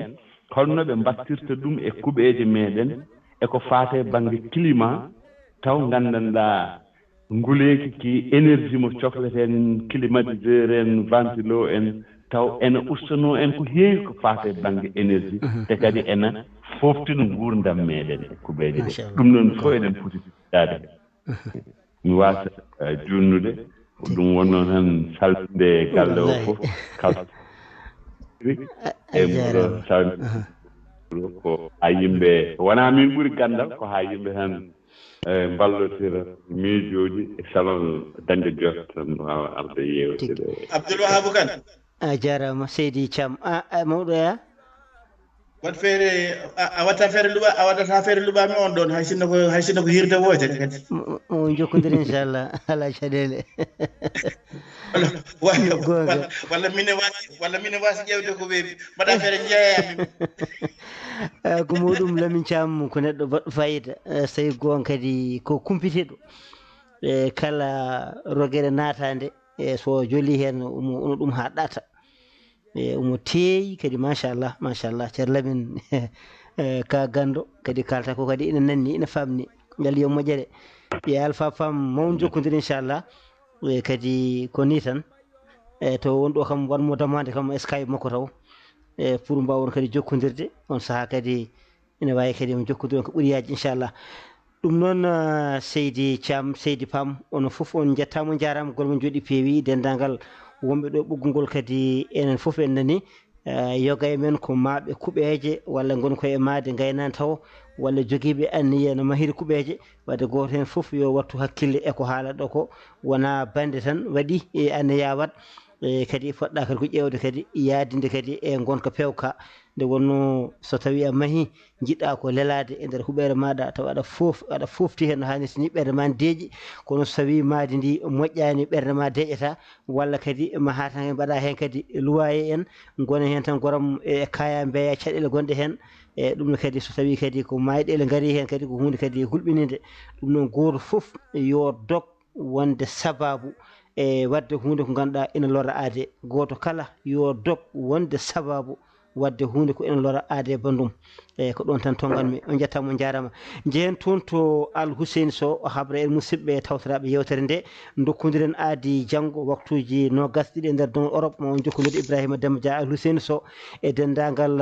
holno ɓe mbattirta ɗum e kuɓeeje meeɗen eko faate baŋnge climat taw nganndanɗaa nguleeki ki énergie mo cohleten climatiseur en ventilo en taw ene ustanoo en ko heewi ko faate baŋnge énergie te kadi ene foftino nguurdam meeɗen e kuɓeeje ɗe ɗum noon fof eɗen poti daade mi waasa juutnude ɗum wonnoo tan salminde galle o fof kala e mboɗo salmi ko haa yimɓe wonaa min ɓuri ganndal ko haa yimɓe tan mballotira miijooji e salon dañde jotta tan waawa arde yeewtide Abdoul Wahabou Kane a jaaraama Seydi Thiam mawɗo ya wat feere a watta feere luɓa a waɗata feere luɓaami on ɗon hay sinno ko hirde woote kadi o jokkondir inchallah alaa caɗeele walla mine waasi ƴewde ko weeɓi mbaɗa feere jeeyami ko muɗum Lamin Thiam ko neɗɗo baɗɗo fayida so tawi goon kadi ko kumpiteɗo e kala rogere naatande so jolii heen ono ɗum haa ɗata omo teeyi kadi machallah ceerno Lamin ka ganndo kadi kalta ko kadi ina nanni ina famni ngal yo moƴƴere ɓe alpha fam mawn jokkondir inchallah kadi ko ni tan to wonɗo kam wanmo damande kam Skype makko taw pour mbawon kadi jokkondirde on sahaa kadi ina wawi kadi mo jokkude ko ɓuuri yaji inchallah ɗum noon seydi Thiam seydi Pam onon fof on jettama jarama golmo jooɗi peewi dendagal wonɓe ɗo ɓoggol kadi enen fof en nani yoga e men ko maaɓe kuɓeje walla gon koye maade gaynani taw walla joguiɓe anniya no mahiri kuɓeje wadde goto hen fof yo wattu hakkille eko haala ɗo ko wona bande tan waɗi e anniya wat kadi poɗɗa kadi ko ƴewde kadi yaadinde kadi e gonka pewka nde wonno so tawi a maahi jiɗɗa ko lelade e nder huɓere maɗa taw aɗa fofti hen no hannirta ni ɓerde ma deeƴi kono so tawi maadi ndi moƴƴani ɓerde ma deeƴata walla kadi mahata hen mbaɗa hen kadi luwaye en gona hen tan goram e kaya mbeya caɗele gonɗe hen e ɗum kadi so tawi kadi ko mayɗele gaari hen kadi ko hunde kadi hulɓinide ɗum noon goto foof yo dog wonde sababu e wadde hunde ko ganduɗa ina lora aade goto kala yo dog wonde sababu wadde hunde ko ina lora aade bandum e ko ɗon tan tonganmi on jettama on jarama jehen toon to Al Hussein Sow haɓra en musidɓe tawtoraɓe yewtere nde dokkodiren aadi janggo waktuji nogas ɗiɗi e nder don Europe mo jokkodirde Ibrahima Demba Dia Al Hussein Sow e dendagal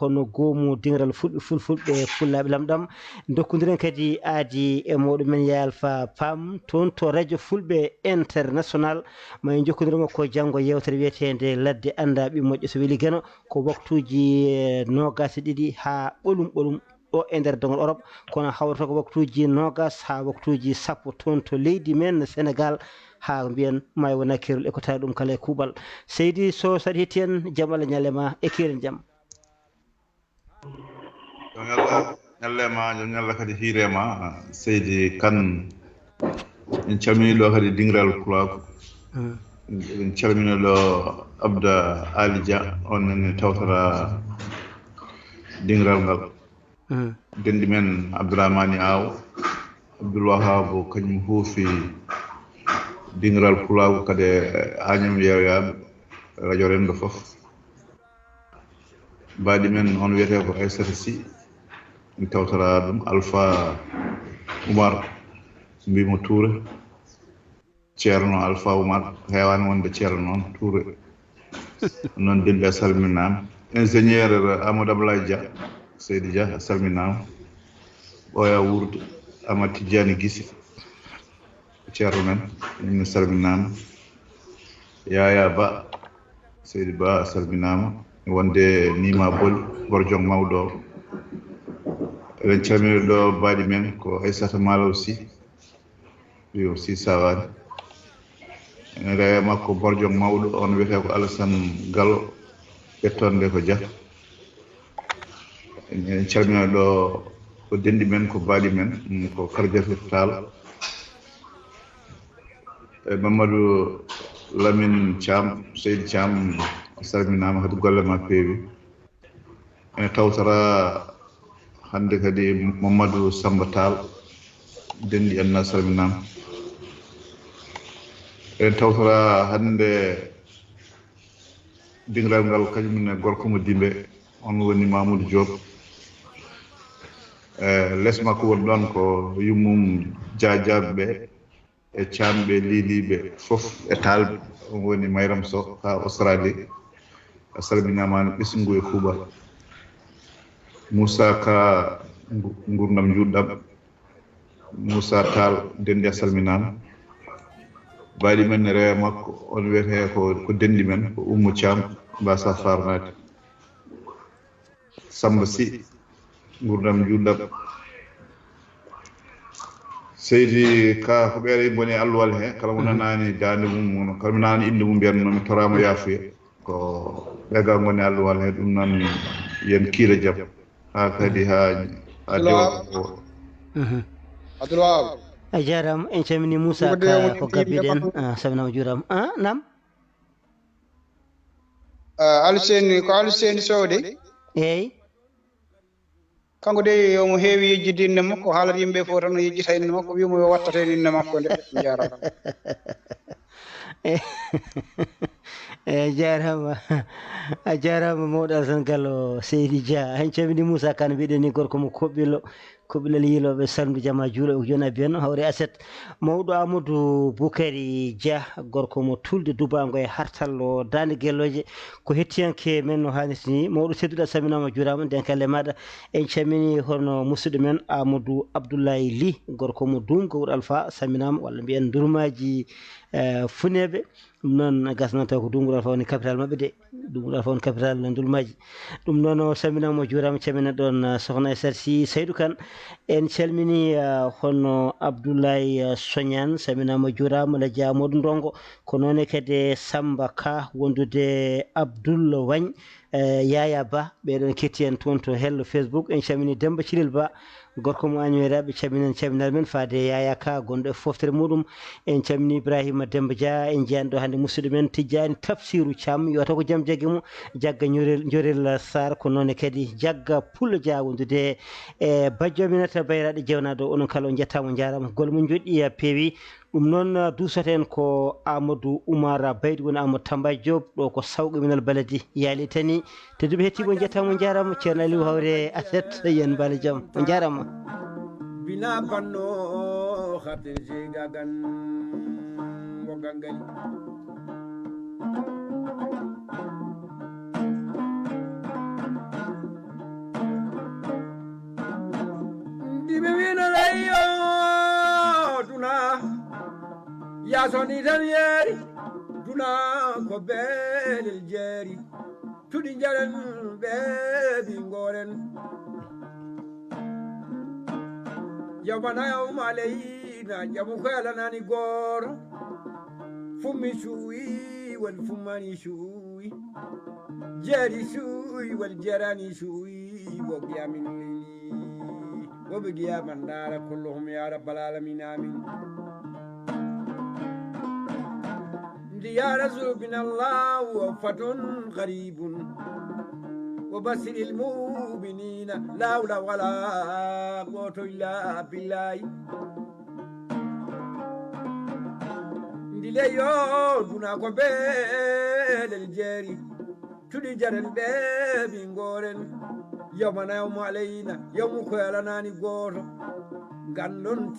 hono goomu dingral fulfulɓe fullaɓe lamɗam dokkodiren kadi aadi e moɗo men Yalfa Pam toon to radio fulɓe international ma en jokkodir makko janggo yewtere wiyetede ladde anda ɓi moƴƴo so weeli gueno ko waktuji nogas ɗiɗi ha ɓolum ɗo e nder dongol Europe kono hawrata ko waktuji nogas ha waktuji sappo toon to leydi men Sénégal ha mbiyen may wona kerol eko tawi ɗum kala e kuuɓal seydi so saɗa hetti en jaam Allah ñalema e kiren jaam ñallema jom ñalla kadi hiirema seydi Kane en calmini ɗo kadi dingral Pulaku en calmini ɗo Abda Ali Dia on nene tawtata dingral ngal dendi men Abdourahmani Aw Abdoul Wahab kañum huufi dingral Pulaku kadi Agname Yewyaɓe radio Rendo fof mbaɗi men on wiyete ko Aissata Sy en tawtata ɗum Alpha Oumar mbimo Touré ceerno Alpha Oumar hewani wonde ceerno noon Touré noon demɓe salminama ingénieur Amadou Abdoulaye Dia Seydi Dia salminama ɓooya Wurde Amadou Tidiani Guissé ceerno men min salminama Yaya Ba Seydi Ba salminama wonde Nima Boli Borjong mawɗo eɗen calmini ɗo mbaɗi men ko Aissata Malaw Sy yo Sy Sawani en rewe makko Borjong mawɗo on wiyete ko Alassane Gallo ƴettonde ko Dia en calmina ɗo ko dendi men ko mbaɗi men ko Kardiatou Tall e Mamadou Lamine Thiam Seydi Thiam salminama kadi golle ma peewi ene tawtora hande kadi Mamadou Samba Tall dendi en salminama en tawtora hande dingral ngal kañumne gorko mo Dimbe on woni Mamoudou Diop les makko woni ɗon ko yummum Diadiaɓe e Thiamɓe Liliɓe fof e Talɓe on woni Mayram Sow ha Australie a salminama no ɓesngu e kuuɓal Moussa Ka gurdam juɗɗam Moussa Tall dendi a salminama baɗi men ne rewe makko on wiyete ko dendi men ko Oumou Thiam mbasa farnade Samba Sy gurdam juɗɗam Seydi Ka ko ɓeere boni alluwal he kala mo nanani dande mum kala mo nanani inde mum mbiyanno mi torama yafuya ko ɓega goni alluwal he ɗum noon yen kiira jaam ha kadi ha dewa Abdoul Wahab a jarama en calmini Moussa Ka ko gabbiɗen sabinama juurama nam Alseni Sow de eyyi kanko de yomo heewi yejjide inde makko haalata yimɓe fof tan no yejjita inde makko wimo yo wattate inde makko nde jarama jarama a jarama mawɗo Alassane Gallo Seydi Dia en calmini Moussa Kane mbiɗen ni gorko mo Koɓɓillo ko ɓilal yiiloɓe salmdu jama juulo e joni abiyen hawre aset mawɗo Amadou Boukary Dia gorko mo tulde dubango e hartallo dande gelloje ko hettiyanke men no hannirta ni mawɗo tedduɗo a salminama juurama nden kalle maɗa en calmini hono musidɗo men Amadou Abdoulaye Ly gorko mo Dungo wuuro Alpha salminama walla mbiyen durmaji funeɓe ɗum noon gasno taw ko Dungour Alpha woni capital mabɓe de Dungour Alpha woni capital ndulmaji ɗum noon o salminama o juurama calmina ɗon sokhna Sarsi Saydou Kane en calmini hono Abdoulaye Sognane salminama juurama la dia Modou Ndongo ko noon kadi Samba Ka wondude Abdoul Wagne Yaya Ba ɓeɗon ketti en toon to hello Facebook en calmini Demba Cilil Ba gorko mo añoyraɓe calminen calminal men faade Yaya Ka gonɗo e foftere muɗum en calmini Ibrahima Demba Dia en jiyani ɗo hannde musidɗo men Tidiani Tafsirou Thiam yo taw ko jaam jaggi mo jagga Jorel Sarr ko noon kadi jagga Pullo Dia wondude e bajjo Aminata Bayraɗo jewnaɗo onon kala o jettama jarama golle mum joɗɗi peewi ɗum noon duusoten ko Amadou Oumar Baydi woni Amadou Tamba Diop ɗo ko sawqi minal baladi yaali tani tedduɓe hettiɓe jettama jarama ceerno Aliou hawre aset yen baale jaam o jarama bina banno khatir jigagan mo gangal dibe wina layo duna ya soni tan yeri duna ko belel jeri tudi jaren bebi ngoren yawmana yawma alayna jamu kala nani gor fummi shuwi wal fummani shuwi jeri shuwi wal jarani shuwi bogiamin lili وبقيا من دار كلهم يا رب العالمين آمين يا رسول من الله وفة غريب وبشر المؤمنين لا حول ولا قوة إلا بالله ليو دنا قبل الجري تدي جرن بيبي غورن يوم يوم علينا يوم كيلاناني غور غاندون